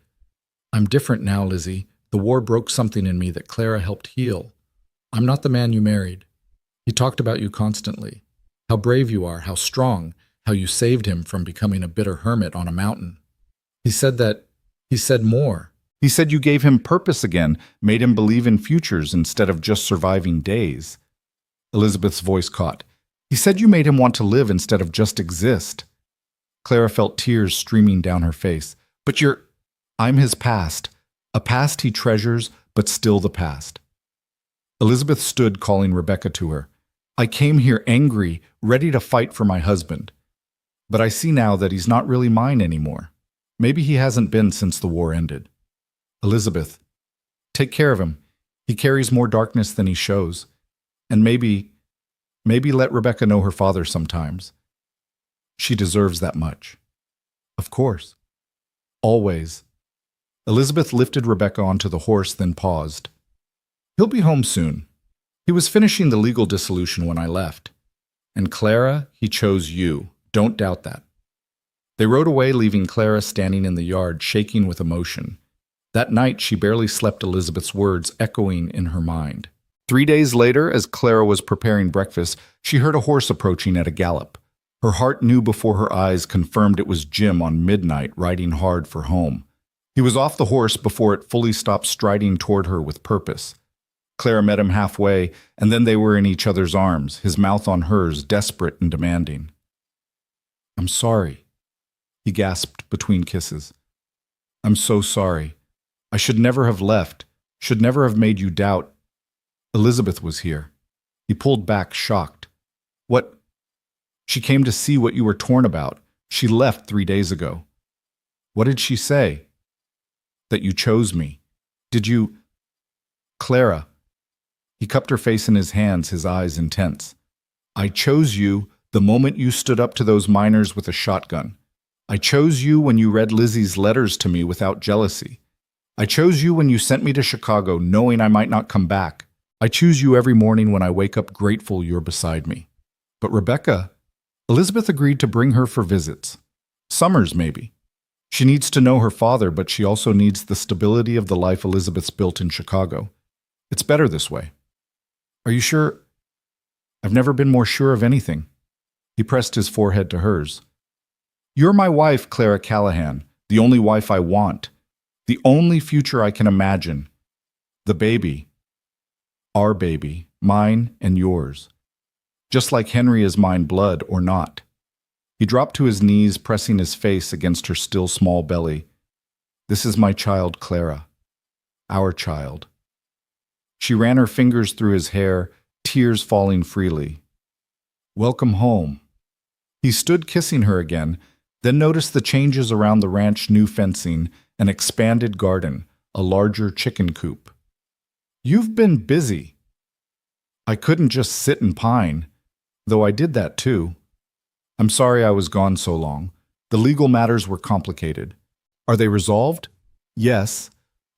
I'm different now, Lizzie. The war broke something in me that Clara helped heal. I'm not the man you married. He talked about you constantly. How brave you are, how strong, how you saved him from becoming a bitter hermit on a mountain. He said more. He said you gave him purpose again, made him believe in futures instead of just surviving days. Elizabeth's voice caught. He said you made him want to live instead of just exist. Clara felt tears streaming down her face. But I'm his past. A past he treasures, but still the past. Elizabeth stood, calling Rebecca to her. I came here angry, ready to fight for my husband. But I see now that he's not really mine anymore. Maybe he hasn't been since the war ended. Elizabeth, take care of him. He carries more darkness than he shows. And maybe let Rebecca know her father sometimes. She deserves that much. Of course. Always. Elizabeth lifted Rebecca onto the horse, then paused. He'll be home soon. He was finishing the legal dissolution when I left. And Clara, he chose you. Don't doubt that. They rode away, leaving Clara standing in the yard, shaking with emotion. That night, she barely slept, Elizabeth's words echoing in her mind. 3 days later, as Clara was preparing breakfast, she heard a horse approaching at a gallop. Her heart knew before her eyes confirmed it was Jim on midnight, riding hard for home. He was off the horse before it fully stopped striding toward her with purpose. Clara met him halfway, and then they were in each other's arms, his mouth on hers, desperate and demanding. I'm sorry. He gasped between kisses. I'm so sorry. I should never have left, should never have made you doubt. Elizabeth was here. He pulled back, shocked. What? She came to see what you were torn about. She left 3 days ago. What did she say? That you chose me. Did you... Clara. He cupped her face in his hands, his eyes intense. I chose you the moment you stood up to those miners with a shotgun. I chose you when you read Lizzie's letters to me without jealousy. I chose you when you sent me to Chicago knowing I might not come back. I choose you every morning when I wake up grateful you're beside me. But Rebecca, Elizabeth agreed to bring her for visits. Summers, maybe. She needs to know her father, but she also needs the stability of the life Elizabeth's built in Chicago. It's better this way. Are you sure? I've never been more sure of anything. He pressed his forehead to hers. You're my wife, Clara Callahan, the only wife I want, the only future I can imagine. The baby. Our baby, mine and yours. Just like Henry is mine, blood or not. He dropped to his knees, pressing his face against her still small belly. This is my child, Clara. Our child. She ran her fingers through his hair, tears falling freely. Welcome home. He stood kissing her again, then noticed the changes around the ranch, new fencing, an expanded garden, a larger chicken coop. You've been busy. I couldn't just sit and pine, though I did that too. I'm sorry I was gone so long. The legal matters were complicated. Are they resolved? Yes.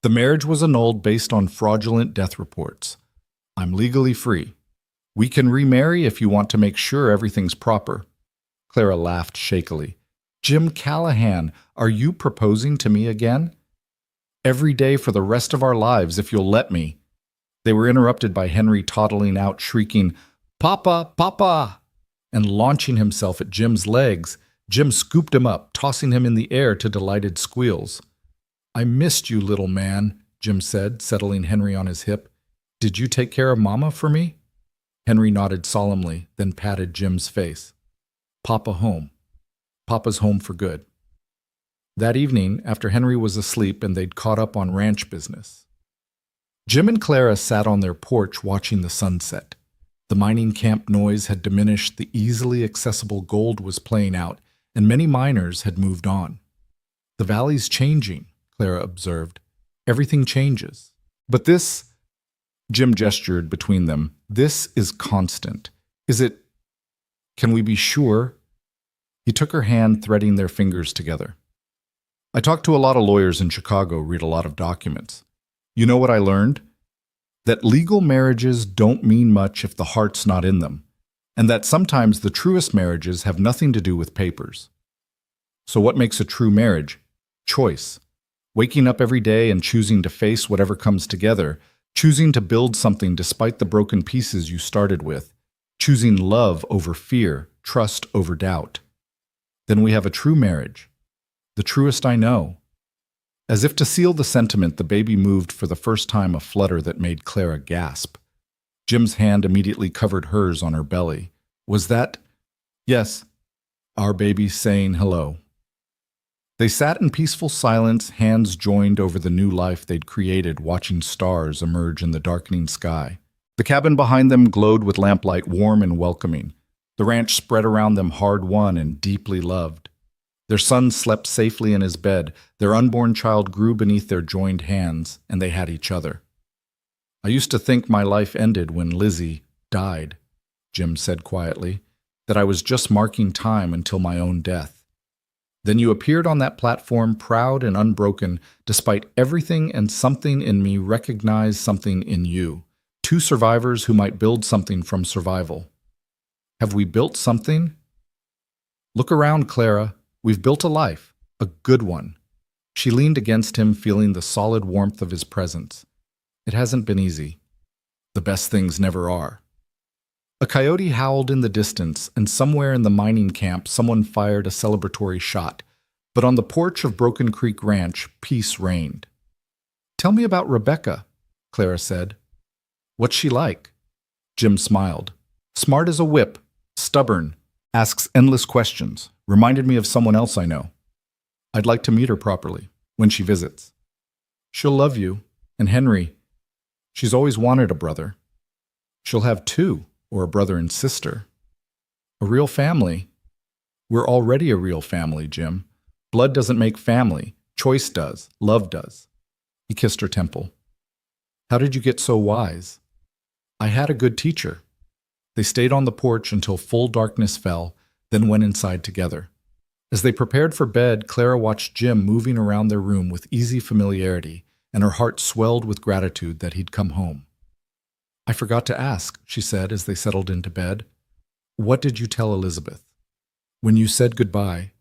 The marriage was annulled based on fraudulent death reports. I'm legally free. We can remarry if you want to make sure everything's proper. Clara laughed shakily. Jim Callahan, are you proposing to me again? Every day for the rest of our lives, if you'll let me. They were interrupted by Henry toddling out, shrieking, Papa, Papa! And launching himself at Jim's legs. Jim scooped him up, tossing him in the air to delighted squeals. I missed you, little man, Jim said, settling Henry on his hip. Did you take care of Mama for me? Henry nodded solemnly, then patted Jim's face. Papa home. Papa's home for good. That evening, after Henry was asleep and they'd caught up on ranch business, Jim and Clara sat on their porch watching the sunset. The mining camp noise had diminished, the easily accessible gold was playing out, and many miners had moved on. The valley's changing, Clara observed. Everything changes. But this, Jim gestured between them, this is constant. Is it? Can we be sure? He took her hand, threading their fingers together. I talked to a lot of lawyers in Chicago, read a lot of documents. You know what I learned? That legal marriages don't mean much if the heart's not in them, and that sometimes the truest marriages have nothing to do with papers. So what makes a true marriage? Choice. Waking up every day and choosing to face whatever comes together, choosing to build something despite the broken pieces you started with, choosing love over fear, trust over doubt. Then we have a true marriage, the truest I know. As if to seal the sentiment, the baby moved for the first time, a flutter that made Clara gasp. Jim's hand immediately covered hers on her belly. Was that? Yes, our baby saying hello. They sat in peaceful silence, hands joined over the new life they'd created, watching stars emerge in the darkening sky. The cabin behind them glowed with lamplight, warm and welcoming. The ranch spread around them, hard-won and deeply loved. Their son slept safely in his bed, their unborn child grew beneath their joined hands, and they had each other. I used to think my life ended when Lizzie died, Jim said quietly, that I was just marking time until my own death. Then you appeared on that platform, proud and unbroken, despite everything, and something in me recognized something in you. Two survivors who might build something from survival. Have we built something? Look around, Clara. We've built a life, a good one. She leaned against him, feeling the solid warmth of his presence. It hasn't been easy. The best things never are. A coyote howled in the distance, and somewhere in the mining camp someone fired a celebratory shot. But on the porch of Broken Creek Ranch, peace reigned. Tell me about Rebecca, Clara said. What's she like? Jim smiled. Smart as a whip, stubborn, Asks endless questions. Reminded me of someone else I know. I'd like to meet her properly when she visits. She'll love you. And Henry, she's always wanted a brother. She'll have two, or a brother and sister. A real family. We're already a real family, Jim. Blood doesn't make family. Choice does. Love does. He kissed her temple. How did you get so wise? I had a good teacher. They stayed on the porch until full darkness fell, then went inside together. As they prepared for bed, Clara watched Jim moving around their room with easy familiarity, and her heart swelled with gratitude that he'd come home. I forgot to ask, she said as they settled into bed. What did you tell Elizabeth? When you said goodbye.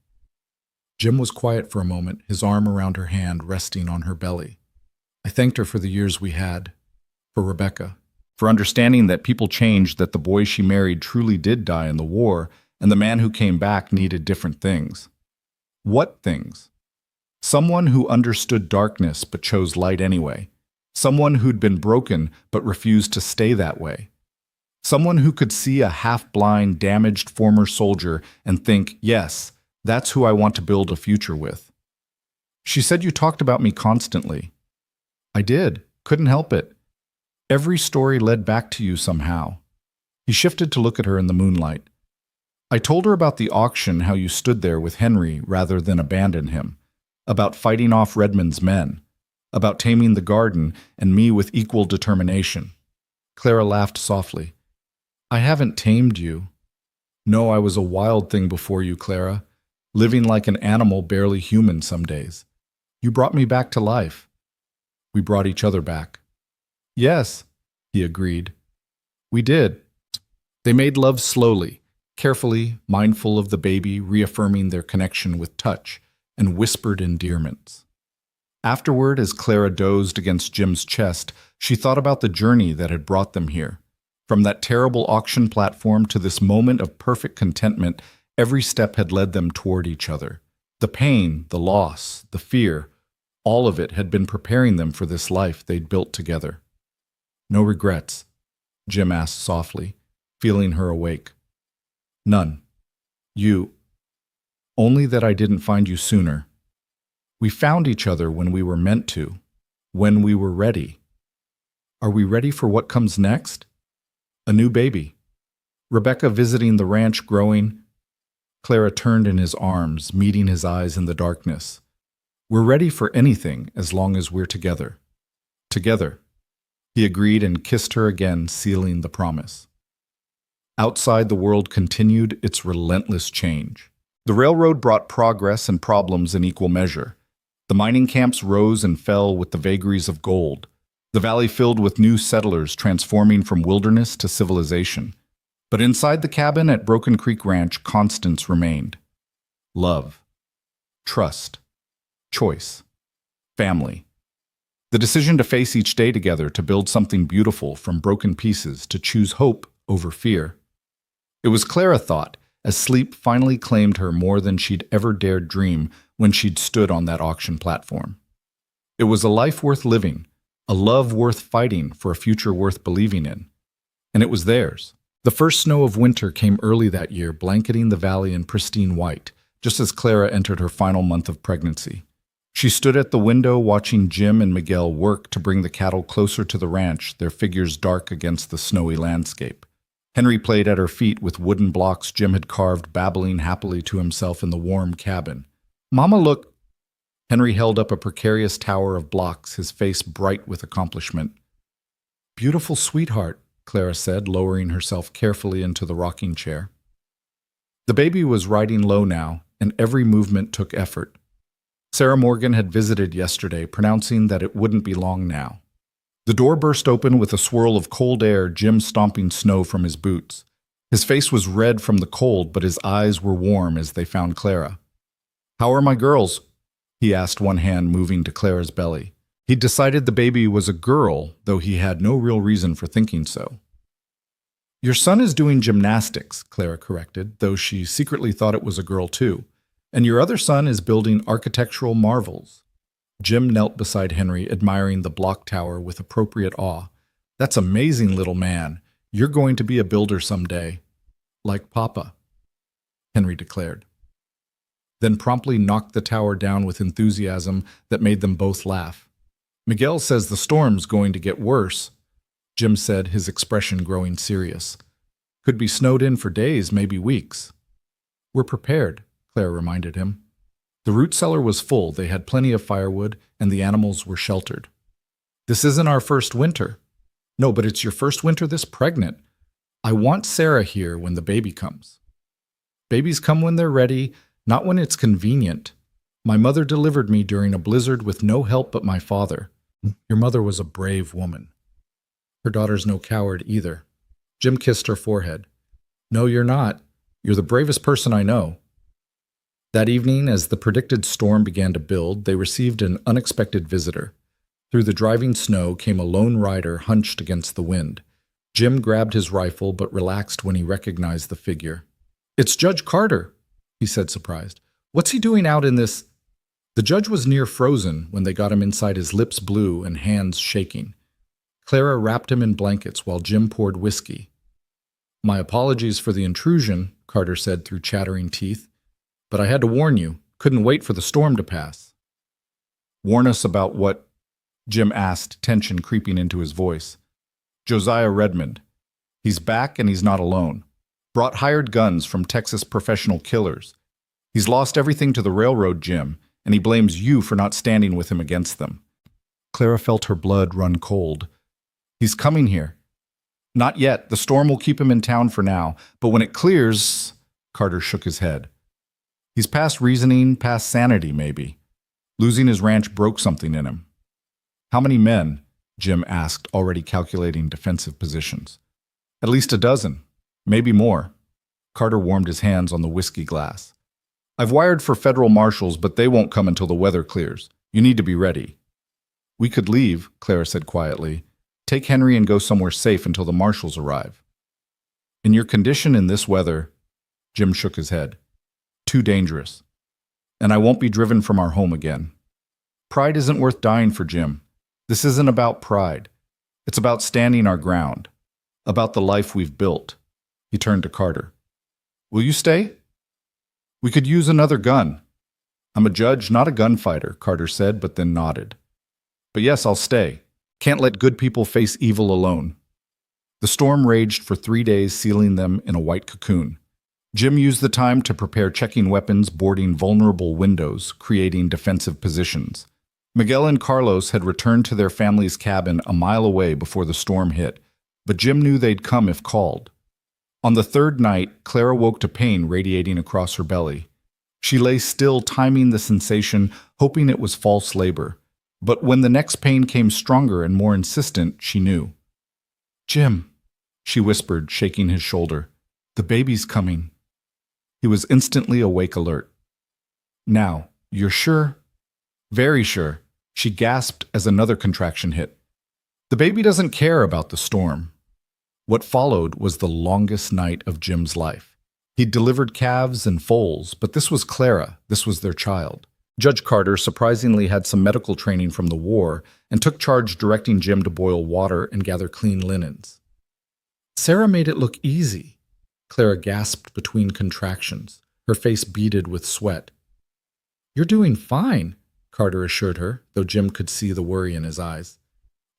Jim was quiet for a moment, his arm around her hand resting on her belly. I thanked her for the years we had, for Rebecca, for understanding that people changed, that the boy she married truly did die in the war, and the man who came back needed different things. What things? Someone who understood darkness but chose light anyway. Someone who'd been broken but refused to stay that way. Someone who could see a half-blind, damaged former soldier and think, yes, that's who I want to build a future with. She said you talked about me constantly. I did. Couldn't help it. Every story led back to you somehow. He shifted to look at her in the moonlight. I told her about the auction, how you stood there with Henry rather than abandon him, about fighting off Redmond's men, about taming the garden and me with equal determination. Clara laughed softly. I haven't tamed you. No, I was a wild thing before you, Clara, living like an animal barely human some days. You brought me back to life. We brought each other back. Yes, he agreed. We did. They made love slowly, carefully, mindful of the baby, reaffirming their connection with touch, and whispered endearments. Afterward, as Clara dozed against Jim's chest, she thought about the journey that had brought them here. From that terrible auction platform to this moment of perfect contentment, every step had led them toward each other. The pain, the loss, the fear, all of it had been preparing them for this life they'd built together. No regrets? Jim asked softly, feeling her awake. None. You. Only that I didn't find you sooner. We found each other when we were meant to, when we were ready. Are we ready for what comes next? A new baby. Rebecca visiting the ranch growing. Clara turned in his arms, meeting his eyes in the darkness. We're ready for anything as long as we're together. Together. He agreed and kissed her again, sealing the promise. Outside, the world continued its relentless change. The railroad brought progress and problems in equal measure. The mining camps rose and fell with the vagaries of gold. The valley filled with new settlers transforming from wilderness to civilization. But inside the cabin at Broken Creek Ranch, constants remained. Love. Trust. Choice. Family. The decision to face each day together, to build something beautiful from broken pieces, to choose hope over fear. It was, Clara thought, as sleep finally claimed her more than she'd ever dared dream when she'd stood on that auction platform. It was a life worth living, a love worth fighting for, a future worth believing in. And it was theirs. The first snow of winter came early that year, blanketing the valley in pristine white, just as Clara entered her final month of pregnancy. She stood at the window watching Jim and Miguel work to bring the cattle closer to the ranch, their figures dark against the snowy landscape. Henry played at her feet with wooden blocks Jim had carved, babbling happily to himself in the warm cabin. Mama, look. Henry held up a precarious tower of blocks, his face bright with accomplishment. Beautiful sweetheart, Clara said, lowering herself carefully into the rocking chair. The baby was riding low now, and every movement took effort. Sarah Morgan had visited yesterday, pronouncing that it wouldn't be long now. The door burst open with a swirl of cold air, Jim stomping snow from his boots. His face was red from the cold, but his eyes were warm as they found Clara. How are my girls? He asked, one hand moving to Clara's belly. He'd decided the baby was a girl, though he had no real reason for thinking so. Your son is doing gymnastics, Clara corrected, though she secretly thought it was a girl too. And your other son is building architectural marvels. Jim knelt beside Henry, admiring the block tower with appropriate awe. That's amazing, little man. You're going to be a builder someday. Like Papa. Henry declared, then promptly knocked the tower down with enthusiasm that made them both laugh. Miguel says the storm's going to get worse, Jim said, his expression growing serious. Could be snowed in for days, maybe weeks. We're prepared, Clara reminded him. The root cellar was full, they had plenty of firewood, and the animals were sheltered. This isn't our first winter. No, but it's your first winter this pregnant. I want Sarah here when the baby comes. Babies come when they're ready, not when it's convenient. My mother delivered me during a blizzard with no help but my father. Your mother was a brave woman. Her daughter's no coward either. Jim kissed her forehead. No, you're not. You're the bravest person I know. That evening, as the predicted storm began to build, they received an unexpected visitor. Through the driving snow came a lone rider hunched against the wind. Jim grabbed his rifle but relaxed when he recognized the figure. It's Judge Carter, he said, surprised. What's he doing out in this? The judge was near frozen when they got him inside, his lips blue and hands shaking. Clara wrapped him in blankets while Jim poured whiskey. My apologies for the intrusion, Carter said through chattering teeth. But I had to warn you. Couldn't wait for the storm to pass. Warn us about what? Jim asked, tension creeping into his voice. Josiah Redmond. He's back and he's not alone. Brought hired guns from Texas professional killers. He's lost everything to the railroad, Jim, and he blames you for not standing with him against them. Clara felt her blood run cold. He's coming here. Not yet. The storm will keep him in town for now, but when it clears, Carter shook his head. He's past reasoning, past sanity, maybe. Losing his ranch broke something in him. How many men? Jim asked, already calculating defensive positions. At least a dozen, maybe more. Carter warmed his hands on the whiskey glass. I've wired for federal marshals, but they won't come until the weather clears. You need to be ready. We could leave, Clara said quietly. Take Henry and go somewhere safe until the marshals arrive. In your condition in this weather, Jim shook his head. Too dangerous. And I won't be driven from our home again. Pride isn't worth dying for, Jim. This isn't about pride. It's about standing our ground. About the life we've built. He turned to Carter. Will you stay? We could use another gun. I'm a judge, not a gunfighter, Carter said, but then nodded. But yes, I'll stay. Can't let good people face evil alone. The storm raged for 3 days, sealing them in a white cocoon. Jim used the time to prepare checking weapons, boarding vulnerable windows, creating defensive positions. Miguel and Carlos had returned to their family's cabin a mile away before the storm hit, but Jim knew they'd come if called. On the third night, Clara woke to pain radiating across her belly. She lay still, timing the sensation, hoping it was false labor. But when the next pain came stronger and more insistent, she knew. Jim, she whispered, shaking his shoulder. The baby's coming. He was instantly awake alert. Now, you're sure? Very sure, she gasped as another contraction hit. The baby doesn't care about the storm. What followed was the longest night of Jim's life. He'd delivered calves and foals, but this was Clara, this was their child. Judge Carter surprisingly had some medical training from the war and took charge directing Jim to boil water and gather clean linens. Sarah made it look easy. Clara gasped between contractions, her face beaded with sweat. You're doing fine, Carter assured her, though Jim could see the worry in his eyes.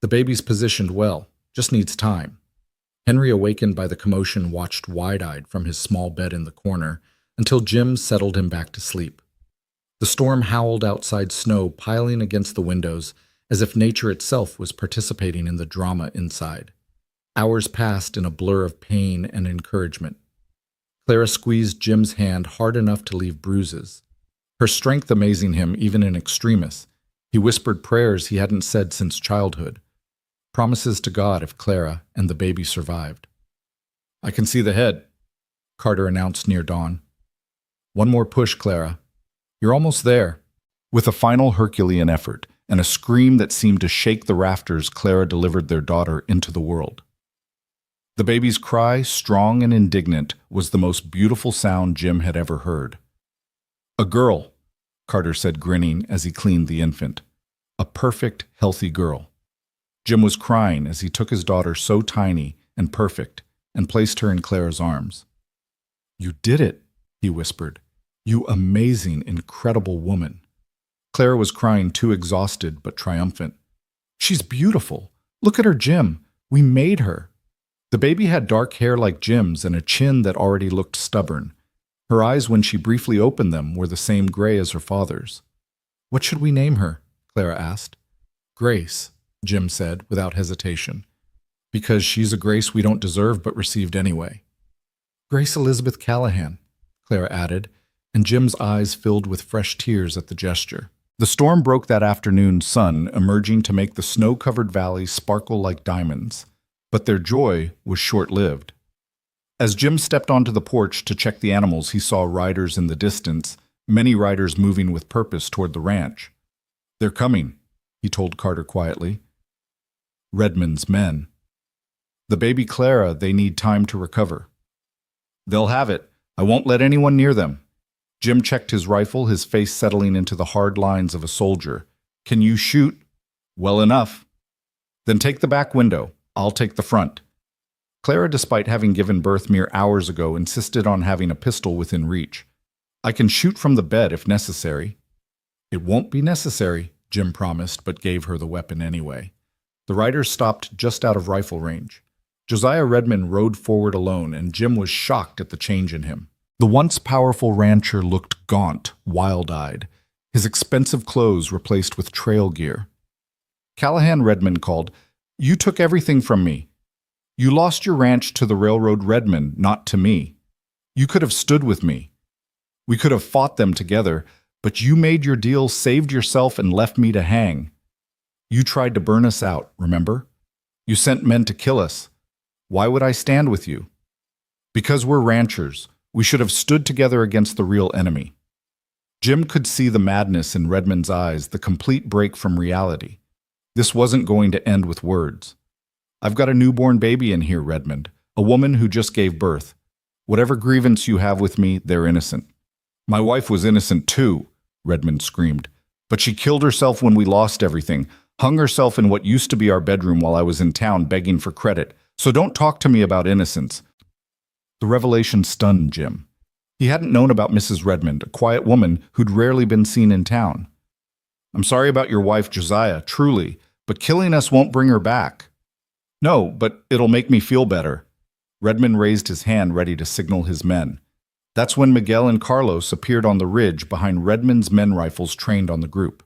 The baby's positioned well, just needs time. Henry, awakened by the commotion, watched wide-eyed from his small bed in the corner until Jim settled him back to sleep. The storm howled outside, snow piling against the windows, as if nature itself was participating in the drama inside. Hours passed in a blur of pain and encouragement. Clara squeezed Jim's hand hard enough to leave bruises, her strength amazing him even in extremis. He whispered prayers he hadn't said since childhood, promises to God if Clara and the baby survived. I can see the head, Carter announced near dawn. One more push, Clara. You're almost there. With a final Herculean effort and a scream that seemed to shake the rafters, Clara delivered their daughter into the world. The baby's cry, strong and indignant, was the most beautiful sound Jim had ever heard. A girl, Carter said, grinning as he cleaned the infant. A perfect, healthy girl. Jim was crying as he took his daughter, so tiny and perfect, and placed her in Clara's arms. You did it, he whispered. "You amazing, incredible woman." Clara was crying, too exhausted but triumphant. "She's beautiful. Look at her, Jim. We made her." The baby had dark hair like Jim's and a chin that already looked stubborn. Her eyes, when she briefly opened them, were the same gray as her father's. "What should we name her?" Clara asked. "Grace," Jim said, without hesitation. "Because she's a grace we don't deserve but received anyway." "Grace Elizabeth Callahan," Clara added, and Jim's eyes filled with fresh tears at the gesture. The storm broke that afternoon sun, emerging to make the snow-covered valley sparkle like diamonds. But their joy was short-lived. As Jim stepped onto the porch to check the animals, he saw riders in the distance, many riders moving with purpose toward the ranch. "They're coming," he told Carter quietly. "Redmond's men. The baby Clara, they need time to recover." "They'll have it. I won't let anyone near them." Jim checked his rifle, his face settling into the hard lines of a soldier. "Can you shoot?" "Well enough." "Then take the back window. I'll take the front." Clara, despite having given birth mere hours ago, insisted on having a pistol within reach. "I can shoot from the bed if necessary." "It won't be necessary," Jim promised, but gave her the weapon anyway. The riders stopped just out of rifle range. Josiah Redmond rode forward alone, and Jim was shocked at the change in him. The once powerful rancher looked gaunt, wild-eyed, his expensive clothes replaced with trail gear. Callahan Redmond called, "You took everything from me. You lost your ranch to the railroad Redmond, not to me. You could have stood with me. We could have fought them together, but you made your deal, saved yourself, and left me to hang. You tried to burn us out, remember? You sent men to kill us. Why would I stand with you? Because we're ranchers. We should have stood together against the real enemy." Jim could see the madness in Redmond's eyes, the complete break from reality. This wasn't going to end with words. "I've got a newborn baby in here, Redmond, a woman who just gave birth. Whatever grievance you have with me, they're innocent." "My wife was innocent too," Redmond screamed. "But she killed herself when we lost everything, hung herself in what used to be our bedroom while I was in town begging for credit. So don't talk to me about innocence." The revelation stunned Jim. He hadn't known about Mrs. Redmond, a quiet woman who'd rarely been seen in town. "I'm sorry about your wife, Josiah, truly, but killing us won't bring her back." "No, but it'll make me feel better." Redmond raised his hand ready to signal his men. That's when Miguel and Carlos appeared on the ridge behind Redmond's men rifles trained on the group.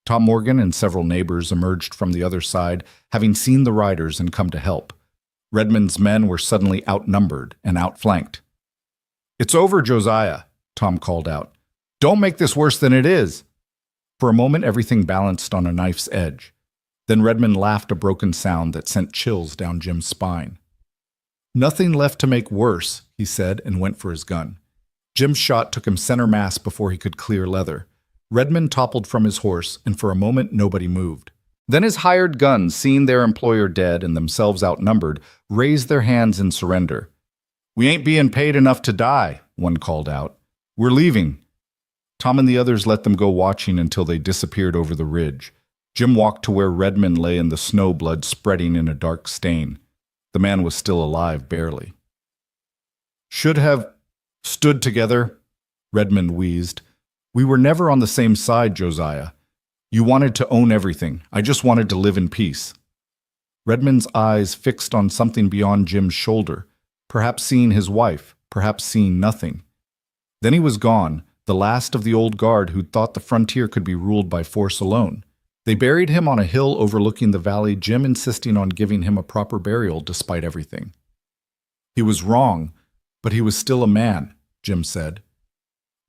Tom Morgan and several neighbors emerged from the other side, having seen the riders and come to help. Redmond's men were suddenly outnumbered and outflanked. "It's over, Josiah," Tom called out. "Don't make this worse than it is." For a moment, everything balanced on a knife's edge. Then Redmond laughed a broken sound that sent chills down Jim's spine. "Nothing left to make worse," he said, and went for his gun. Jim's shot took him center mass before he could clear leather. Redmond toppled from his horse, and for a moment nobody moved. Then his hired guns, seeing their employer dead and themselves outnumbered, raised their hands in surrender. "We ain't being paid enough to die," one called out. "We're leaving." Tom and the others let them go watching until they disappeared over the ridge. Jim walked to where Redmond lay in the snow, blood spreading in a dark stain. The man was still alive, barely. "Should have stood together," Redmond wheezed. "We were never on the same side, Josiah. You wanted to own everything. I just wanted to live in peace." Redmond's eyes fixed on something beyond Jim's shoulder, perhaps seeing his wife, perhaps seeing nothing. Then he was gone, the last of the old guard who'd thought the frontier could be ruled by force alone. They buried him on a hill overlooking the valley, Jim insisting on giving him a proper burial despite everything. "He was wrong, but he was still a man," Jim said.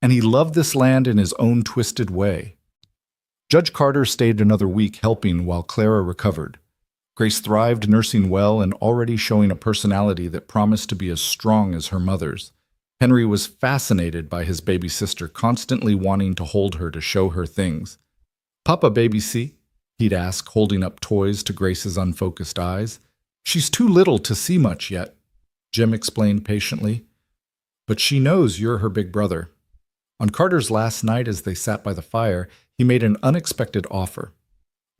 "And he loved this land in his own twisted way." Judge Carter stayed another week helping while Clara recovered. Grace thrived, nursing well and already showing a personality that promised to be as strong as her mother's. Henry was fascinated by his baby sister, constantly wanting to hold her to show her things. "Papa, baby, see?" he'd ask, holding up toys to Grace's unfocused eyes. "She's too little to see much yet," Jim explained patiently. "But she knows you're her big brother." On Carter's last night as they sat by the fire, he made an unexpected offer.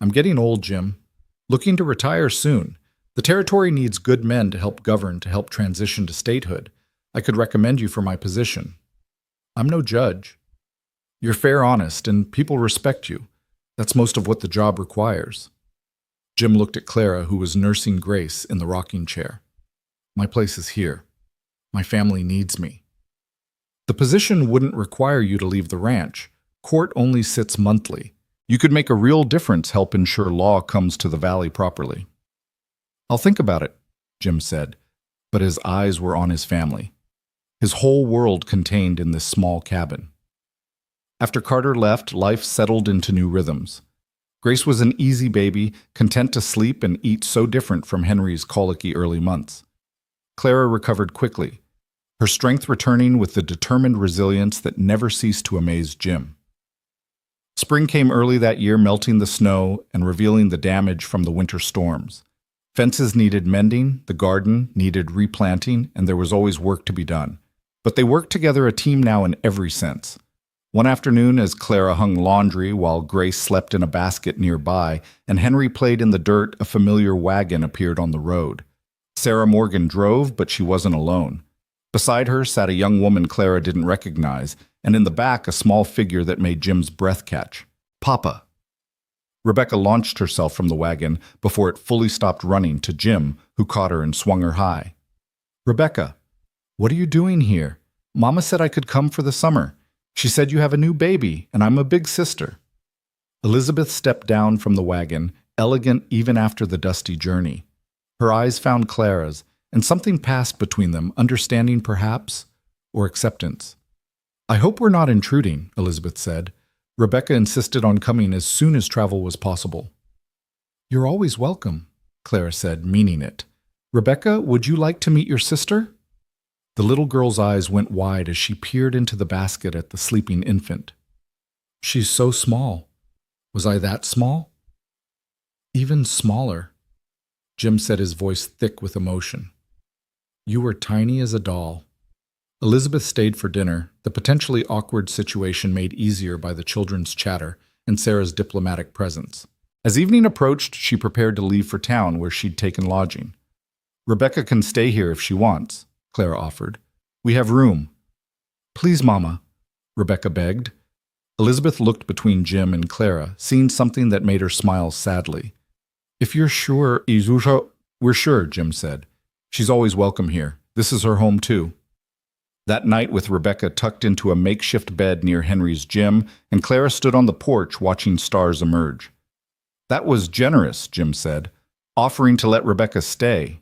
"I'm getting old, Jim. Looking to retire soon. The territory needs good men to help govern, to help transition to statehood. I could recommend you for my position." I'm no judge. You're fair, honest, and people respect you. That's most of what the job requires. Jim looked at Clara, who was nursing Grace in the rocking chair. My place is here. My family needs me. The position wouldn't require you to leave the ranch. Court only sits monthly. You could make a real difference, help ensure law comes to the valley properly. I'll think about it, Jim said, but his eyes were on his family. His whole world contained in this small cabin. After Carter left, life settled into new rhythms. Grace was an easy baby, content to sleep and eat, so different from Henry's colicky early months. Clara recovered quickly, her strength returning with the determined resilience that never ceased to amaze Jim. Spring came early that year, melting the snow and revealing the damage from the winter storms. Fences needed mending, the garden needed replanting, and there was always work to be done. But they worked together, a team now in every sense. One afternoon, as Clara hung laundry while Grace slept in a basket nearby, and Henry played in the dirt, a familiar wagon appeared on the road. Sarah Morgan drove, but she wasn't alone. Beside her sat a young woman Clara didn't recognize, and in the back a small figure that made Jim's breath catch. Papa. Rebecca launched herself from the wagon before it fully stopped running to Jim, who caught her and swung her high. Rebecca, what are you doing here? Mama said I could come for the summer. She said you have a new baby, and I'm a big sister. Elizabeth stepped down from the wagon, elegant even after the dusty journey. Her eyes found Clara's, and something passed between them, understanding perhaps, or acceptance. I hope we're not intruding, Elizabeth said. Rebecca insisted on coming as soon as travel was possible. You're always welcome, Clara said, meaning it. Rebecca, would you like to meet your sister? The little girl's eyes went wide as she peered into the basket at the sleeping infant. She's so small. Was I that small? Even smaller, Jim said, his voice thick with emotion. You were tiny as a doll. Elizabeth stayed for dinner, the potentially awkward situation made easier by the children's chatter and Sarah's diplomatic presence. As evening approached, she prepared to leave for town where she'd taken lodging. Rebecca can stay here if she wants, Clara offered. We have room. Please, Mama, Rebecca begged. Elizabeth looked between Jim and Clara, seeing something that made her smile sadly. If you're sure, we're sure, Jim said. She's always welcome here. This is her home, too. That night, with Rebecca tucked into a makeshift bed near Henry's gym, and Clara stood on the porch watching stars emerge. That was generous, Jim said, offering to let Rebecca stay.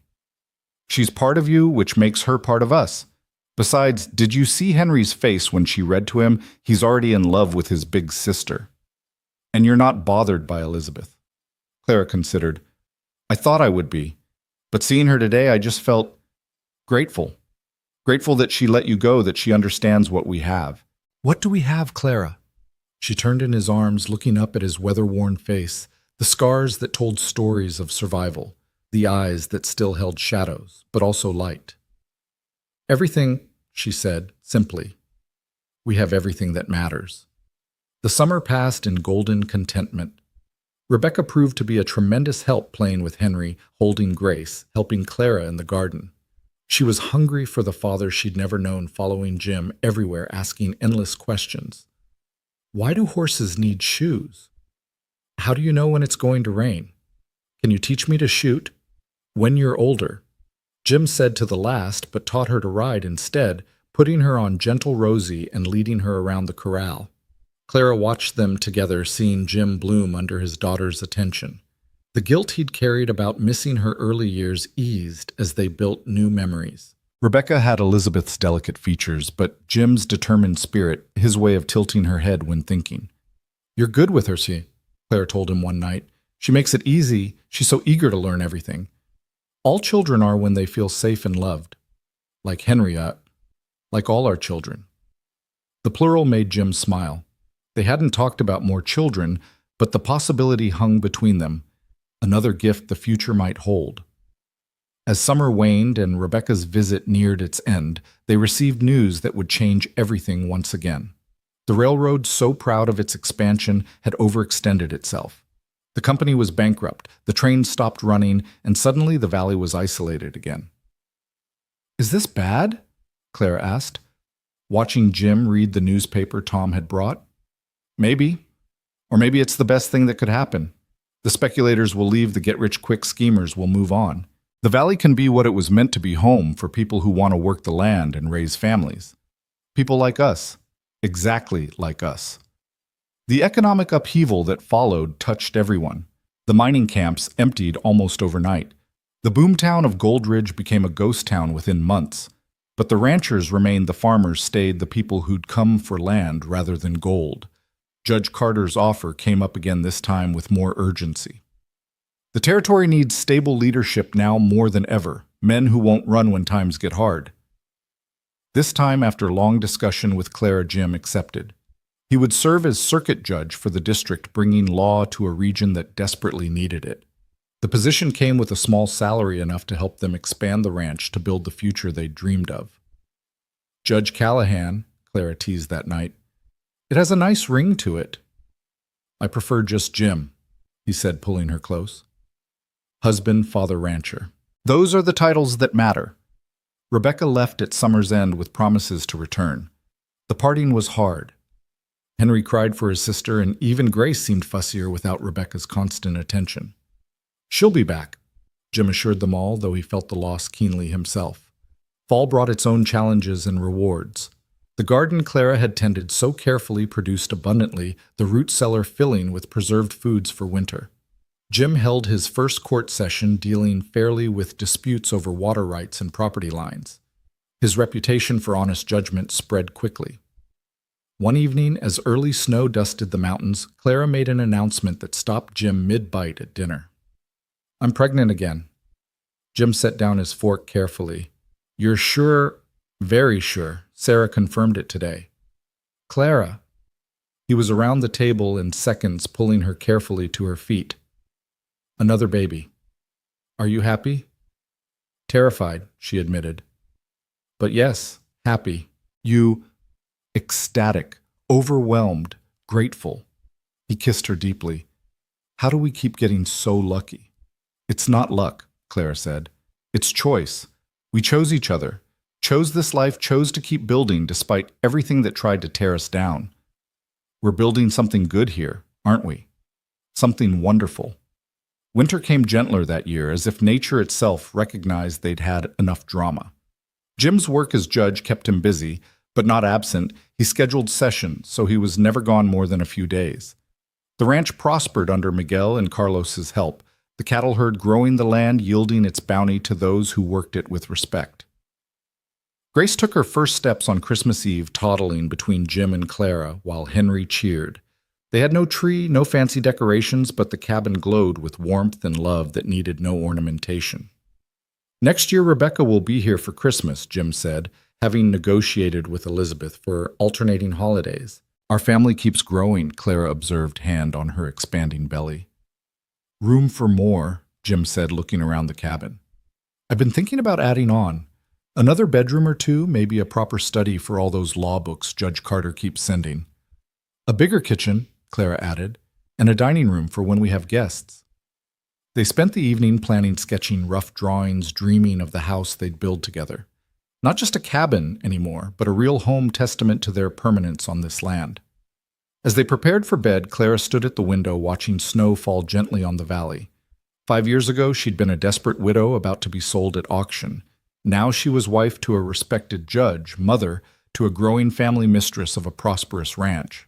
She's part of you, which makes her part of us. Besides, did you see Henry's face when she read to him? He's already in love with his big sister. And you're not bothered by Elizabeth. Clara considered. I thought I would be, but seeing her today, I just felt grateful. Grateful that she let you go, that she understands what we have. What do we have, Clara? She turned in his arms, looking up at his weather-worn face, the scars that told stories of survival, the eyes that still held shadows, but also light. Everything, she said, simply. We have everything that matters. The summer passed in golden contentment. Rebecca proved to be a tremendous help playing with Henry, holding Grace, helping Clara in the garden. She was hungry for the father she'd never known, following Jim everywhere, asking endless questions. Why do horses need shoes? How do you know when it's going to rain? Can you teach me to shoot? When you're older. Jim said to the last, but taught her to ride instead, putting her on gentle Rosie and leading her around the corral. Clara watched them together, seeing Jim bloom under his daughter's attention. The guilt he'd carried about missing her early years eased as they built new memories. Rebecca had Elizabeth's delicate features, but Jim's determined spirit, his way of tilting her head when thinking. You're good with her, Clara told him one night. She makes it easy. She's so eager to learn everything. All children are when they feel safe and loved. Like Henriette, like all our children. The plural made Jim smile. They hadn't talked about more children, but the possibility hung between them. Another gift the future might hold. As summer waned and Rebecca's visit neared its end, they received news that would change everything once again. The railroad, so proud of its expansion, had overextended itself. The company was bankrupt, the trains stopped running, and suddenly the valley was isolated again. Is this bad? Clara asked. Watching Jim read the newspaper Tom had brought? Maybe. Or maybe it's the best thing that could happen. The speculators will leave, the get-rich-quick schemers will move on. The valley can be what it was meant to be, home for people who want to work the land and raise families. People like us. Exactly like us. The economic upheaval that followed touched everyone. The mining camps emptied almost overnight. The boomtown of Goldridge became a ghost town within months. But the ranchers remained, the farmers stayed, the people who'd come for land rather than gold. Judge Carter's offer came up again, this time with more urgency. The territory needs stable leadership now more than ever, men who won't run when times get hard. This time, after long discussion with Clara, Jim accepted. He would serve as circuit judge for the district, bringing law to a region that desperately needed it. The position came with a small salary, enough to help them expand the ranch to build the future they'd dreamed of. Judge Callahan, Clara teased that night. It has a nice ring to it. I prefer just Jim, he said, pulling her close. Husband, father, rancher. Those are the titles that matter. Rebecca left at summer's end with promises to return. The parting was hard. Henry cried for his sister, and even Grace seemed fussier without Rebecca's constant attention. She'll be back, Jim assured them all, though he felt the loss keenly himself. Fall brought its own challenges and rewards. The garden Clara had tended so carefully produced abundantly, the root cellar filling with preserved foods for winter. Jim held his first court session, dealing fairly with disputes over water rights and property lines. His reputation for honest judgment spread quickly. One evening, as early snow dusted the mountains, Clara made an announcement that stopped Jim mid-bite at dinner. I'm pregnant again. Jim set down his fork carefully. You're sure? Very sure. Sarah confirmed it today. Clara. He was around the table in seconds, pulling her carefully to her feet. Another baby. Are you happy? Terrified, she admitted. But yes, happy. You... ecstatic, overwhelmed, grateful. He kissed her deeply. How do we keep getting so lucky? It's not luck, Clara said. It's choice. We chose each other, chose this life, chose to keep building despite everything that tried to tear us down. We're building something good here, aren't we? Something wonderful. Winter came gentler that year, as if nature itself recognized they'd had enough drama. Jim's work as judge kept him busy, but not absent. He scheduled sessions, so he was never gone more than a few days. The ranch prospered under Miguel and Carlos's help, the cattle herd growing the land, yielding its bounty to those who worked it with respect. Grace took her first steps on Christmas Eve, toddling between Jim and Clara, while Henry cheered. They had no tree, no fancy decorations, but the cabin glowed with warmth and love that needed no ornamentation. Next year Rebecca will be here for Christmas, Jim said, having negotiated with Elizabeth for alternating holidays. Our family keeps growing, Clara observed, hand on her expanding belly. Room for more, Jim said, looking around the cabin. I've been thinking about adding on. Another bedroom or two, maybe a proper study for all those law books Judge Carter keeps sending. A bigger kitchen, Clara added, and a dining room for when we have guests. They spent the evening planning, sketching rough drawings, dreaming of the house they'd build together. Not just a cabin anymore, but a real home, testament to their permanence on this land. As they prepared for bed, Clara stood at the window watching snow fall gently on the valley. 5 years ago, she'd been a desperate widow about to be sold at auction. Now she was wife to a respected judge, mother to a growing family, mistress of a prosperous ranch.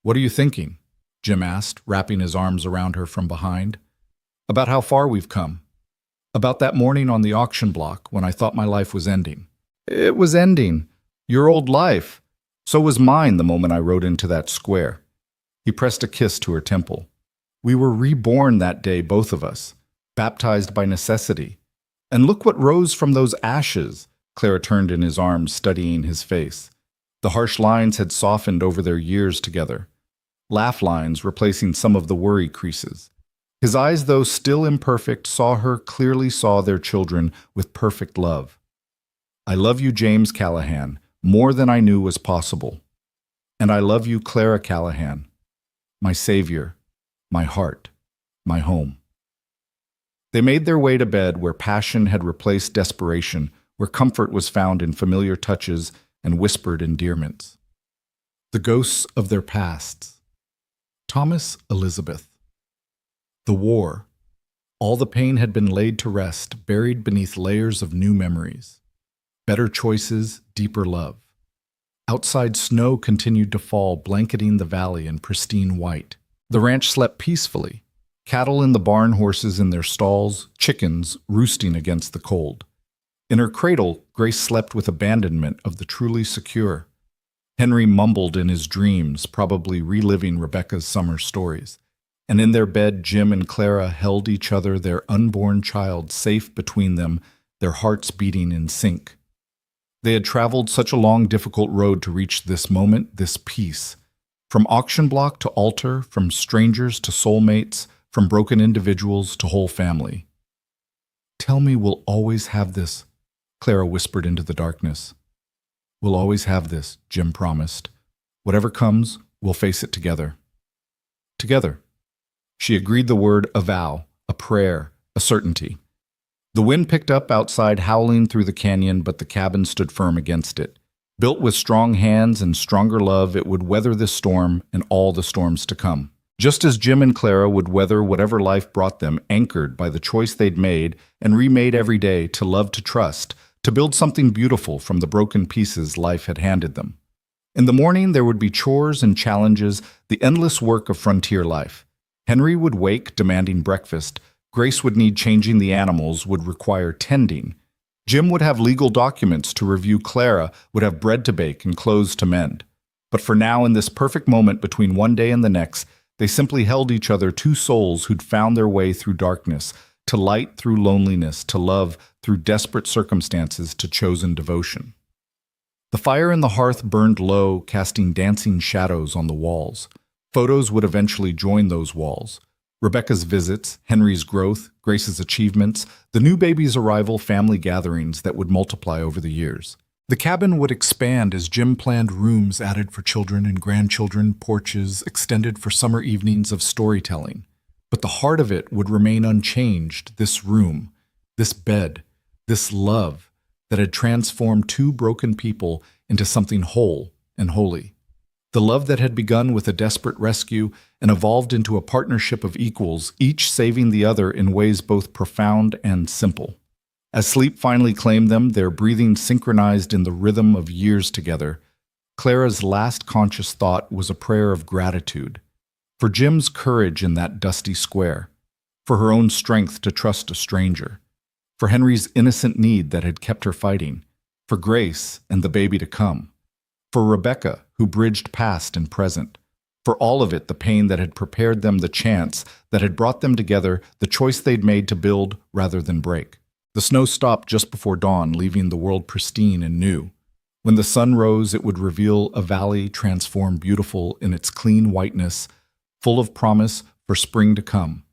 What are you thinking? Jim asked, wrapping his arms around her from behind. About how far we've come. About that morning on the auction block when I thought my life was ending. It was ending. Your old life. So was mine the moment I rode into that square. He pressed a kiss to her temple. We were reborn that day, both of us, baptized by necessity. And look what rose from those ashes. Clara turned in his arms, studying his face. The harsh lines had softened over their years together. Laugh lines replacing some of the worry creases. His eyes, though still imperfect, clearly saw their children with perfect love. I love you, James Callahan, more than I knew was possible. And I love you, Clara Callahan, my savior, my heart, my home. They made their way to bed, where passion had replaced desperation, where comfort was found in familiar touches and whispered endearments. The ghosts of their pasts. Thomas Elizabeth. The war. All the pain had been laid to rest, buried beneath layers of new memories. Better choices, deeper love. Outside snow continued to fall, blanketing the valley in pristine white. The ranch slept peacefully. Cattle in the barn, horses in their stalls, chickens roosting against the cold. In her cradle, Grace slept with abandonment of the truly secure. Henry mumbled in his dreams, probably reliving Rebecca's summer stories. And in their bed, Jim and Clara held each other, their unborn child safe between them, their hearts beating in sync. They had traveled such a long, difficult road to reach this moment, this peace. From auction block to altar, from strangers to soulmates, from broken individuals to whole family. "Tell me we'll always have this," Clara whispered into the darkness. "We'll always have this," Jim promised. "Whatever comes, we'll face it together." Together. She agreed, the word a vow, a prayer, a certainty. The wind picked up outside, howling through the canyon, but the cabin stood firm against it. Built with strong hands and stronger love, it would weather this storm and all the storms to come. Just as Jim and Clara would weather whatever life brought them, anchored by the choice they'd made and remade every day to love, to trust, to build something beautiful from the broken pieces life had handed them. In the morning, there would be chores and challenges, the endless work of frontier life. Henry would wake, demanding breakfast. Grace would need changing, the animals would require tending. Jim would have legal documents to review. Clara would have bread to bake and clothes to mend. But for now, in this perfect moment between one day and the next, they simply held each other, two souls who'd found their way through darkness, to light through loneliness, to love through desperate circumstances, to chosen devotion. The fire in the hearth burned low, casting dancing shadows on the walls. Photos would eventually join those walls. Rebecca's visits, Henry's growth, Grace's achievements, the new baby's arrival, family gatherings that would multiply over the years. The cabin would expand as Jim planned rooms added for children and grandchildren, porches extended for summer evenings of storytelling. But the heart of it would remain unchanged, this room, this bed, this love that had transformed two broken people into something whole and holy. The love that had begun with a desperate rescue and evolved into a partnership of equals, each saving the other in ways both profound and simple. As sleep finally claimed them, their breathing synchronized in the rhythm of years together, Clara's last conscious thought was a prayer of gratitude. For Jim's courage in that dusty square, for her own strength to trust a stranger, for Henry's innocent need that had kept her fighting, for Grace and the baby to come, for Rebecca, who bridged past and present, for all of it, the pain that had prepared them, the chance that had brought them together, the choice they'd made to build rather than break. The snow stopped just before dawn, leaving the world pristine and new. When the sun rose, it would reveal a valley transformed, beautiful in its clean whiteness, full of promise for spring to come.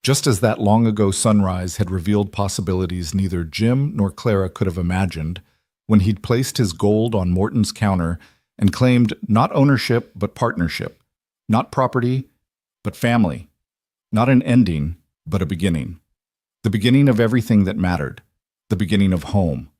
Just as that long ago sunrise had revealed possibilities neither Jim nor Clara could have imagined, when he'd placed his gold on Morton's counter and claimed not ownership but partnership, not property but family, not an ending but a beginning. The beginning of everything that mattered, the beginning of home.